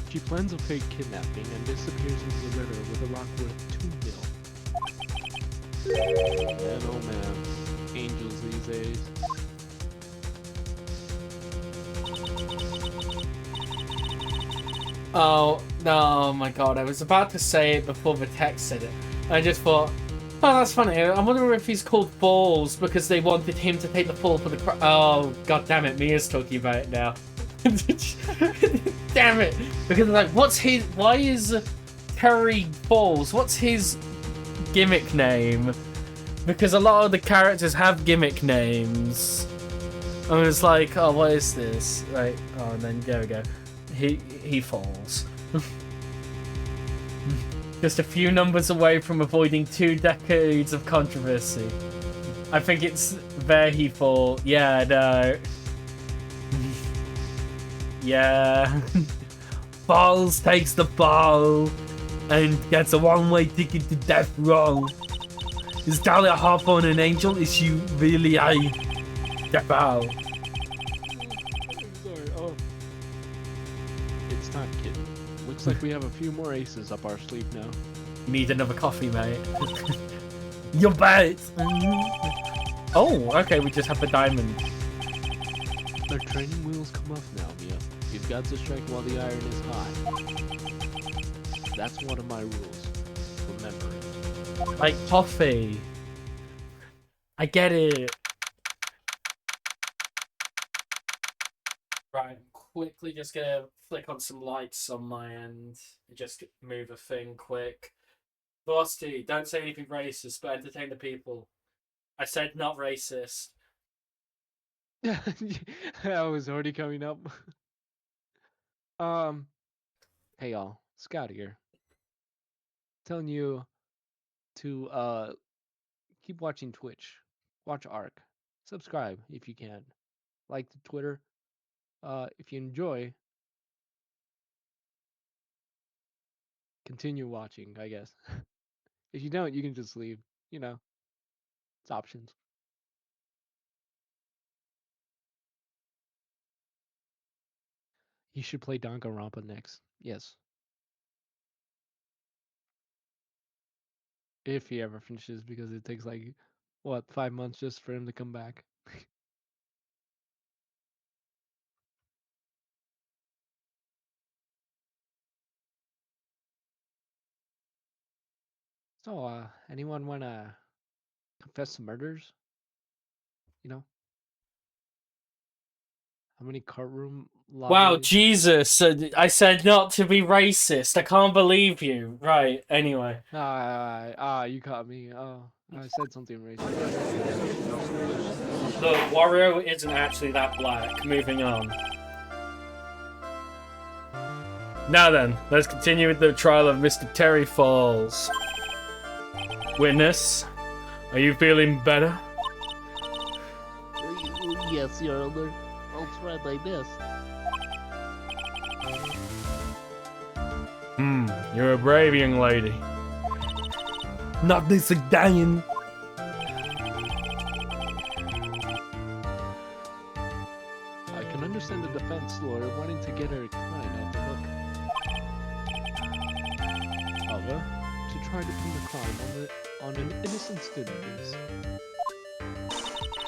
She plans a fake kidnapping and disappears into the river with a rock worth 2 mil. Man, oh man. Angels these days. Oh, no, my god, I was about to say it before the text said it. I just thought, oh, that's funny. I wonder if he's called Falls because they wanted him to take the fall for the oh, god damn it, Mia's talking about it now. Damn it. Because like, why is Terry Falls? What's his gimmick name? Because a lot of the characters have gimmick names. I was like, oh, what is this? Like, oh, and then there we go. He falls. Just a few numbers away from avoiding 2 decades of controversy. I think it's there he fall. Yeah, no. Yeah. Falls takes the fall and gets a one-way ticket to death row. Is Dalhia Hawthorne an angel? Is she really a devil? Sorry, oh. It's time, kid. Looks like we have a few more aces up our sleeve now. Need another coffee, mate. You bet. Oh, okay, we just have the diamond. Our training wheels come off now, Mia. You've got to strike while the iron is hot. That's one of my rules. Remember it. Like coffee. I get it. Right, quickly just gonna flick on some lights on my end. Just move a thing quick. Velocity, don't say anything racist, but entertain the people. I said not racist. I was already coming up. Hey y'all, Scott here. Telling you to keep watching Twitch, watch Arc, subscribe if you can, like the Twitter. If you enjoy, continue watching, I guess. If you don't, you can just leave. You know, it's options. You should play Danganronpa next. Yes. If he ever finishes, because it takes like, what, 5 months just for him to come back. So, anyone wanna confess some murders? You know? How many cart room Wow, lobbies? Jesus! I said not to be racist. I can't believe you. Right. Anyway. You caught me. Oh, I said something racist. Look, Wario isn't actually that black. Moving on. Now then, let's continue with the trial of Mr. Terry Falls. Witness, are you feeling better? Yes, Your Honor. I'll try my best. You're a brave young lady. Not this again. I can understand the defense lawyer wanting to get her client off the hook. However, to try to pin the crime on an innocent student is...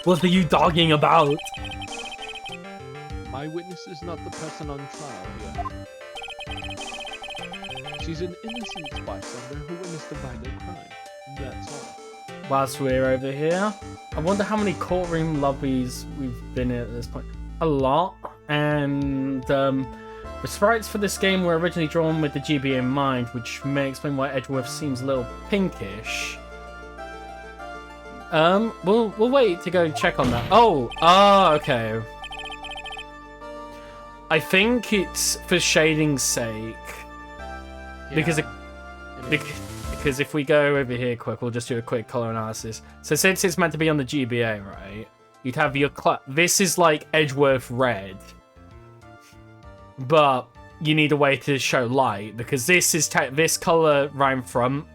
What are you talking about? My witness is not the person on trial here. She's an innocent bystander who witnessed a violent crime. That's all. Whilst we're over here, I wonder how many courtroom lobbies we've been in at this point. a lot, and the sprites for this game were originally drawn with the GB in mind, which may explain why Edgeworth seems a little pinkish. We'll wait to go check on that. Oh, okay. I think it's for shading's sake. Because because if we go over here quick, we'll just do a quick color analysis. So since it's meant to be on the GBA, right? You'd have your this is like Edgeworth red. But you need a way to show light because this is this color right in front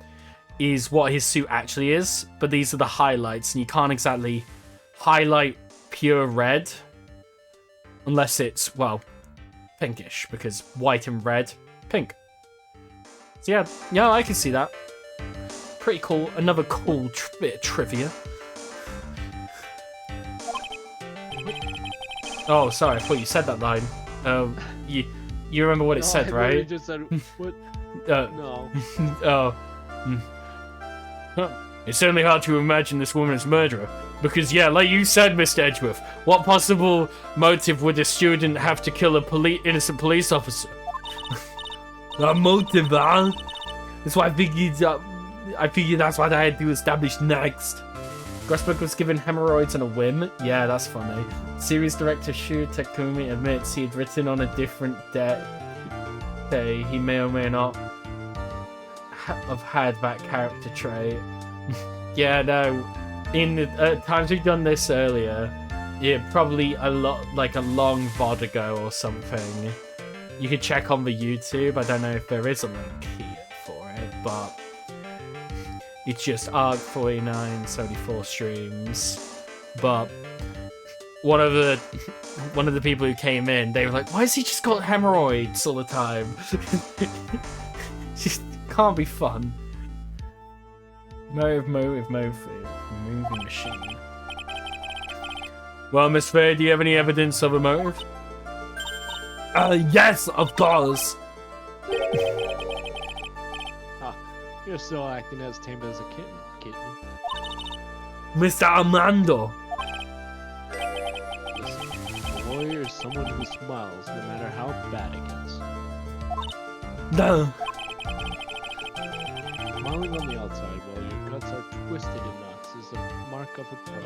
is what his suit actually is, but these are the highlights and you can't exactly highlight pure red unless it's, well, pinkish because white and red, pink. So yeah, I can see that. Pretty cool. Another cool bit of trivia. Oh, sorry, I thought you said that line. You remember what it said, right? You just said what? No. Oh. It's certainly hard to imagine this woman as murderer. Because, yeah, like you said, Mr. Edgeworth, what possible motive would a student have to kill a innocent police officer? A motive, huh? That's why I figured that's what I had to establish next. Grossberg was given hemorrhoids on a whim. Yeah, that's funny. Series director Shu Takumi admits he had written on a different day he may or may not have had that character trait. Yeah, no. In the times we've done this earlier, probably a long VOD ago or something. You could check on the YouTube. I don't know if there is a link here for it, but it's just ARC4974 streams. But one of the people who came in, they were like, "Why has he just got hemorrhoids all the time?" Just can't be fun. Moving machine. Well, Miss Faye, do you have any evidence of a motive? Yes, of course. You're still acting as tame as a kitten. Mr. Armando. Listen, a lawyer is someone who smiles no matter how bad it gets. No. Smiling on the outside while your guts are twisted in knots is a mark of a pro.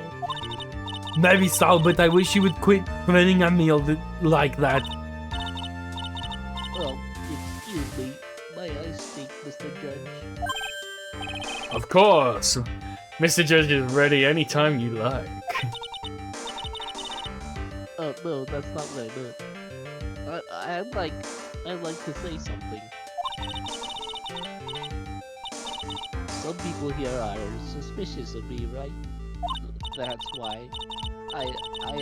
Maybe so, but I wish you would quit grinning at me like that. Well, excuse me. May I speak, Mr. Judge? Of course. Mr. Judge is ready anytime you like. No, that's not what I meant. I'd like to say something. Some people here are suspicious of me, right? That's why I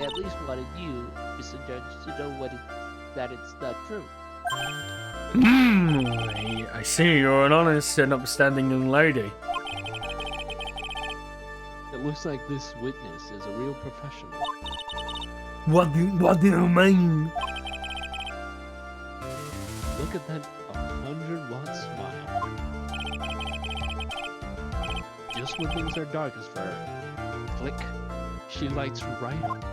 at least wanted you, Mr. Judge, to know that it's not true. I see you're an honest and upstanding young lady. It looks like this witness is a real professional. What do you mean? Look at that 100-watt smile. Just when things are darkest for her, flick, she lights right up.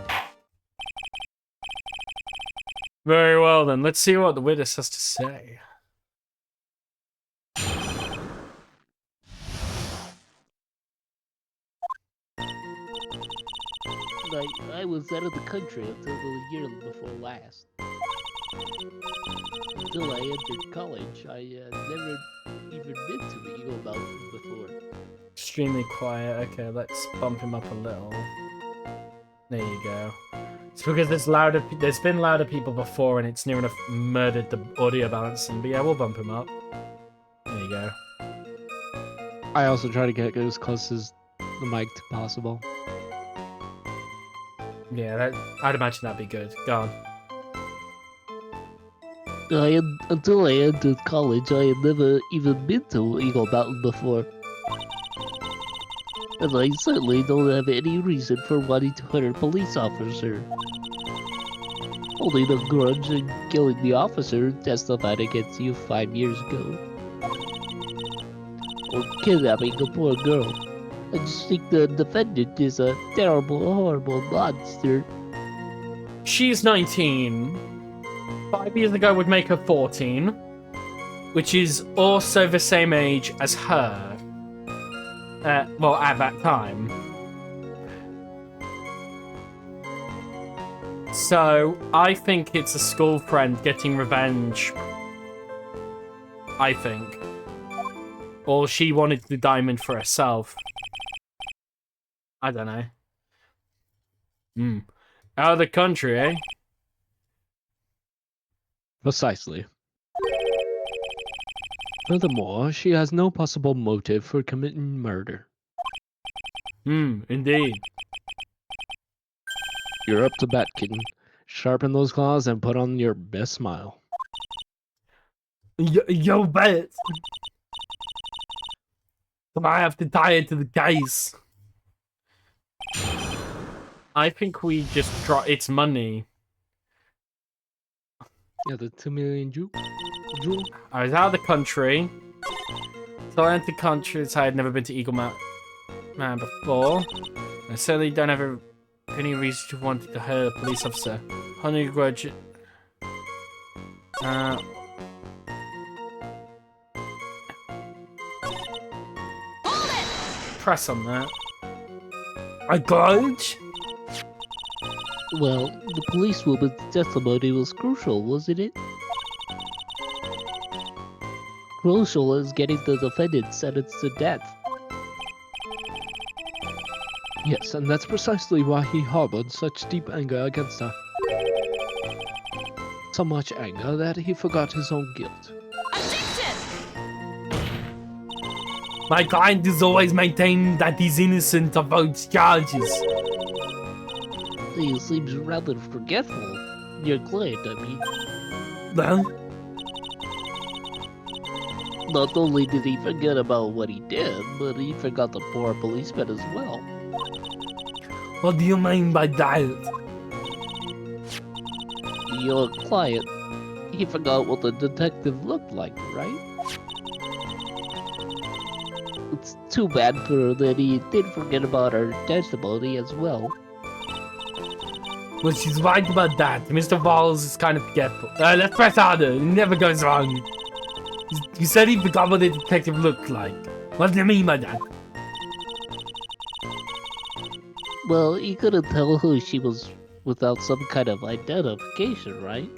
Very well then, let's see what the witness has to say. I was out of the country until the year before last. Until I entered college, I never even been to the Eagle Mountain before. Extremely quiet. Okay, let's bump him up a little. There you go. It's because there's been louder people before and it's near enough murdered the audio balancing. But yeah, we'll bump him up. There you go. I also try to get as close as the mic to possible. Yeah, I'd imagine that'd be good. Go on. Until I entered college, I had never even been to Eagle Mountain before. And I certainly don't have any reason for wanting to hurt a police officer. Holding a grudge and killing the officer testified against you 5 years ago. Or kidnapping a poor girl. I just think the defendant is a terrible, horrible monster. she's 19. 5 years ago would make her 14, which is also the same age as her. Well, at that time. So, I think it's a school friend getting revenge. I think. Or she wanted the diamond for herself. I don't know. Out of the country, eh? Precisely. Furthermore, she has no possible motive for committing murder. Indeed. You're up to bat, kitten. Sharpen those claws and put on your best smile. Yo, bet. I might have to tie it to the case. I think we just drop. It's money. Yeah, the 2 million jewel. I was out of the country. So I entered countries I had never been to Eagle Man before. I certainly don't have any reason to want to hurt a police officer. Honey grudge. Press on that. A grudge? Well, the policewoman's testimony was crucial, wasn't it? Crucial as getting the defendant sentenced to death. Yes, and that's precisely why he harbored such deep anger against her. So much anger that he forgot his own guilt. Objection! My client is always maintaining that he's innocent of those charges. He seems rather forgetful. Your client, I mean. Well, Not only did he forget about what he did, but he forgot the poor policeman as well. what do you mean by that? Your client, he forgot what the detective looked like, right? It's too bad for her that he did forget about her testimony as well. Well, she's right about that. Mr. Falls is kind of forgetful. Let's press harder. It never goes wrong. You said he forgot what the detective looked like. What do you mean by that? Well, he couldn't tell who she was without some kind of identification, right?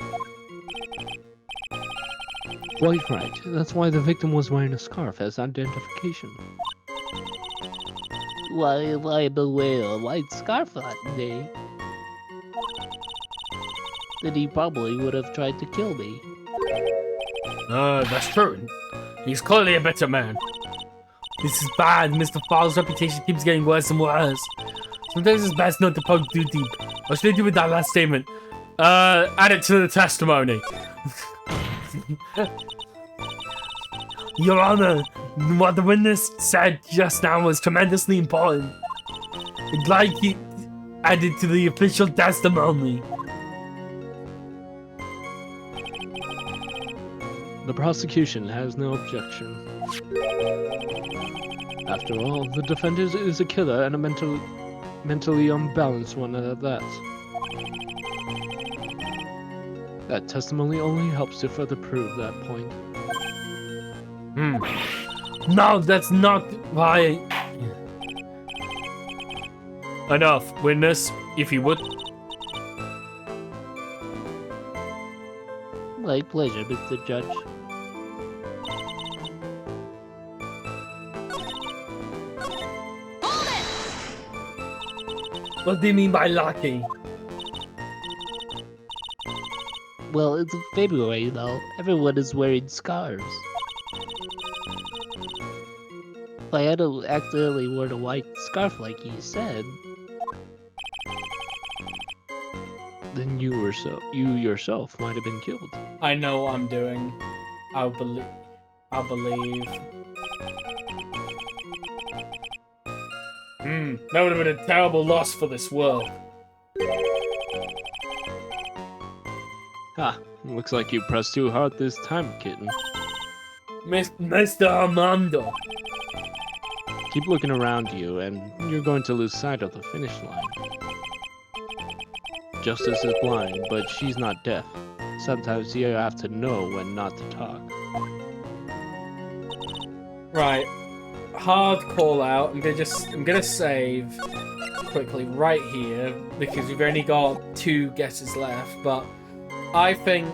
Quite right. That's why the victim was wearing a scarf as identification. Why am I to wear a white scarf that day? Then he probably would have tried to kill me. That's true. He's clearly a better man. This is bad. Mr. Falls' reputation keeps getting worse and worse. Sometimes it's best not to poke too deep. What should I do with that last statement? Add it to the testimony. Your Honor, what the witness said just now was tremendously important. I'd like it added to the official testimony. The prosecution has no objection. After all, the defendant is a killer and a mentally unbalanced one at that. That testimony only helps to further prove that point. No, that's not why. Enough, witness, if you would. My pleasure, Mr. Judge. What do you mean by lucky? Well, it's February now. Everyone is wearing scarves. If I had accidentally worn a white scarf like he said, Then you yourself might have been killed. I know what I'm doing. I'll believe. That would have been a terrible loss for this world. Ha! Looks like you pressed too hard this time, kitten. Mr. Armando. Keep looking around you, and you're going to lose sight of the finish line. justice is blind, but she's not deaf. Sometimes you have to know when not to talk. Right. Hard call out. I'm gonna save quickly right here because we've only got 2 guesses left, but I think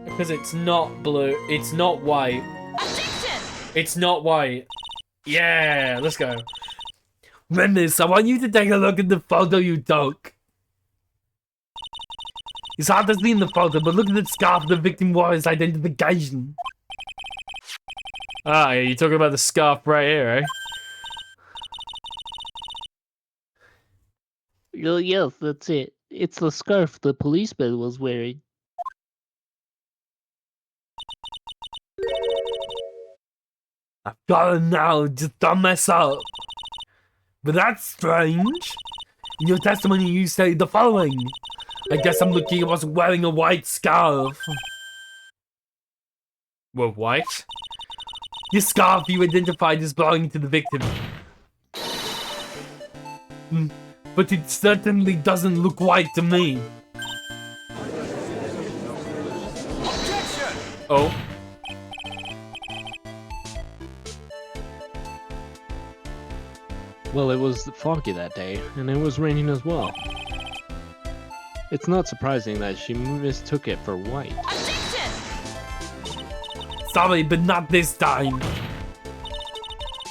because it's not blue, it's not white. Objection! It's not white. Yeah, let's go. Menace, I want you to take a look at the photo you took. It's hard to see in the photo, but look at the scarf the victim wore as identification. Ah, yeah, you're talking about the scarf right here, eh? Oh, yes, that's it. It's the scarf the policeman was wearing. I've got it now, just don't mess up. But that's strange. In your testimony, you say the following. I guess I'm lucky I wasn't wearing a white scarf. Well, white? This scarf you identified as belonging to the victim. But it certainly doesn't look white to me. Oh. Well, it was foggy that day, and it was raining as well. It's not surprising that she mistook it for white. Objection! Sorry, but not this time.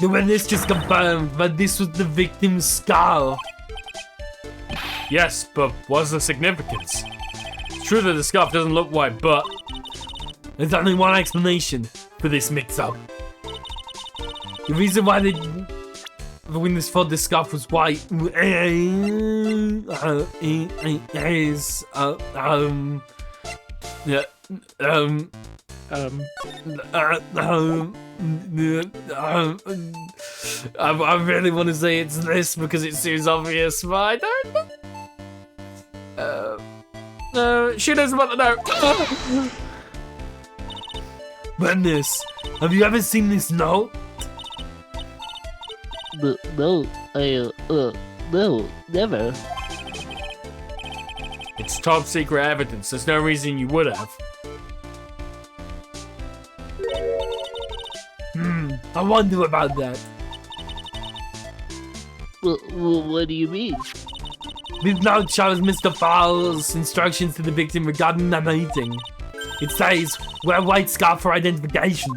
The witness just confirmed that this was the victim's scarf. Yes, but what's the significance? It's true that the scarf doesn't look white, but There's only one explanation for this mix-up. The reason why the witness thought the scarf was white is I really want to say it's this because it seems obvious, but I don't know. she doesn't want to know. Witness, have you ever seen this note? No, no, never. It's top secret evidence. There's no reason you would have. I wonder about that. What do you mean? This note shows Mr. Fowles' instructions to the victim regarding the meeting. It says, wear a white scarf for identification.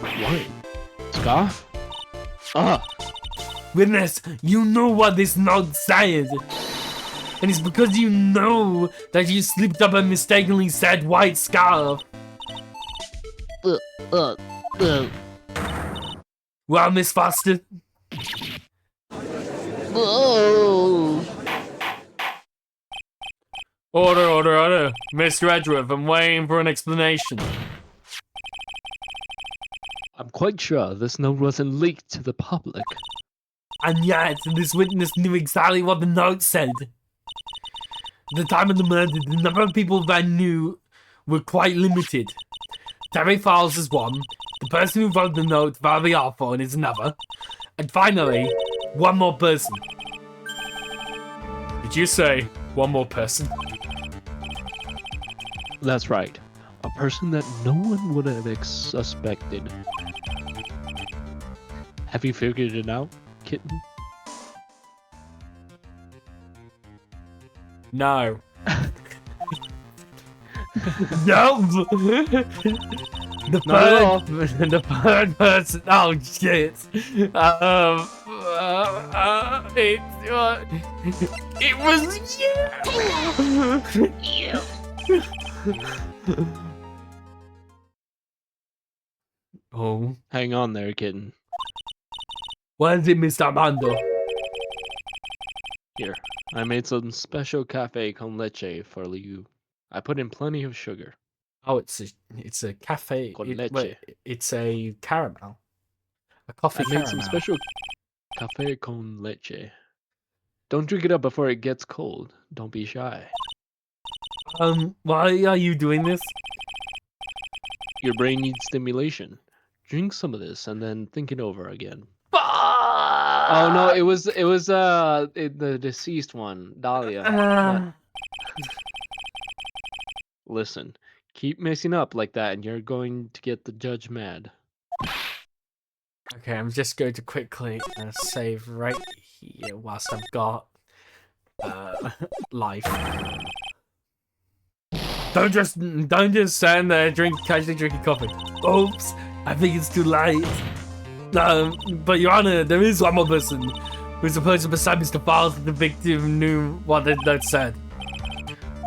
White? Scarf? Ah! Witness, you know what this note says. And it's because you know that you slipped up and mistakenly said white scarf. Well, Miss Foster, Oh! Order. Mr. Edgeworth, I'm waiting for an explanation. I'm quite sure this note wasn't leaked to the public. and yet this witness knew exactly what the note said. At the time of the murder, the number of people that knew were quite limited. Terry Fowles is one, the person who wrote the note, Dalhia Hawthorne, is another, and finally, one more person. Did you say one more person? That's right. A person that no one would have suspected. Have you figured it out, kitten? No. No! The third person. Oh shit! It was you. Oh, Hang on there, kitten. What is it, Mr. Armando? Here, I made some special cafe con leche for you. I put in plenty of sugar. oh, it's a cafe. Con Wait, leche. it's a caramel. A coffee I caramel. made some special cafe con leche. Don't drink it up before it gets cold. Don't be shy. Why are you doing this? Your brain needs stimulation. Drink some of this and then think it over again. Fuck! Oh no, it was the deceased one, Dahlia. Not... Listen, keep messing up like that, and you're going to get the judge mad. Okay, I'm just going to quickly save right here whilst I've got life. Don't just stand there casually drinking coffee. Oops, I think it's too late. But Your Honor, there is one more person who's the person beside Mr. Falls that the victim knew what the note said.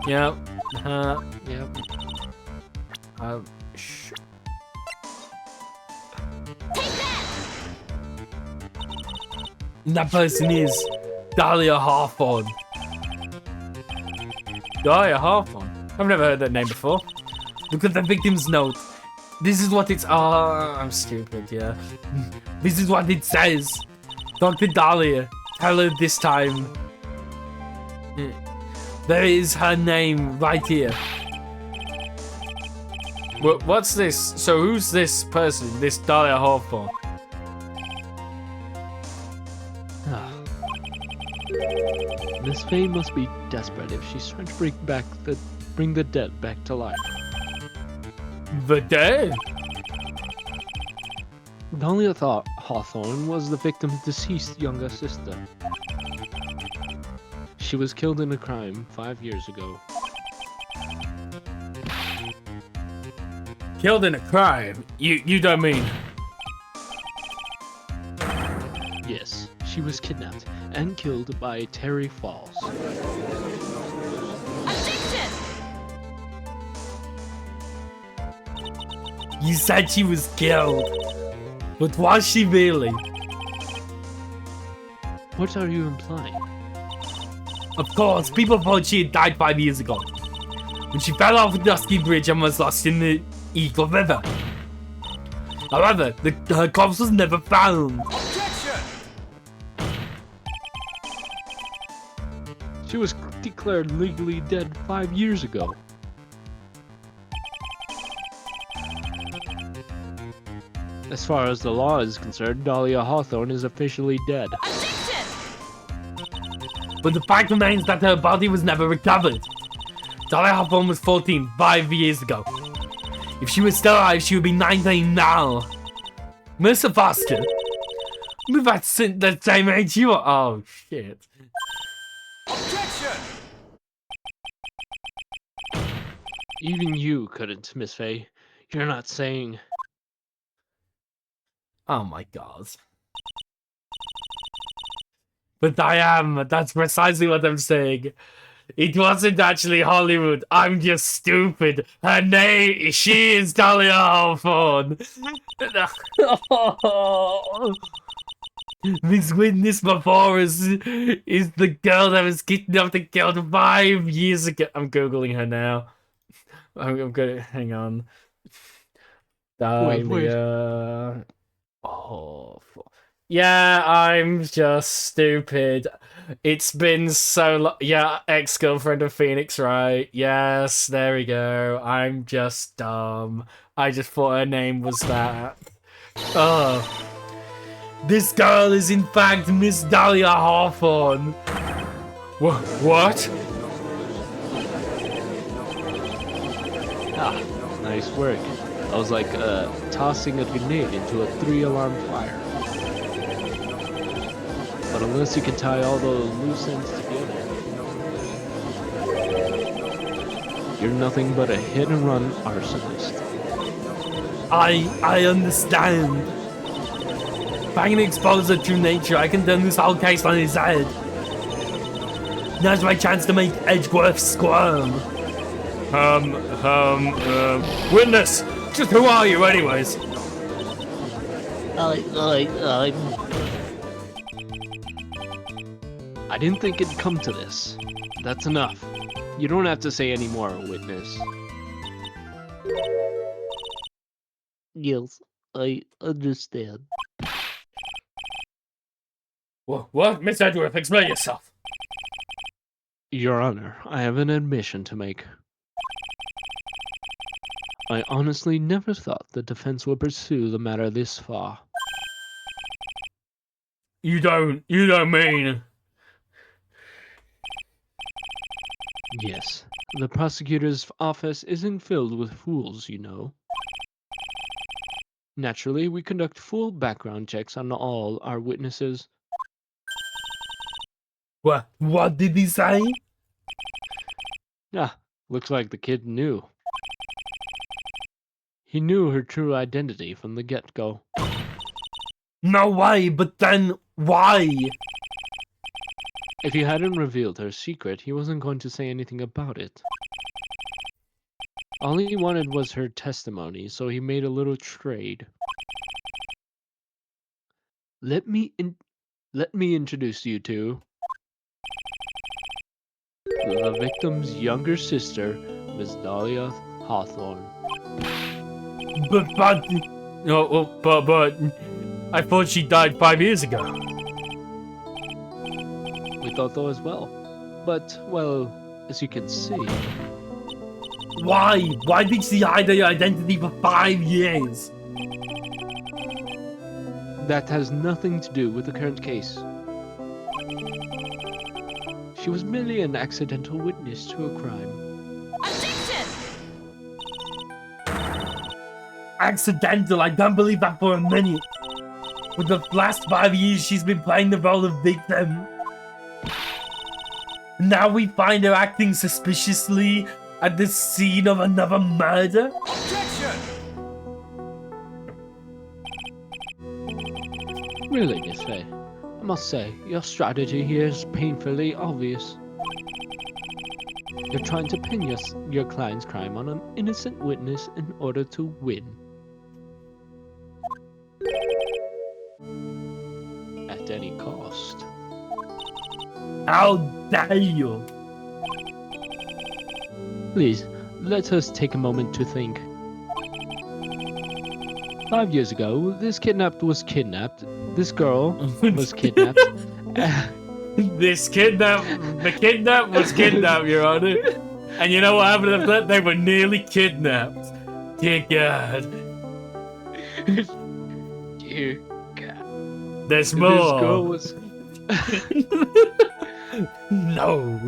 Yep. Yep. And that person is Dalhia Hawthorne. Dalhia Hawthorne? I've never heard that name before. Look at the victim's note. This is what it's. Oh, I'm stupid, yeah. This is what it says. Dr. Dalhia, tell her this time. There is her name right here. What's this? So who's this person? This Dalhia Hawthorne? Miss Faye must be desperate if she's trying to bring the dead back to life. The dead? Dalhia Hawthorne was the victim's deceased younger sister. She was killed in a crime 5 years ago. Killed in a crime? You don't mean? Yes, she was kidnapped and killed by Terry Falls. Objection! You said she was killed. But was she really? What are you implying? Of course, people thought she had died 5 years ago. When she fell off a dusty bridge and was lost in the Eagle River. However, her corpse was never found. She was declared legally dead 5 years ago. As far as the law is concerned, Dalhia Hawthorne is officially dead. Objection! But the fact remains that her body was never recovered. Dalhia Hawthorne was 14 5 years ago. If she was still alive, she would be 19 now. Mr. Foster, with that same age you are. Oh, shit. Even you couldn't, Miss Faye. You're not saying... Oh my god. But I am. That's precisely what I'm saying. It wasn't actually Hollywood. I'm just stupid. Her name, she is Dalhia Hawthorne. This witness before us is the girl that was kidnapped and killed 5 years ago. I'm googling her now. I'm gonna hang on. Wait. Dalhia. Oh, yeah, I'm just stupid. It's been so long. Yeah, ex-girlfriend of Phoenix, right? Yes, there we go. I'm just dumb. I just thought her name was that. Oh. This girl is in fact Miss Dalhia Hawthorne. What? Ah, nice work. I was like tossing a grenade into a 3-alarm fire. But unless you can tie all those loose ends together, you're nothing but a hit-and-run arsonist. I understand. If I can expose her true nature, I can turn this whole case on his head. Now's my chance to make Edgeworth squirm. Witness! Just who are you, anyways? I didn't think it'd come to this. That's enough. You don't have to say any more, witness. Yes, I understand. What? Miss Edgeworth, explain yourself. Your Honor, I have an admission to make. I honestly never thought the defense would pursue the matter this far. You don't mean... Yes. The prosecutor's office isn't filled with fools, you know. Naturally, we conduct full background checks on all our witnesses. What did he say? Ah, looks like the kid knew. He knew her true identity from the get-go. No way, but then why? If he hadn't revealed her secret, he wasn't going to say anything about it. All he wanted was her testimony, so he made a little trade. Let me introduce you to the victim's younger sister, Miss Dalhia Hawthorne. But No, well, but... I thought she died 5 years ago. We thought so as well. But, well, as you can see, why? Why did she hide her identity for 5 years? that has nothing to do with the current case. She was merely an accidental witness to a crime. Objection! Accidental, I don't believe that for a minute. For the last 5 years, she's been playing the role of victim. Now we find her acting suspiciously at the scene of another murder? Really, Miss Faye, I must say, your strategy here is painfully obvious. You're trying to pin your client's crime on an innocent witness in order to win. At any cost. How dare you? Please, let us take a moment to think. 5 years ago, this kidnapped was kidnapped. This girl was kidnapped. The kidnap was kidnapped, Your Honor. And you know what happened after that? They were nearly kidnapped. Dear God. Dear God. There's This more. girl was. No.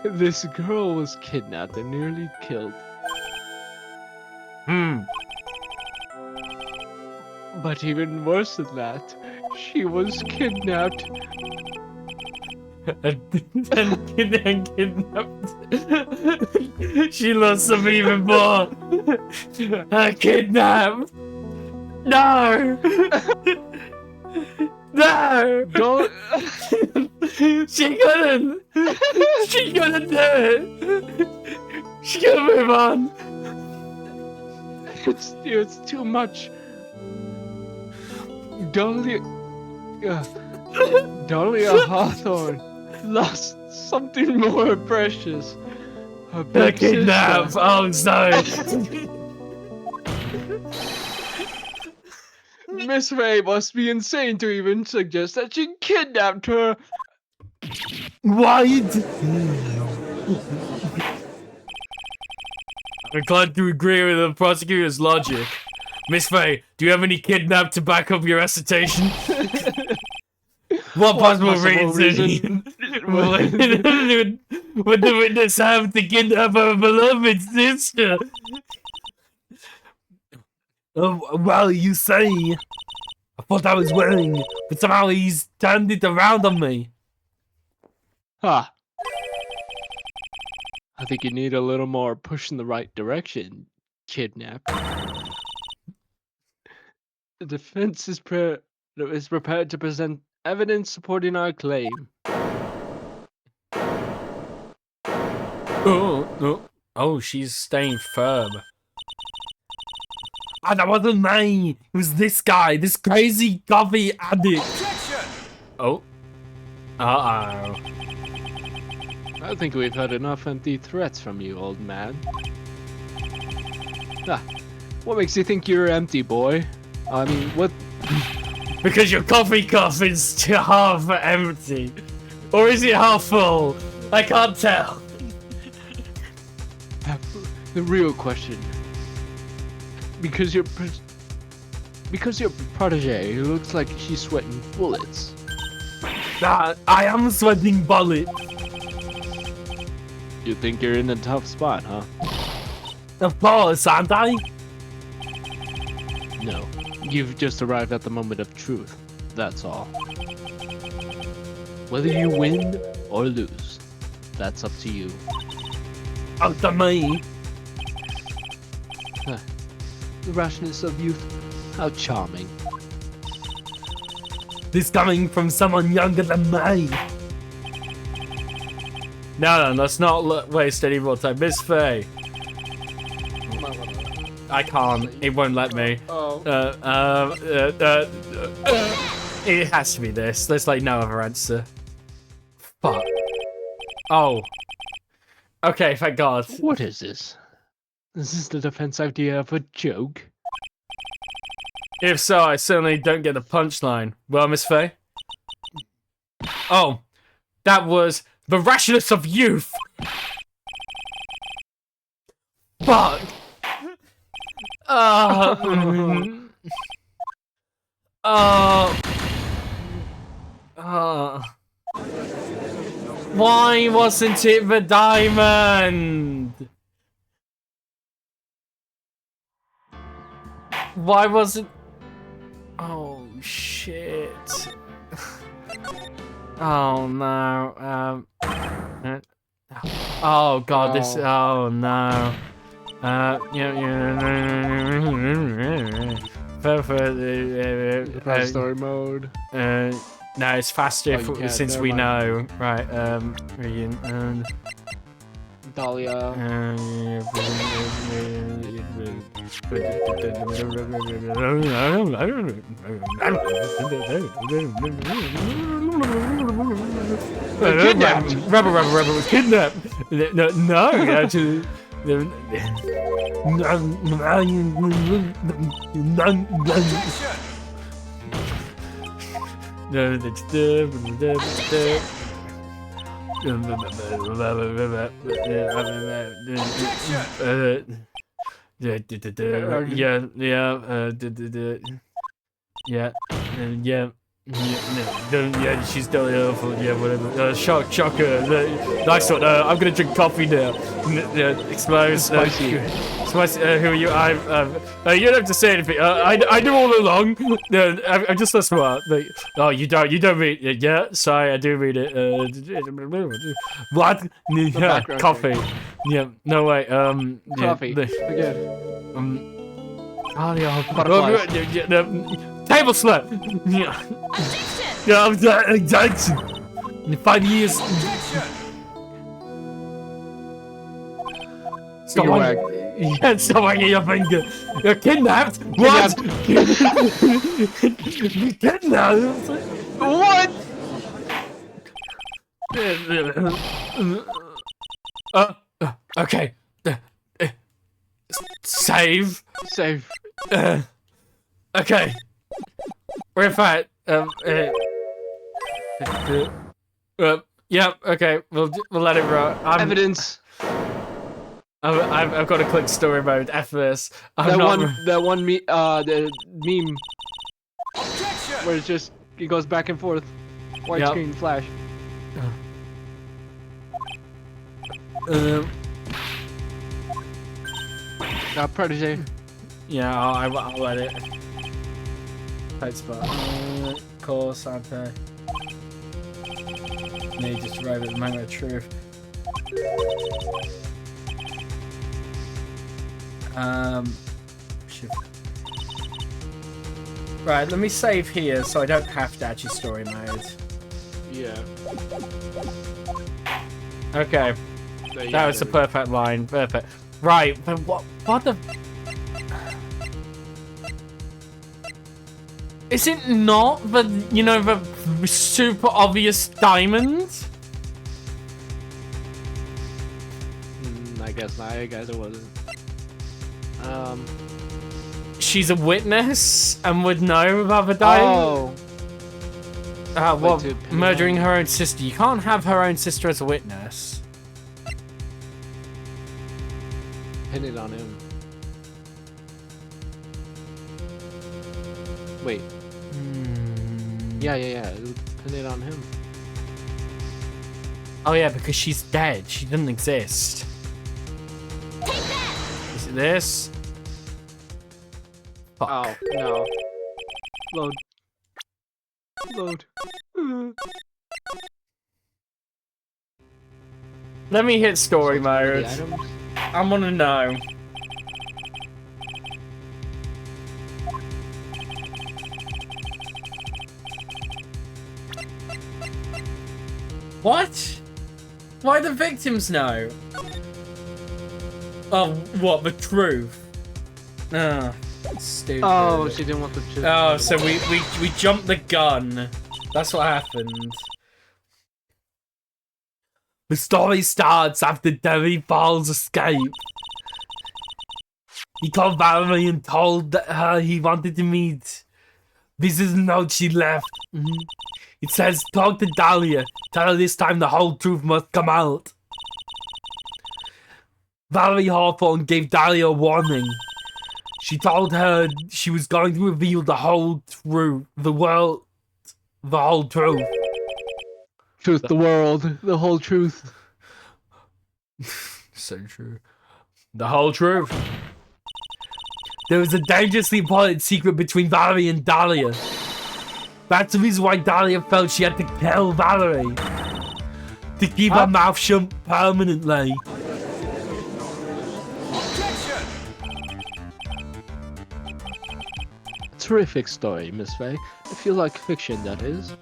This girl was kidnapped and nearly killed. But even worse than that, she was kidnapped. and kidnapped. She lost some even more. Kidnapped. No. No. Don't. She couldn't. She couldn't do it. She couldn't move on. It's too much. Dalhia Hawthorne lost something more precious. Her The big kidnap. sister. Oh, sorry. Miss Ray must be insane to even suggest that she kidnapped her. Why? I'm inclined to agree with the prosecutor's logic. Miss Faye, do you have any kidnap to back up your assertion? What possible reason would the witness have to kidnap her beloved sister? Well, you say. I thought I was winning, but somehow he's turned it around on me. Ha! I think you need a little more push in the right direction, kidnap. The defense is prepared to present evidence supporting our claim. Oh, she's staying firm. Ah, that wasn't me. It was this guy, this crazy coffee addict. Oh. Uh-oh. I think we've had enough empty threats from you, old man. Ah, what makes you think you're empty, boy? I mean, what? Because your coffee cup is half empty. Or is it half full? I can't tell. The real question. Because you're Because your protege looks like she's sweating bullets. I am sweating bullets. You think you're in a tough spot, huh? Of course, aren't I? No. You've just arrived at the moment of truth. That's all. Whether you win or lose, that's up to you. Up to me. The rashness of youth, how charming. This coming from someone younger than me. No, let's not waste any more time. Miss Faye. I can't. It won't let me. Oh. It has to be this. There's like no other answer. Fuck. Oh. Okay, thank God. What is this? Is this the defense idea of a joke? If so, I certainly don't get the punchline. Well, Miss Faye? Oh. That was the rashness of youth! Fuck! Why wasn't it the diamond? Why wasn't... Oh, shit. Oh, no. Oh, God, this... Oh, no. Fast story mode. No, it's faster Oh, you can't, since never we mind. know. Right, Dahlia. Kidnapped! Rebel, kidnapped! No, actually. Yeah, she's Dalhia Hawthorne, yeah, whatever. Shocker. Nice one. I'm gonna drink coffee now. Explodes. Spicy. Spicy. Who are you? You don't have to say anything. I knew all along. No, I'm just so smart. Like, oh, you don't read it. Yeah, sorry, I do read it. What? Yeah, background coffee. Yeah, no way. Coffee. Again. Table slap. Yeah. Yeah, I'm Jackson. In 5 years. Stop Finger wagging. Yeah, stop wagging your finger. You're kidnapped. What? Kidnapped. What? Okay. Save. Save. Okay. We're fine. Yeah. Okay. We'll let it roll. Evidence. I've got to click story mode. F this. The meme. Where it's just it goes back and forth. White screen flash. Protege. Yeah, I'll let it. Tight spot. Call Santa. They just arrived at the moment of truth. Shift. Right, let me save here so I don't have to actually story mode. Yeah. Okay, that was the perfect line. Perfect. Right, but what the... Is it not the, the super obvious diamond? I guess not. I guess it wasn't. She's a witness and would know about the diamond? Oh. Well, murdering her own sister. You can't have her own sister as a witness. Pin it on him. Wait. Yeah. It would pin it on him. Oh yeah, because she's dead. She doesn't exist. Is it this? Fuck. Oh, no. Load. Let me hit story So it's one of the mode. items? I want to know. What? Why the victims know? Oh, what? The truth? Ah, stupid. Oh, she didn't want the chip. Oh, so we jumped the gun. That's what happened. The story starts after Derry Falls' escape. He called Valerie and told her he wanted to meet. This is the note she left. It says, talk to Dalhia. Tell her this time the whole truth must come out. Valerie Hawthorne gave Dalhia a warning. She told her she was going to reveal the whole truth. The whole truth. Truth, the world, the whole truth. So true. The whole truth. There was a dangerously important secret between Valerie and Dalhia. That's the reason why Dalhia felt she had to kill Valerie. To keep her mouth shut permanently. Terrific story, Miss Faye. If you like fiction, that is.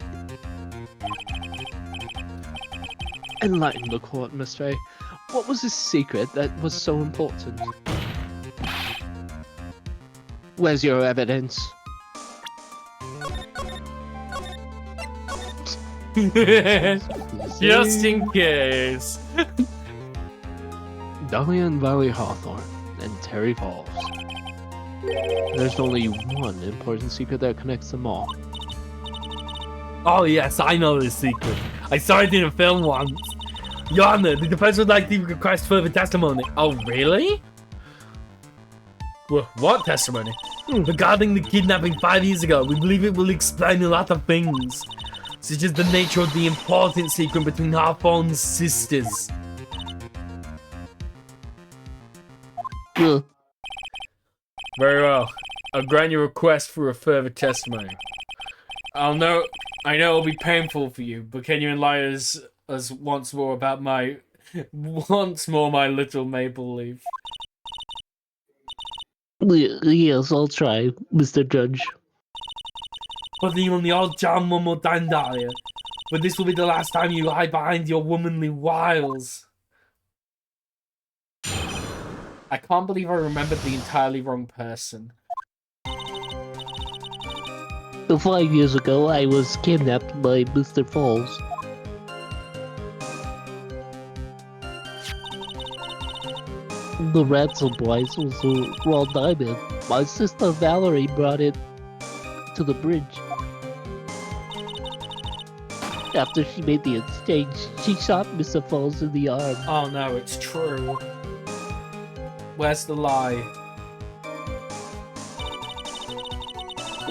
Enlighten the court, Miss Faye. What was the secret that was so important? Where's your evidence? Just in case. Dalhia and Valerie Hawthorne and Terry Falls. There's only one important secret that connects them all. Oh yes, I know this secret. I saw it in a film once. Your Honor, the defense would like to request further testimony. Oh, really? What testimony? Regarding the kidnapping 5 years ago, we believe it will explain a lot of things. Such as the nature of the important secret between Hawthorne's sisters. Very well. I'll grant your request for a further testimony. I know it'll be painful for you, but can you enlighten us once more about my little maple leaf? Yes, I'll try, Mr. Judge. Putting you on the old charm one more time, Dalhia. But this will be the last time you hide behind your womanly wiles. I can't believe I remembered the entirely wrong person. 5 years ago, I was kidnapped by Mr. Falls. The ransom price was a raw diamond. My sister Valerie brought it to the bridge. After she made the exchange, she shot Mr. Falls in the arm. Oh no, it's true. Where's the lie?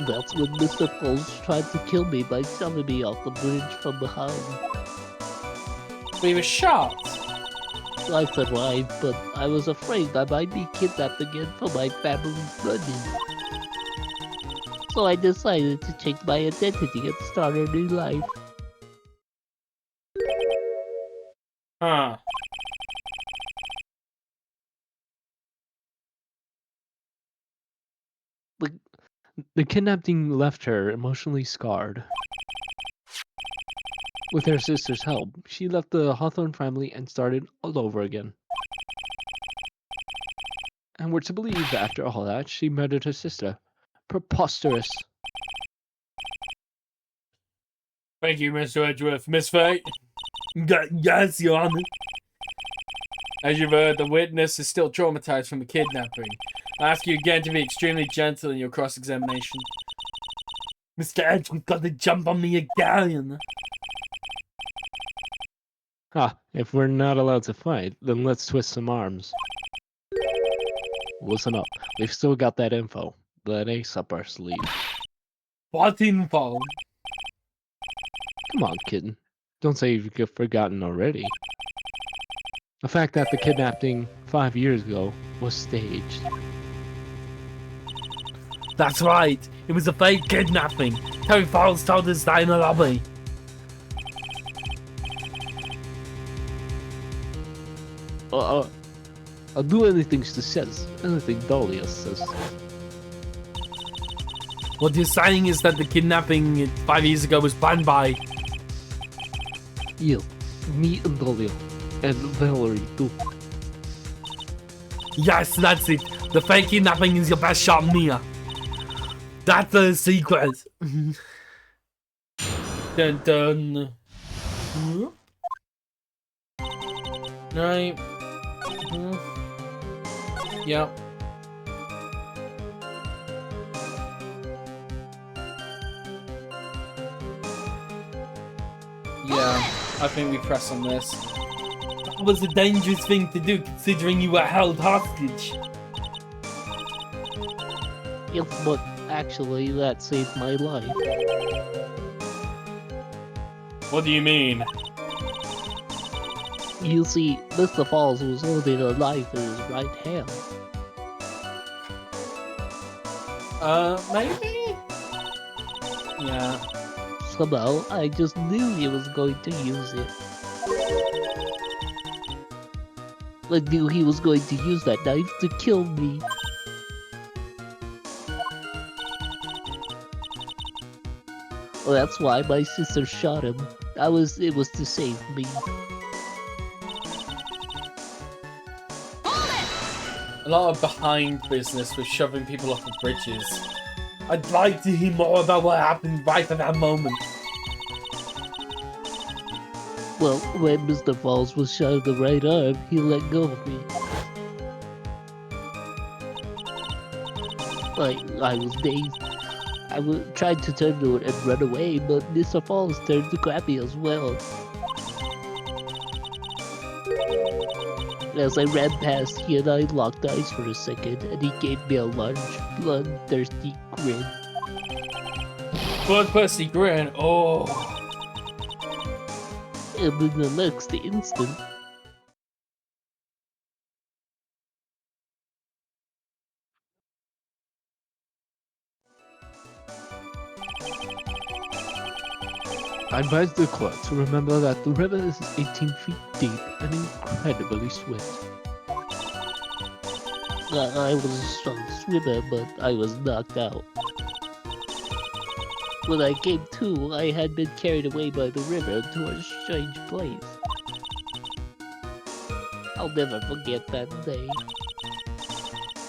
That's when Mr. Falls tried to kill me by shoving me off the bridge from behind. We were shot. I survived, but I was afraid I might be kidnapped again for my family's money. So I decided to change my identity and start a new life. Huh. The kidnapping left her emotionally scarred. With her sister's help, she left the Hawthorne family and started all over again. And we're to believe, after all that, she murdered her sister. Preposterous. Thank you, Mr. Edgeworth. Miss Faye? Yes, Your Honor. As you've heard, the witness is still traumatized from the kidnapping. I ask you again to be extremely gentle in your cross-examination. Mr. Edgeworth got to jump on me again. If we're not allowed to fight, then let's twist some arms. Listen up, we've still got that info. That ace up our sleeve. What info? Come on, kitten. Don't say you've forgotten already. The fact that the kidnapping 5 years ago was staged. That's right. It was a fake kidnapping. Terry Falls told us that in the lobby. I'll do anything she says. Anything Dalhia says. What you're saying is that the kidnapping 5 years ago was planned by... Yeah, me and Dalhia. And Valerie too. Yes, that's it. The fake kidnapping is your best shot, Mia. That's the secret. Dun dun. Right. Yep. Yeah, I think we press on this. That was a dangerous thing to do considering you were held hostage. Yes, but actually, that saved my life. What do you mean? You see, Mr. Falls was holding a knife in his right hand. Maybe? Yeah. Somehow, I just knew he was going to use it. I knew he was going to use that knife to kill me. Well, that's why my sister shot him. It was to save me. A lot of behind business with shoving people off of bridges. I'd like to hear more about what happened right at that moment. Well, when Mr. Falls was shot in the right arm, he let go of me. I was dazed. I tried to turn to it and run away, but Mr. Falls turned to grab me as well. As I ran past, he and I locked eyes for a second, and he gave me a large, bloodthirsty grin. Bloodthirsty grin, oh. And in the next instant, I advise the court to remember that the river is 18 feet deep and incredibly swift. I was a strong swimmer, but I was knocked out. When I came to, I had been carried away by the river to a strange place. I'll never forget that day.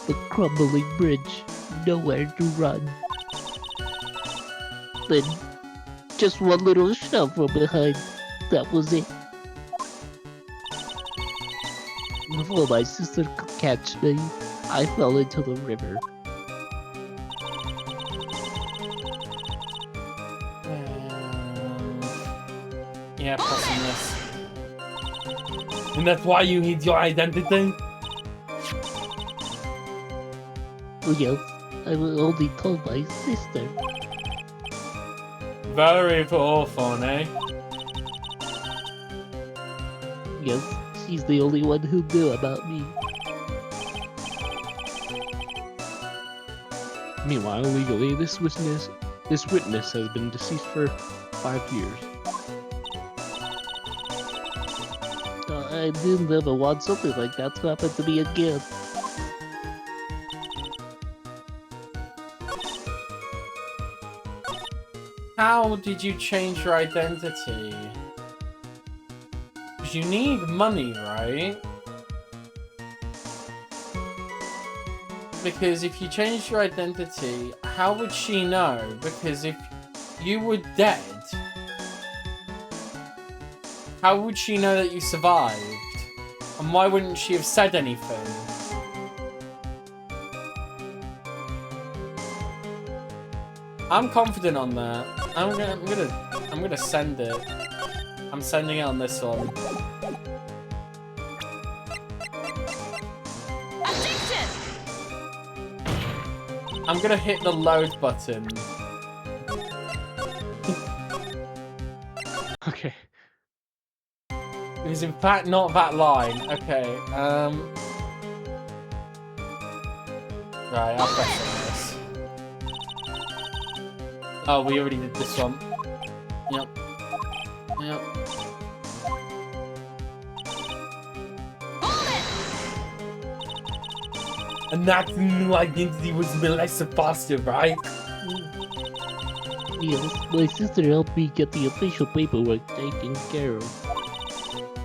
The crumbling bridge, nowhere to run. Then, just one little shove from behind. That was it. Before my sister could catch me, I fell into the river. Yeah, pressing this. And that's why you hid your identity? Yes, I was only told my sister. Valerie for Hawthorne, eh? Yes, she's the only one who knew about me. Meanwhile, legally, this witness has been deceased for 5 years. I didn't ever want something like that to happen to me again. How did you change your identity? Because you need money, right? Because if you changed your identity, how would she know? Because if you were dead, how would she know that you survived? And why wouldn't she have said anything? I'm confident on that. I'm gonna send it. I'm sending it on this one. Objection! I'm gonna hit the load button. was in fact not that line. Okay, right, I'll press on this. Oh, we already did this one. Yep. Yep. And that new identity was Melissa Foster, right? Yes, my sister helped me get the official paperwork taken care of.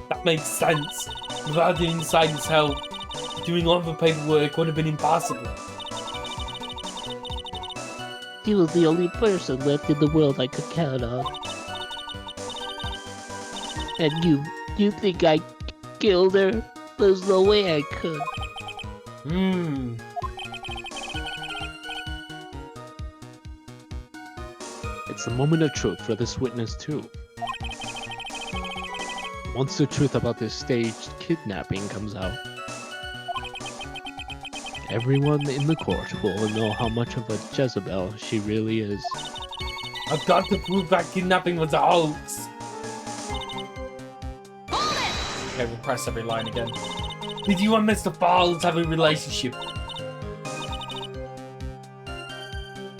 That makes sense. Without the insider's help, doing all the paperwork would have been impossible. She was the only person left in the world I could count on. And you think I killed her? There's no way I could. It's a moment of truth for this witness too. Once the truth about this staged kidnapping comes out, everyone in the court will know how much of a Jezebel she really is. I've got to prove that kidnapping was a hoax. Okay, we'll press every line again. Did you and Mr. Falls have a relationship?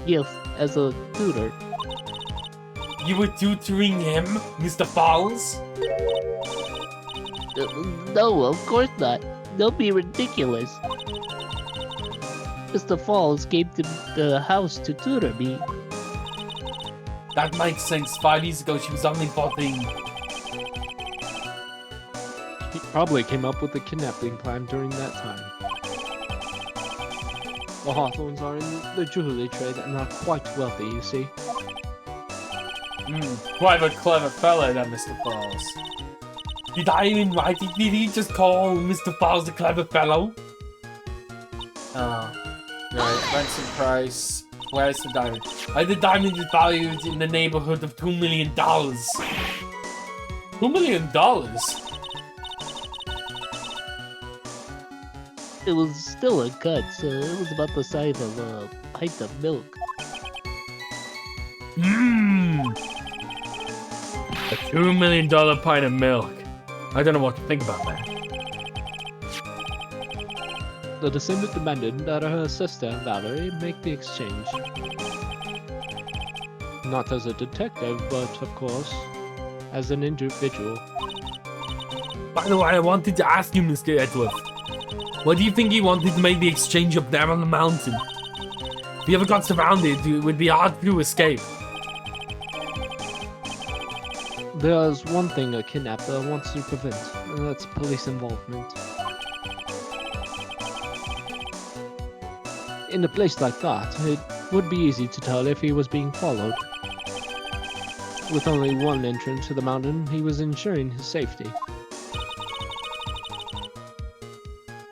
Yes, as a tutor. You were tutoring him, Mr. Falls? No, of course not. Don't be ridiculous. Mr. Falls came to the house to tutor me. That makes sense. 5 years ago, she was only 14. He probably came up with the kidnapping plan during that time. The Hawthornes are in the jewelry trade and are quite wealthy, you see. Quite a clever fellow, that Mr. Falls. Did I even write it? Did he just call Mr. Falls a clever fellow? Oh. Right, ransom price. Where's the diamond? The diamond is valued in the neighborhood of $2 million. $2 million? It was still a cut, so it was about the size of a pint of milk. A $2 million pint of milk. I don't know what to think about that. The descendant demanded that her sister, Valerie, make the exchange. Not as a detective, but, of course, as an individual. By the way, I wanted to ask you, Mr. Edwards. Why do you think he wanted to make the exchange up there on the mountain? If he ever got surrounded, it would be hard to escape. There's one thing a kidnapper wants to prevent, and that's police involvement. In a place like that, it would be easy to tell if he was being followed. With only one entrance to the mountain, he was ensuring his safety.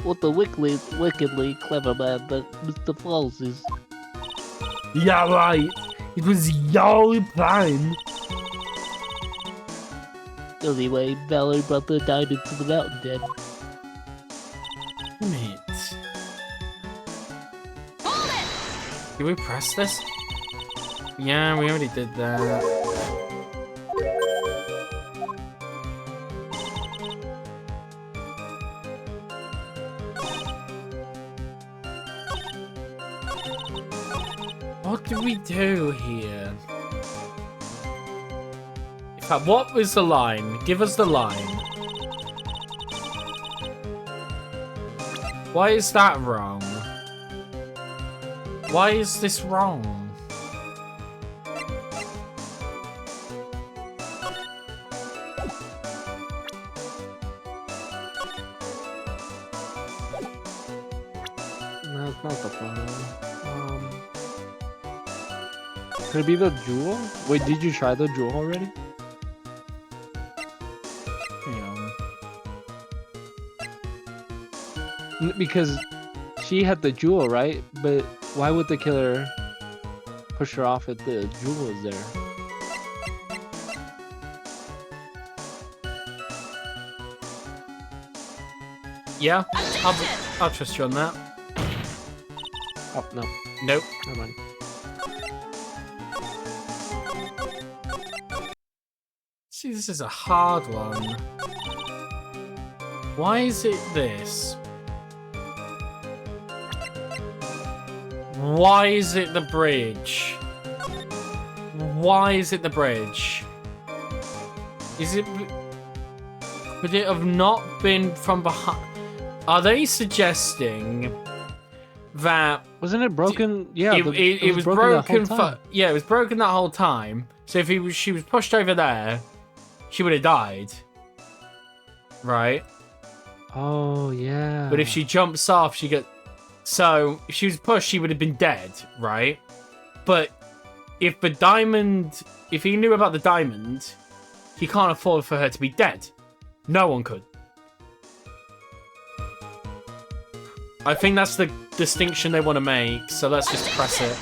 What the wickedly clever man that Mr. Falls is. Yeah, right. It was your plan. Anyway, Valerie brought the diamond to the mountain den. Mate. Did we press this? Yeah, we already did that. What do we do here? In fact, what was the line? Give us the line. Why is that wrong? Why is this wrong? No, it's not the photo. Could it be the jewel? Wait, did you try the jewel already? Because she had the jewel, right? But why would the killer push her off if the jewel was there? Yeah, I'll trust you on that. Oh, no. Nope. Never mind. See, this is a hard one. Why is it this? Why is it the bridge? Why is it the bridge? Is it... Could it have not been from behind? Are they suggesting that... Wasn't it broken? Yeah, it was broken for... Yeah, it was broken that whole time. So if she was pushed over there, she would have died. Right? Oh, yeah. But if she jumps off, she gets... So, if she was pushed, she would have been dead, right? But if the diamond... If he knew about the diamond, he can't afford for her to be dead. No one could. I think that's the distinction they want to make, so let's just press it.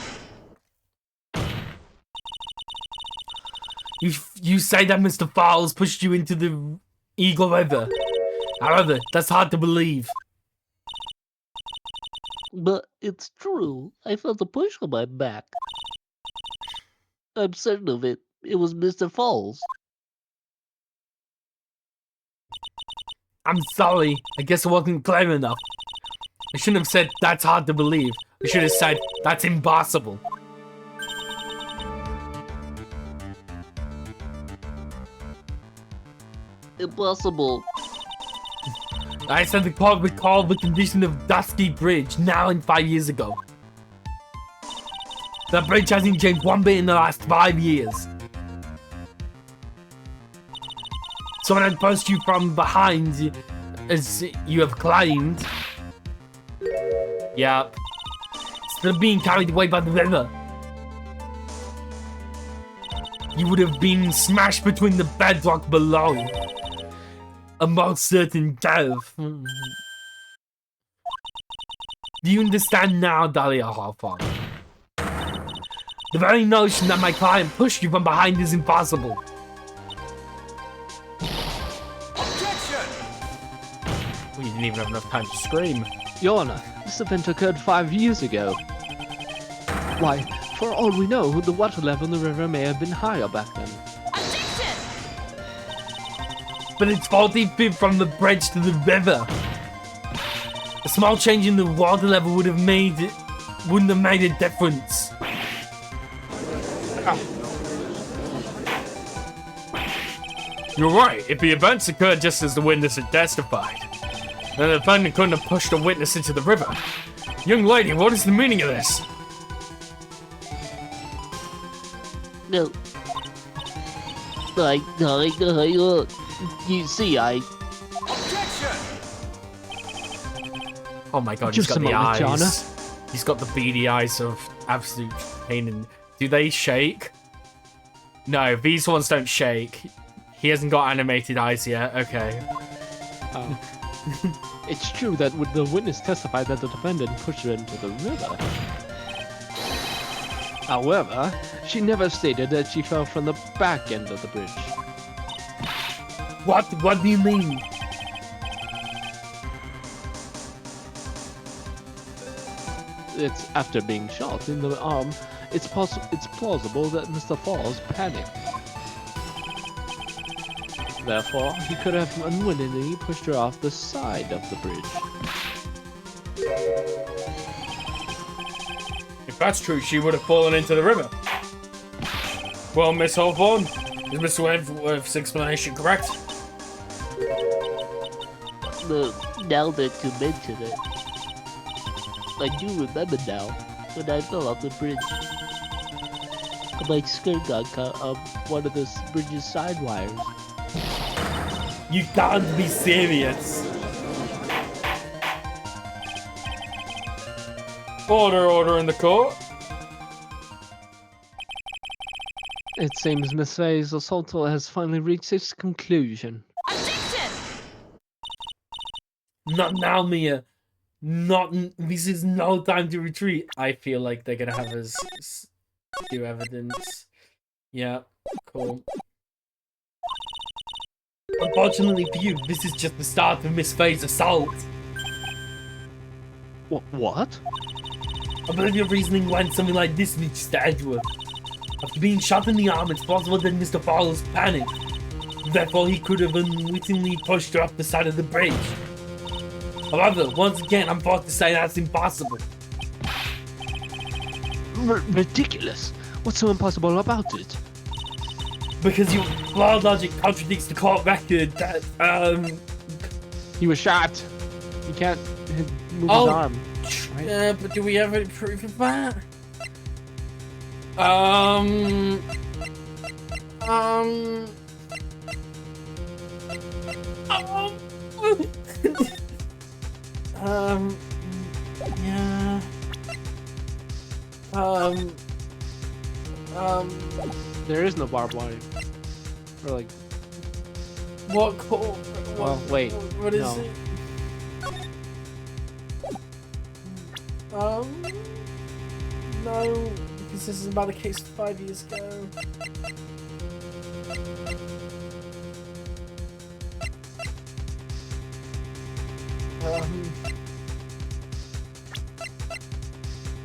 You say that Mr. Falls pushed you into the Eagle River. However, that's hard to believe. But it's true. I felt a push on my back. I'm certain of it. It was Mr. Falls. I'm sorry. I guess I wasn't clear enough. I shouldn't have said that's hard to believe. I should have said that's impossible. Impossible. I said the court recalled the condition of Dusky Bridge now and 5 years ago. The bridge hasn't changed one bit in the last 5 years. Someone had pushed you from behind, as you have claimed. Yep. Instead of being carried away by the river. You would have been smashed between the bedrock below. A most certain death. Do you understand now, Dalhia Hawthorne? The very notion that my client pushed you from behind is impossible. We didn't even have enough time to scream. Your Honor, this event occurred 5 years ago. Why, for all we know, the water level in the river may have been higher back then. But it's 40 feet from the bridge to the river. A small change in the water level wouldn't have made a difference. You're right. If the events occurred just as the witness had testified, then the defendant couldn't have pushed the witness into the river. Young lady, what is the meaning of this? No. You see, Oh my god, Just he's got a the moment, Your eyes. Honor. He's got the beady eyes of absolute pain. And do they shake? No, these ones don't shake. He hasn't got animated eyes yet. Okay. It's true that the witness testified that the defendant pushed her into the river. However, she never stated that she fell from the back end of the bridge. What do you mean? It's after being shot in the arm. It's plausible that Mr. Falls panicked. Therefore, he could have unwittingly pushed her off the side of the bridge. If that's true, she would have fallen into the river. Well, Miss Hawthorne, is Mr. Wentworth's explanation correct? Now that you mention it, I do remember now when I fell off the bridge. My skirt got caught on one of the bridge's side wires. You can't be serious. Order in the court. It seems Miss Faye's assault has finally reached its conclusion. Not now, Mia. This is no time to retreat. I feel like they're gonna have us do evidence. Yeah, cool. Unfortunately for you, this is just the start of Miss Faye's assault. What? I believe your reasoning went something like this, Mr. Edgeworth. After being shot in the arm, it's possible that Mr. Falls panicked. Therefore, he could have unwittingly pushed her off the side of the bridge. However, once again, I'm forced to say that's impossible. Ridiculous. What's so impossible about it? Because your wild logic contradicts the court record that, He was shot. He can't move Oh. his arm. Right? But do we have any proof of that? Yeah. There is no barbed wire. Or like, What court? well, wait. What is no. it? No, because this is about a case 5 years ago.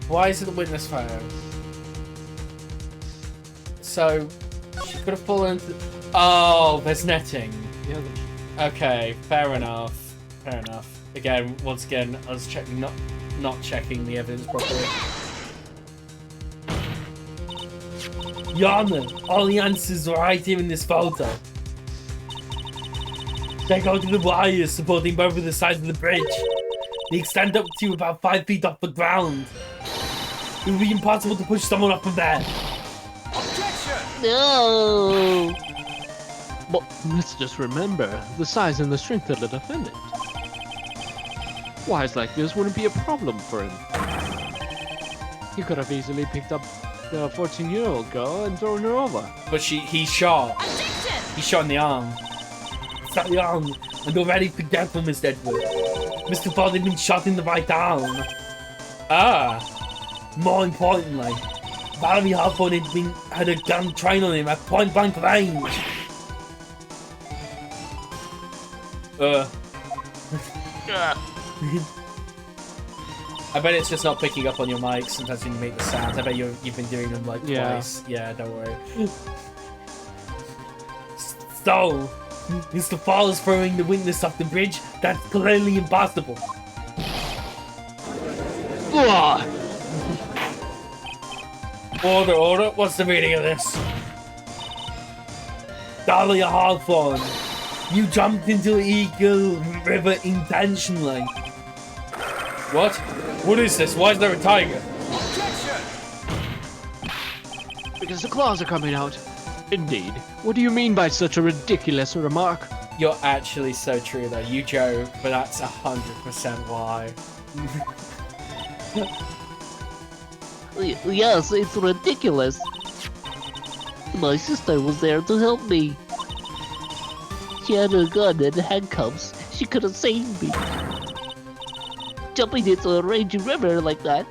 Why is it a witness phone? So, she could have fallen into... Oh, there's netting. Yeah, Okay, fair enough. Fair enough. Again, once again, I was checking, not checking the evidence properly. Your Honor, all the answers are right here in this photo. They go to the wires supporting both of the sides of the bridge. They extend up to about 5 feet off the ground. It would be impossible to push someone up from there. No! but let's just remember the size and the strength of the defendant. Wires like this wouldn't be a problem for him. He could have easily picked up the 14-year-old girl and thrown her over. But he shot. Objection! He shot in the arm. So young and already forgetfulness, Edward. Mr. Ford had been shot in the right arm. Ah. More importantly, Dalhia Hawthorne had a gun trained on him at point blank range. I bet it's just not picking up on your mic sometimes when you make the sounds. I bet you've been doing them like Yeah. twice. Yeah, don't worry. So, Mr. Falls throwing the witness off the bridge? That's clearly impossible. Order. What's the meaning of this? Dalhia Hawthorne, you jumped into Eagle River intentionally. What? What is this? Why is there a tiger? Because the claws are coming out. Indeed. What do you mean by such a ridiculous remark? You're actually so true though. You joke, but that's 100% why. Yes, it's ridiculous. My sister was there to help me. She had a gun and handcuffs. She could have saved me. Jumping into a raging river like that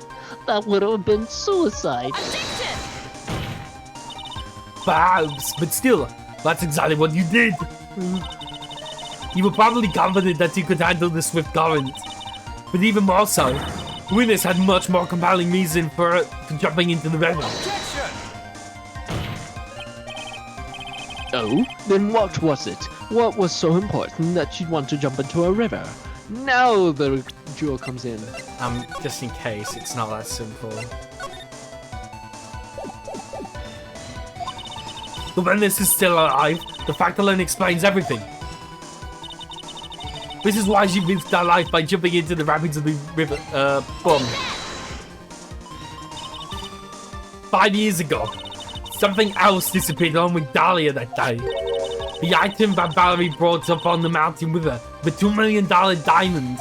would have been suicide. Objection! Perhaps, but still, that's exactly what you did. You were probably confident that you could handle the swift current. But even more so, the witness had much more compelling reason for jumping into the river. Oh? Then what was it? What was so important that she'd want to jump into a river? Now the jewel comes in. Just in case, it's not that simple. The witness is still alive. The fact alone explains everything. This is why she risked her life by jumping into the rapids of the river. 5 years ago, something else disappeared along with Dalhia that day. The item that Valerie brought up on the mountain with her, the $2 million diamond.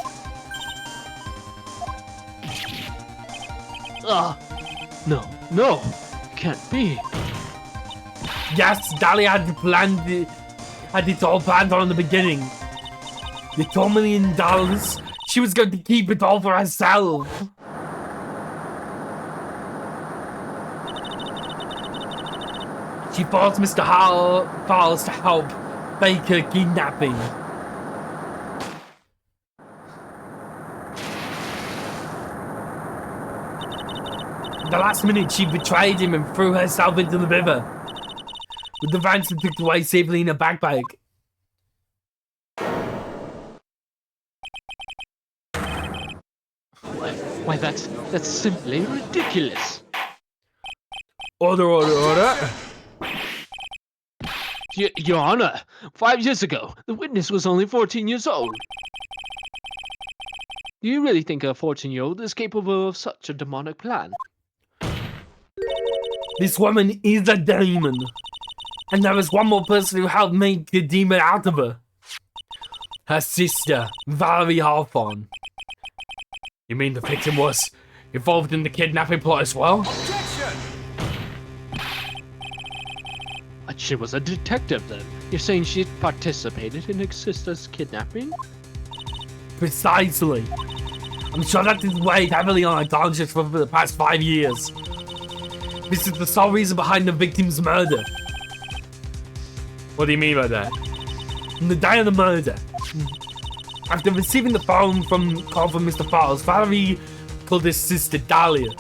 No, can't be. Yes, Dalhia had it all planned from the beginning. The $2 million, she was going to keep it all for herself. She forced Mr. Falls to help fake her kidnapping. At the last minute, she betrayed him and threw herself into the river, with the ransom tucked away safely in her backpack. Why, that's simply ridiculous. Order. Your Honor, 5 years ago, the witness was only 14 years old. Do you really think a 14-year-old is capable of such a demonic plan? This woman is a demon. And there is one more person who helped make the demon out of her. Her sister, Dalhia Hawthorne. You mean the victim was involved in the kidnapping plot as well? She was a detective then. You're saying she participated in her sister's kidnapping? Precisely. I'm sure that is weighed heavily on her conscience for the past 5 years. This is the sole reason behind the victim's murder. What do you mean by that? On the day of the murder, after receiving the phone call from Mr. Falls, Valerie called his sister Dalhia.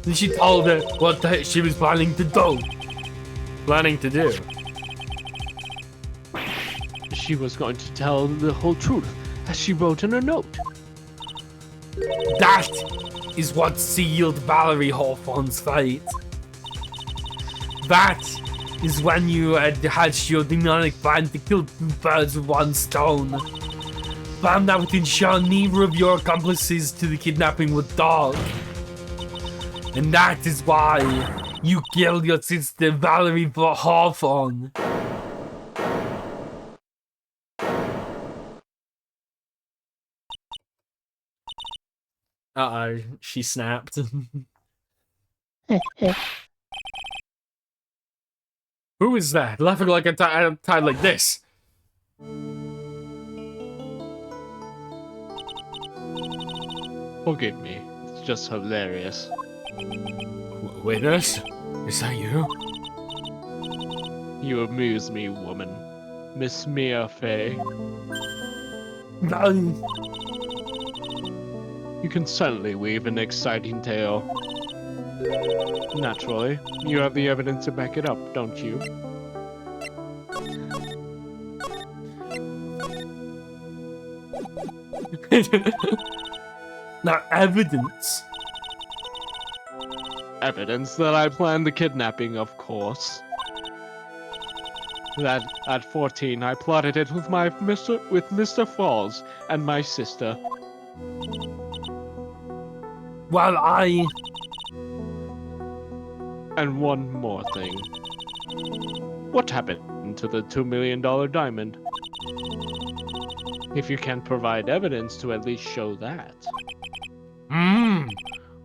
And she told her what she was planning to do. Planning to do? She was going to tell the whole truth, as she wrote in her note. That is what sealed Dalhia Hawthorne's fate. That is when you had hatched your demonic plan to kill 2 birds with 1 stone. Found out to ensure neither of your accomplices to the kidnapping were dark. And that is why you killed your sister Dalhia Hawthorne. Uh-oh, she snapped. Who is that? Laughing like a tied like this? Forgive me, it's just hilarious. Witness? Is that you? You amuse me, woman. Miss Mia Fey. No, You can certainly weave an exciting tale. Naturally, you have the evidence to back it up, don't you? not evidence. Evidence that I planned the kidnapping, of course. That at 14 I plotted it with Mr. Falls and my sister. Well, And one more thing. What happened to the $2 million diamond? If you can provide evidence to at least show that.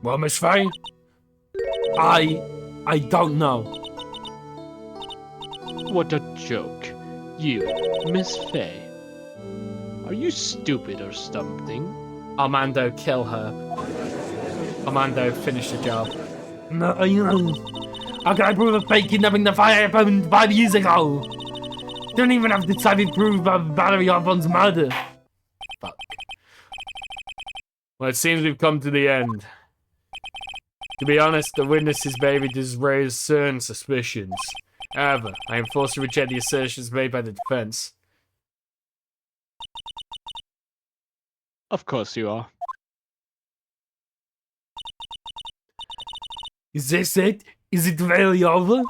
Well, Miss Fay, I don't know. What a joke. You, Miss Fay. Are you stupid or something? Armando, kill her. Armando, finish the job. No, how can I prove a fake kidnapping the fire happened 5 years ago? Don't even have to try to prove Dalhia Hawthorne's murder. Fuck. Well, it seems we've come to the end. To be honest, the witness's baby does raise certain suspicions. However, I am forced to reject the assertions made by the defense. Of course you are. Is this it? Is it really over?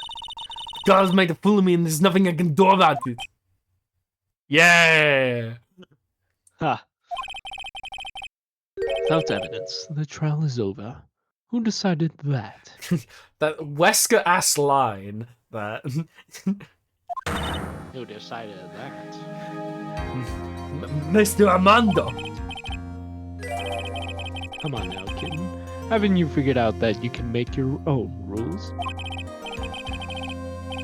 God's made a fool of me and there's nothing I can do about it. Yeah! Ha. Without evidence, the trial is over. Who decided that? That Wesker-ass line that... Who decided that? Mr. Armando. Come on now, kitten. Haven't you figured out that you can make your own rules?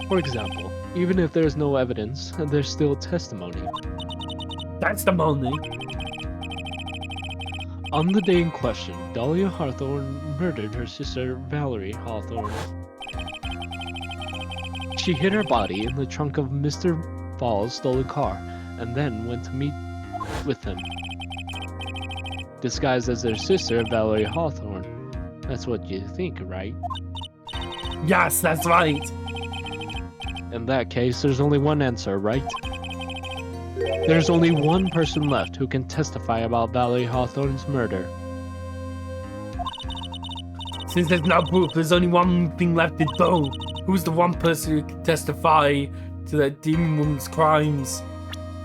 For example, even if there's no evidence, there's still testimony. Testimony. On the day in question, Dalhia Hawthorne murdered her sister Dalhia Hawthorne. She hid her body in the trunk of Mr. Falls' stolen car, and then went to meet with him. Disguised as her sister, Dalhia Hawthorne. That's what you think, right? Yes, that's right. In that case, there's only one answer, right? There's only one person left who can testify about Dalhia Hawthorne's murder. Since there's no proof, there's only one thing left to do. Who's the one person who can testify to that demon woman's crimes?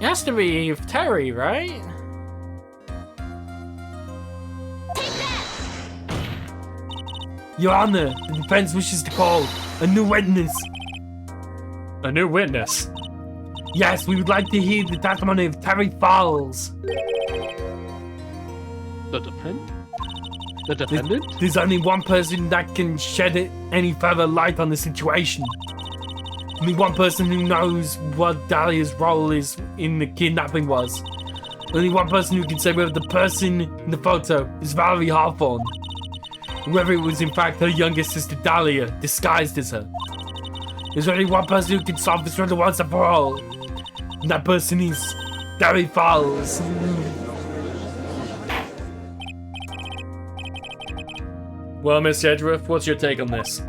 It has to be Terry, right? Your Honor, the defense wishes to call a new witness. A new witness. Yes, we would like to hear the testimony of Terry Falls. The defendant? There's only one person that can shed any further light on the situation. Only one person who knows what Dalhia's role is in the kidnapping was. Only one person who can say whether the person in the photo is Dalhia Hawthorne. Whether it was in fact her younger sister Dalhia, disguised as her. There's only one person who can solve this riddle once and for all. And that person is Terry Falls. Well, Miss Edgeworth, what's your take on this?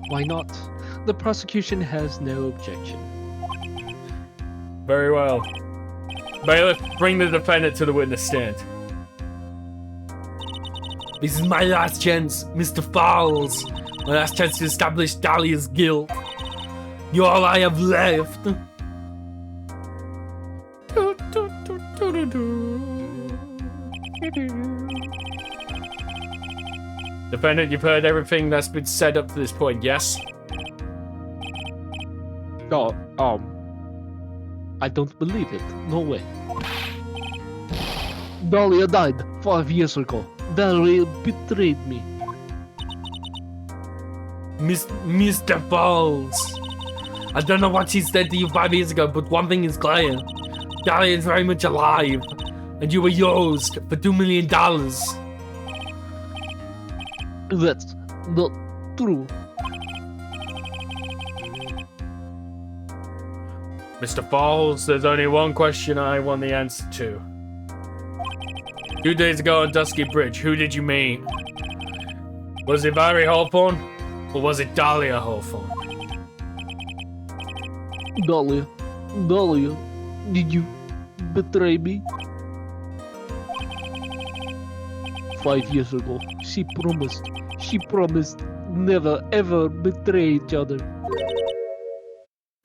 Why not? The prosecution has no objection. Very well. Bailiff, bring the defendant to the witness stand. This is my last chance, Mr. Falls. My last chance to establish Dalhia's guilt. You're all I have left. Defendant, you've heard everything that's been said up to this point, yes? Oh, I don't believe it. No way. Dalhia died 5 years ago. Dalhia betrayed me. Mr. Falls. I don't know what she said to you 5 years ago, but one thing is clear. Dalhia is very much alive, and you were used for $2 million. That's not true. Mr. Falls, there's only one question I want the answer to. 2 days ago on Dusky Bridge, who did you meet? Was it Dalhia Hawthorne, or was it Dalhia Hawthorne? Dalhia, did you betray me? 5 years ago, she promised never ever betray each other.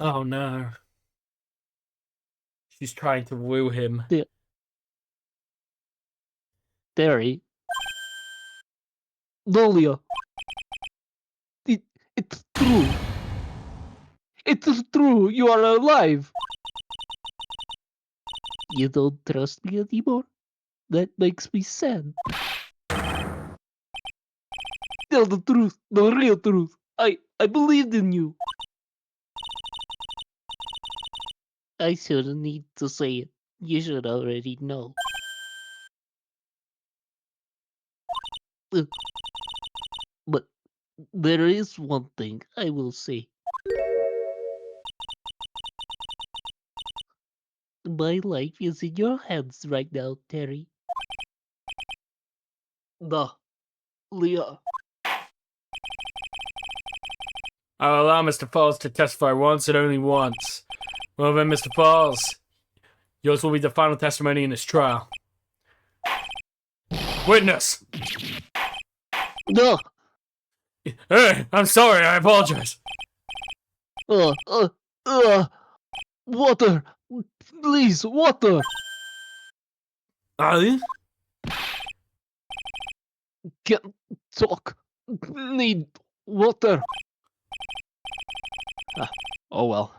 Oh no. She's trying to woo him. Terry. Dalhia. It's true. It's true, you are alive. You don't trust me anymore? That makes me sad. Tell the truth, the real truth. I believed in you. I shouldn't need to say it. You should already know. But there is one thing I will say. My life is in your hands right now, Terry. Leah. I'll allow Mr. Falls to testify once and only once. Well then, Mr. Falls, yours will be the final testimony in this trial. Witness! No! Hey, I'm sorry, I apologize. Water! Please, water! Aye? Can't talk. Need water. Oh well.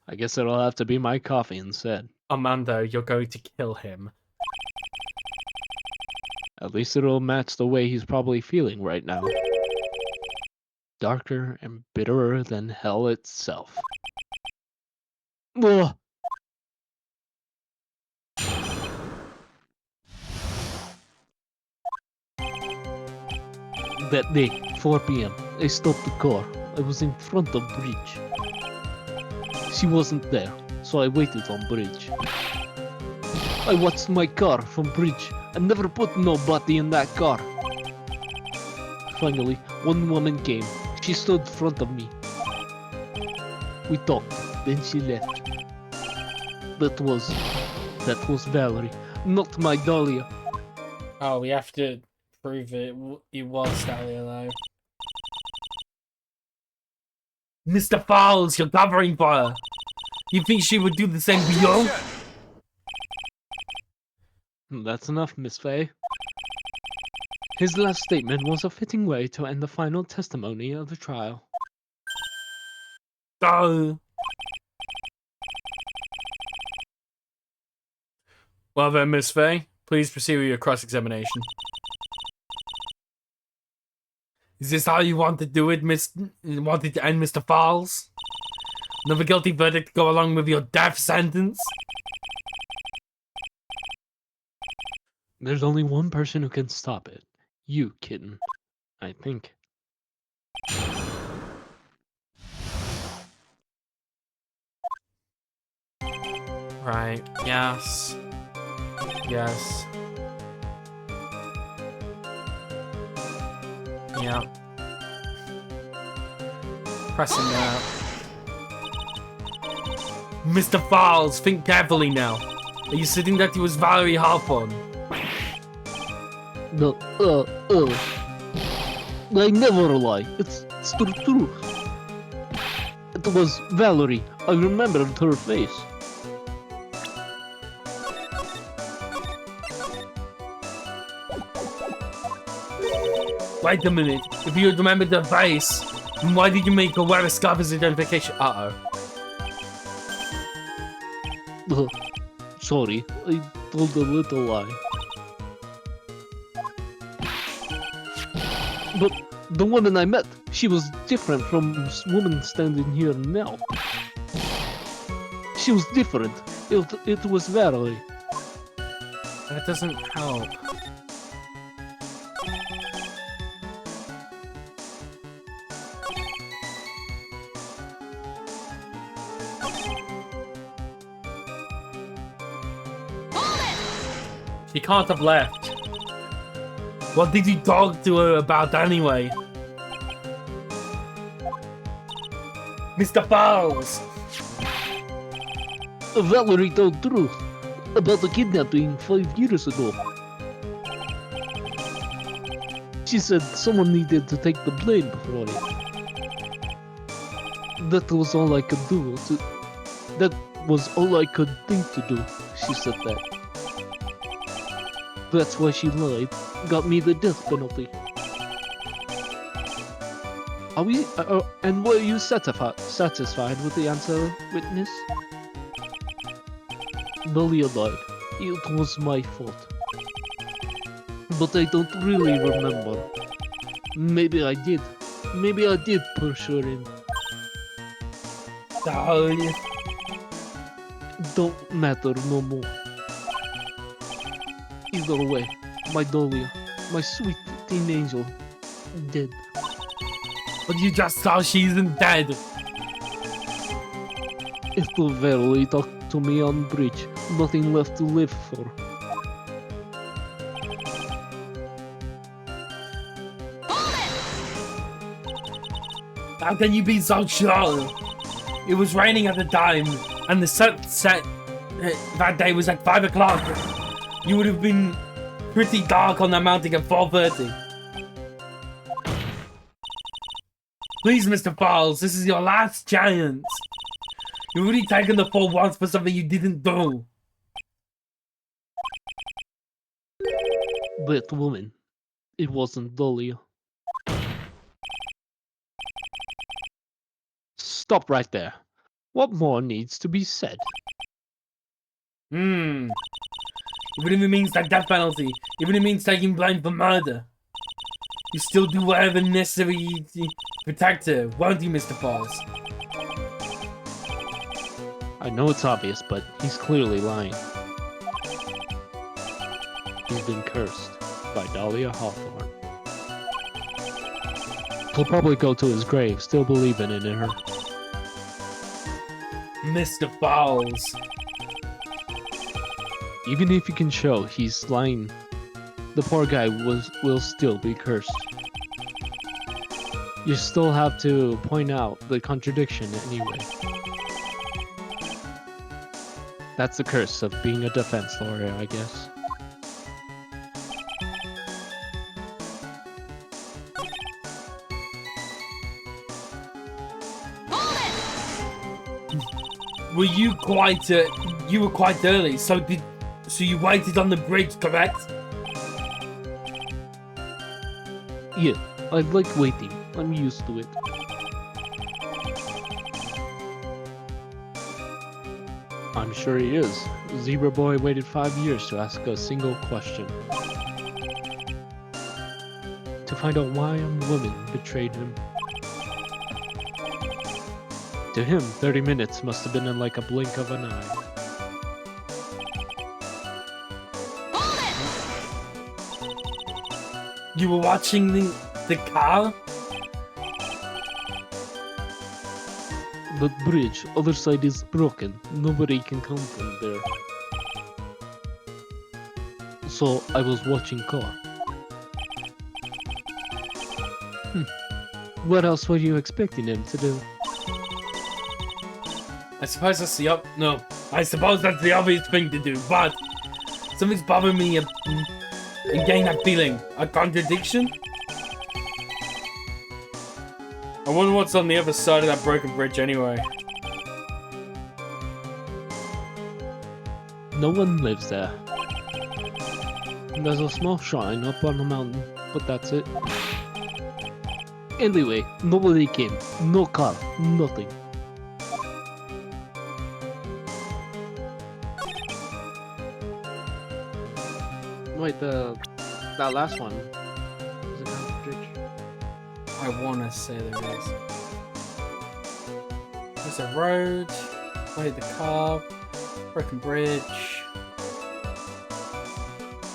I guess it'll have to be my coffee instead. Armando, you're going to kill him. At least it'll match the way he's probably feeling right now. Darker and bitterer than hell itself. Ugh. That day, 4 p.m., I stopped the car. I was in front of Bridge. She wasn't there, so I waited on Bridge. I watched my car from Bridge and never put nobody in that car. Finally, one woman came. She stood in front of me. We talked, then she left. That was Valerie. Not my Dalhia. Oh, we have to prove it. It was Dalhia, though. Mr. Fowles, you're covering for her. You think she would do the same for you? That's enough, Miss Faye. His last statement was a fitting way to end the final testimony of the trial. So, Well then, Miss Faye, please proceed with your cross-examination. is this how you want to do it, You wanted to end Mr. Fowles? Another guilty verdict to go along with your death sentence? There's only one person who can stop it. You, kitten. I think. Right, yes. Yes. Yeah. Pressing that. Mr. Fowles, think carefully now. Are you sitting that he was Valerie Hawthorne? No, I never lie. It's the truth. It was Valerie. I remembered her face. Wait a minute. If you remembered the face, then why did you make her wear a scarf as identification? Sorry, I told a little lie. But the woman I met, she was different from this woman standing here now. She was different. It was Valerie. That doesn't help. She can't have left. What did you talk to her about anyway? Mr. Fowles! Valerie told truth about the kidnapping 5 years ago. She said someone needed to take the blame for it. That was all I could do. That was all I could think to do. She said that. That's why she lied. Got me the death penalty. Are we? And were you satisfied with the answer, witness? Dalhia lied. It was my fault. But I don't really remember. Maybe I did. Maybe I did push her in. Dalhia. Don't matter no more. Either way, my Dalhia, my sweet teen angel, dead. But you just saw she isn't dead. If the Valerie talked to me on bridge, nothing left to live for. How can you be so sure? It was raining at the time, and the sunset that day was at 5 o'clock. You would have been pretty dark on that mountain at 4:30. Please, Mr. Fowles, this is your last chance. You've already taken the fall once for something you didn't do. That woman, it wasn't Dalhia. Stop right there. What more needs to be said? Even if it means that death penalty, even if it means taking blame for murder, you still do whatever necessary to protect her, won't you, Mr. Fowles? I know it's obvious, but he's clearly lying. He's been cursed by Dalhia Hawthorne. He'll probably go to his grave still believing in her. Mr. Fowles. Even if you can show he's lying, the poor guy will still be cursed. You still have to point out the contradiction anyway. That's the curse of being a defense lawyer, I guess. Were you quite early, so you waited on the bridge, correct? Yeah, I like waiting. I'm used to it. I'm sure he is. Zebra Boy waited 5 years to ask a single question. To find out why a woman betrayed him. To him, 30 minutes must have been in like a blink of an eye. You were watching the car? The bridge, other side is broken. Nobody can come from there. So I was watching car. What else were you expecting him to do? I suppose that's the obvious thing to do, but something's bothering me and getting that feeling. A contradiction? I wonder what's on the other side of that broken bridge anyway. No one lives there. There's a small shrine up on the mountain, but that's it. Anyway, nobody came. No car. Nothing. Wait, that last one. Is it on the bridge? I wanna say there is. There's a road, wait, the car, broken bridge.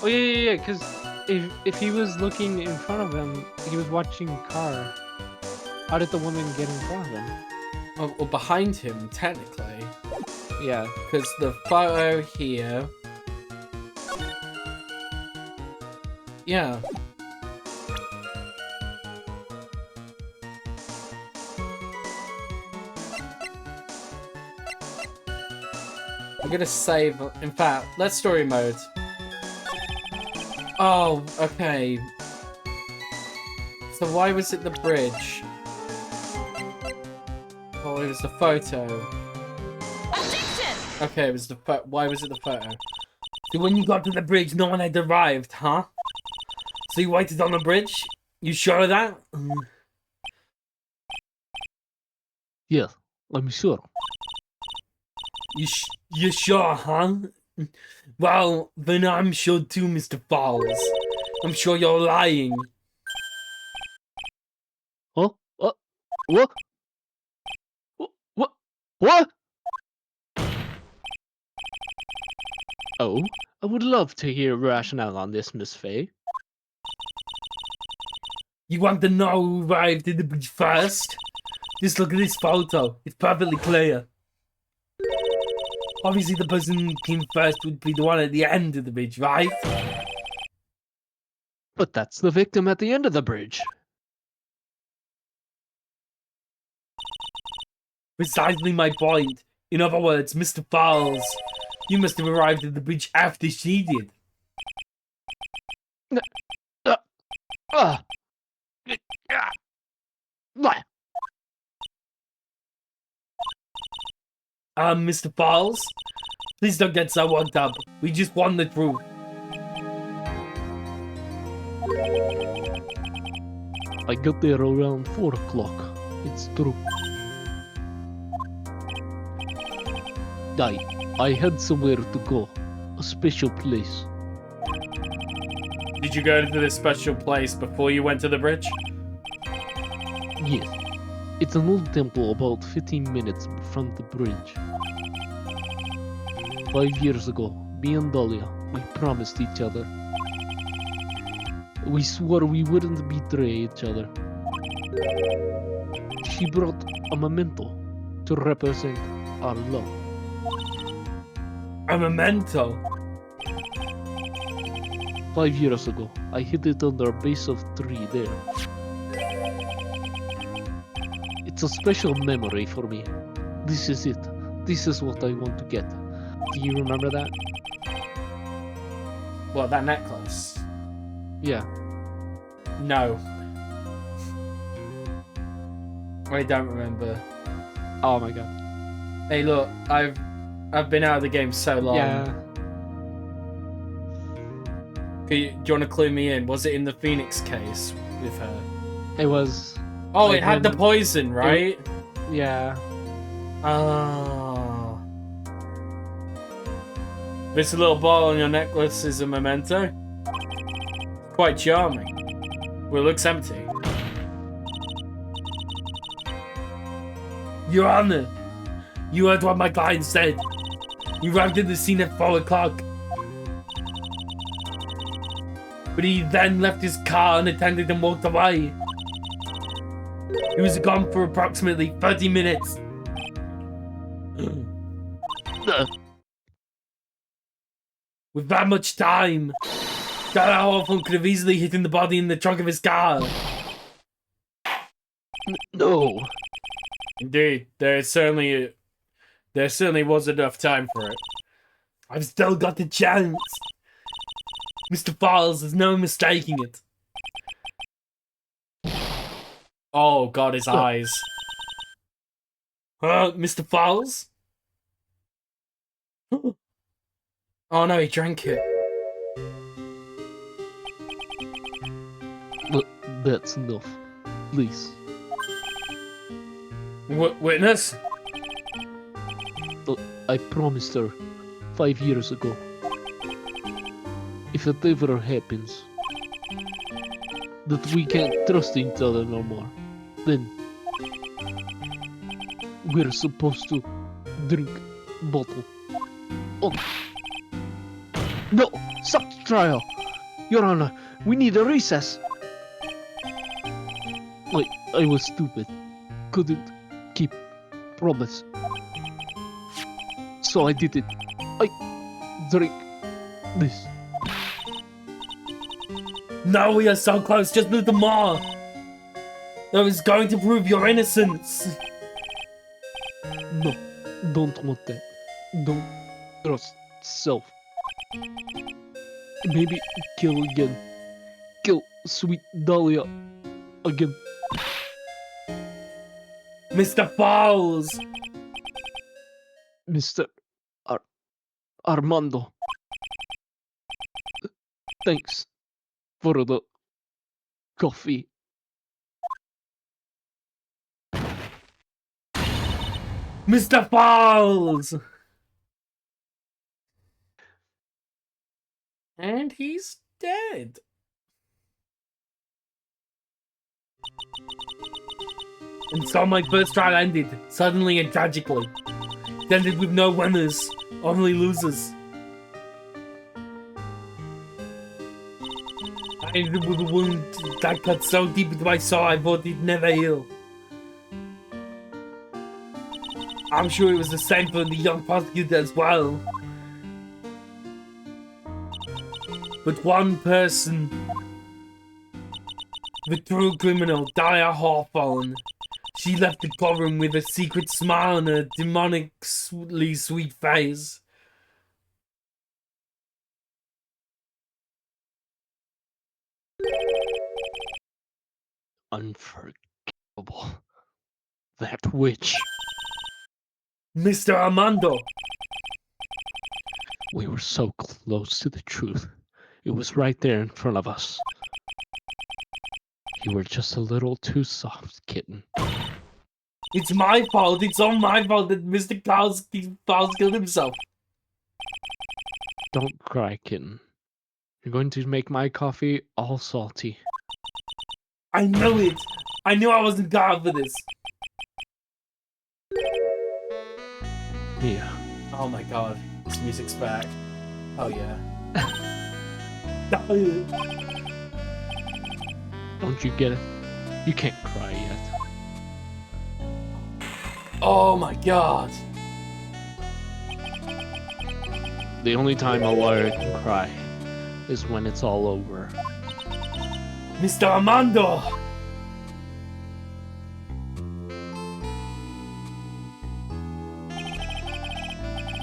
Oh yeah, because if he was looking in front of him, he was watching car. How did the woman get in front of him? Or behind him, technically. Yeah. Because the photo here. Yeah. I'm gonna save. In fact, let's story mode. Oh, okay. So why was it the bridge? Oh, it was the photo. Objection! Okay, it was the why was it the photo? So when you got to the bridge, no one had arrived, huh? So you waited on the bridge? You sure of that? Yeah, I'm sure. You sure, huh? Well, then I'm sure too, Mr. Falls. I'm sure you're lying. Huh? What? What? What? Oh, I would love to hear rationale on this, Miss Faye. You want to know who arrived at the bridge first? Just look at this photo. It's perfectly clear. Obviously, the person who came first would be the one at the end of the bridge, right? But that's the victim at the end of the bridge. Precisely my point. In other words, Mr. Falls, you must have arrived at the bridge after she did. Mr. Falls, please don't get so worked up. We just want the truth. I got there around 4 o'clock. It's true. I had somewhere to go. A special place. Did you go to this special place before you went to the bridge? Yes. It's an old temple about 15 minutes from the bridge. 5 years ago, me and Dalhia, we promised each other. We swore we wouldn't betray each other. She brought a memento to represent our love. A memento? 5 years ago, I hid it under a base of tree there. It's a special memory for me. This is it. This is what I want to get. Do you remember that? What, that necklace? Yeah. No. I don't remember. Oh my god. Hey, look, I've been out of the game so long. Yeah. Do you want to clue me in? Was it in the Phoenix case with her? It was. Oh, Like it had the when- poison, right? Yeah. Oh. This little ball on your necklace is a memento. Quite charming. Well, it looks empty. Your Honor, you heard what my client said. He arrived at the scene at 4 o'clock. But he then left his car unattended and walked away. He was gone for approximately 30 minutes. With that much time, Dalhia Hawthorne could have easily hidden the body in the trunk of his car. No. Indeed, there certainly was enough time for it. I've still got a chance. Mr. Falls, there's no mistaking it. Oh God, his eyes. Mr. Falls? Oh no, he drank it. Look, that's enough. Please. Witness? I promised her 5 years ago. If it ever happens that we can't trust each other no more, then we're supposed to drink bottle. Oh. No! Stop the trial! Your Honor, we need a recess! I was stupid. Couldn't keep promise. So I did it. I drink this. No, we are so close, just a little more. That was going to prove your innocence. No, don't want that. Don't trust self. Maybe kill again. Kill sweet Dalhia again. Mr. Falls! Mr. Armando. Thanks for the coffee. Mr. Falls! And he's dead. And so my first trial ended, suddenly and tragically. It ended with no winners, only losers. I ended with a wound that cut so deep into my soul I thought it'd never heal. I'm sure it was the same for the young prosecutor as well. But one person, the true criminal, Dalhia Hawthorne, she left the courtroom with a secret smile on her demonically sweet face. Unforgivable. That witch. Mr. Armando! We were so close to the truth. It was right there in front of us. You were just a little too soft, kitten. It's my fault, it's all my fault that Mr. Klaus killed himself. Don't cry, kitten. You're going to make my coffee all salty. I know it! I knew I wasn't God for this. Mia. Oh my God, this music's back. Oh yeah. Don't you get it? You can't cry yet. Oh my God. The only time a lawyer can cry is when it's all over. Mr. Armando!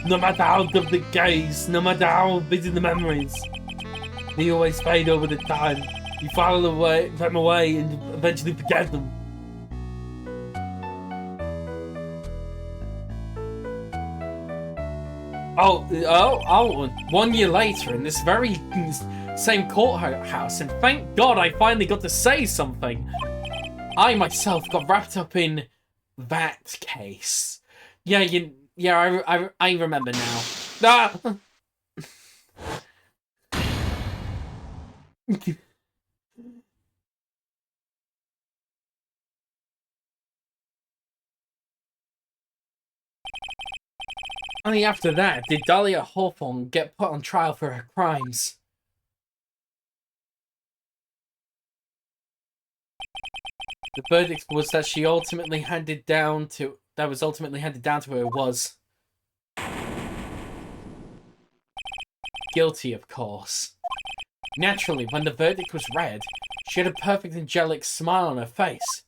No matter how tough the case, no matter how busy the memories, they always fade over the time. You file them away and eventually forget them. Oh, 1 year later in this very same courthouse, and thank God I finally got to say something. I myself got wrapped up in that case. Yeah, I remember now. Ah! Only after that did Dalhia Hawthorne get put on trial for her crimes. The verdict was that was ultimately handed down to her was guilty, of course. Naturally, when the verdict was read, she had a perfect angelic smile on her face.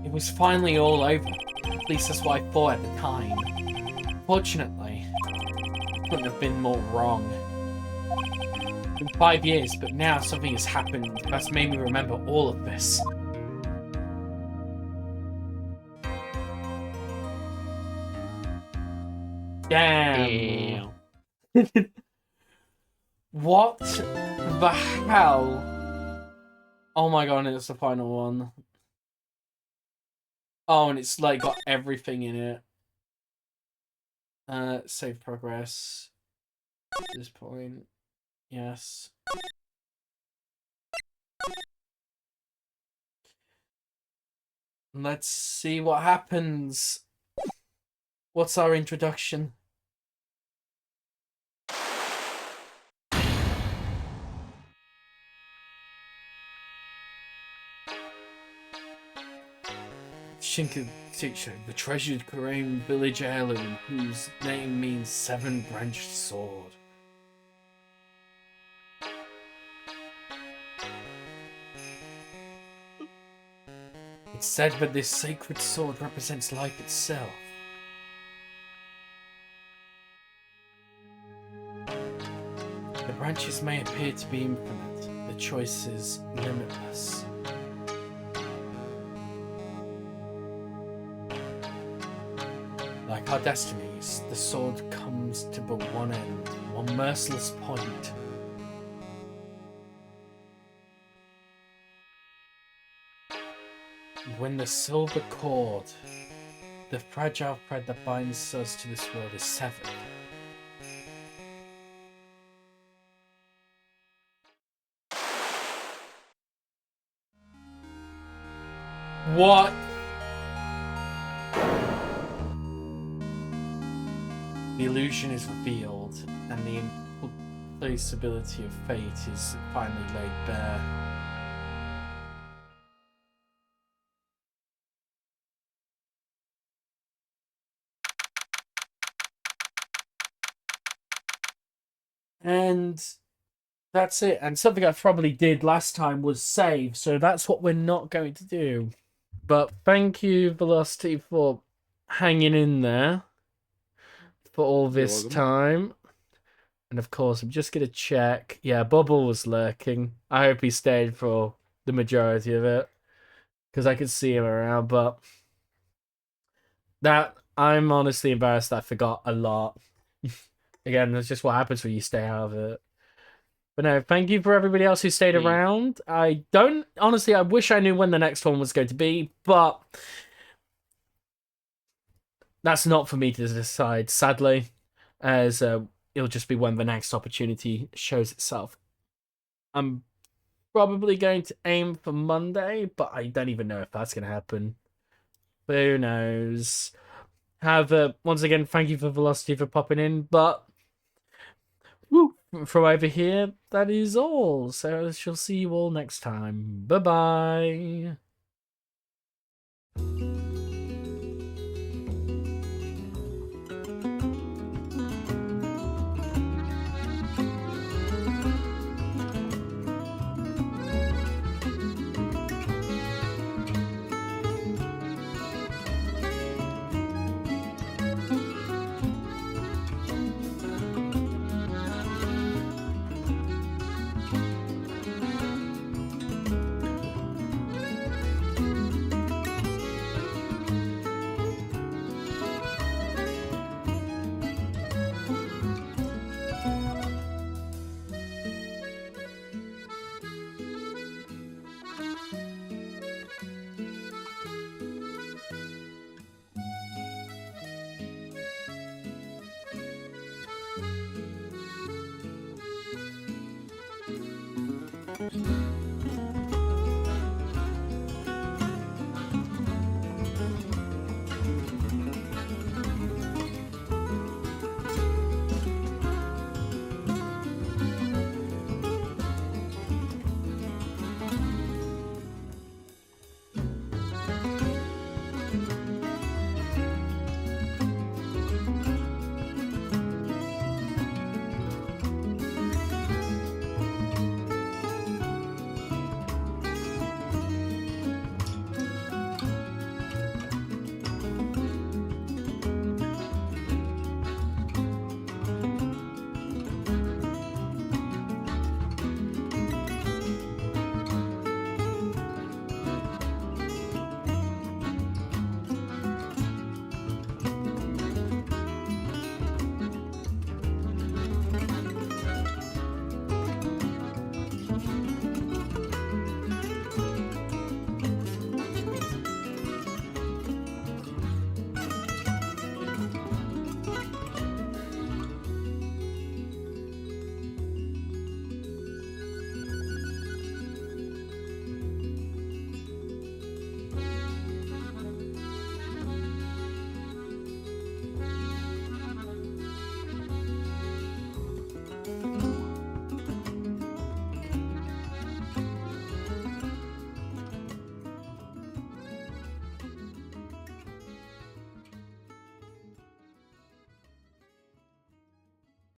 It was finally all over. At least that's what I thought at the time. Fortunately, I couldn't have been more wrong. It's been 5 years, but now something has happened that's made me remember all of this. Damn. What the hell? Oh my god, and it's the final one. Oh, and it's like got everything in it. Save progress. At this point. Yes. Let's see what happens. What's our introduction? Shinka teacher, the treasured Korean village heirloom, whose name means seven-branched sword. It's said that this sacred sword represents life itself. The branches may appear to be infinite, the choice is limitless. Like our destinies, the sword comes to but one end, one merciless point. When the silver cord, the fragile thread that binds us to this world, is severed, what? The illusion is revealed, and the implacability of fate is finally laid bare. And that's it. And something I probably did last time was save, so that's what we're not going to do. But thank you, Velocity, for hanging in there for all this time. And of course, I'm just going to check. Yeah, Bubble was lurking. I hope he stayed for the majority of it, because I could see him around. But that, I'm honestly embarrassed I forgot a lot. Again, that's just what happens when you stay out of it. But no, thank you for everybody else who stayed around. I don't, honestly, I wish I knew when the next one was going to be, but that's not for me to decide, sadly, as it'll just be when the next opportunity shows itself. I'm probably going to aim for Monday, but I don't even know if that's going to happen. Who knows? Once again, thank you for Velocity for popping in, but from over here, that is all. So I shall see you all next time. Bye-bye.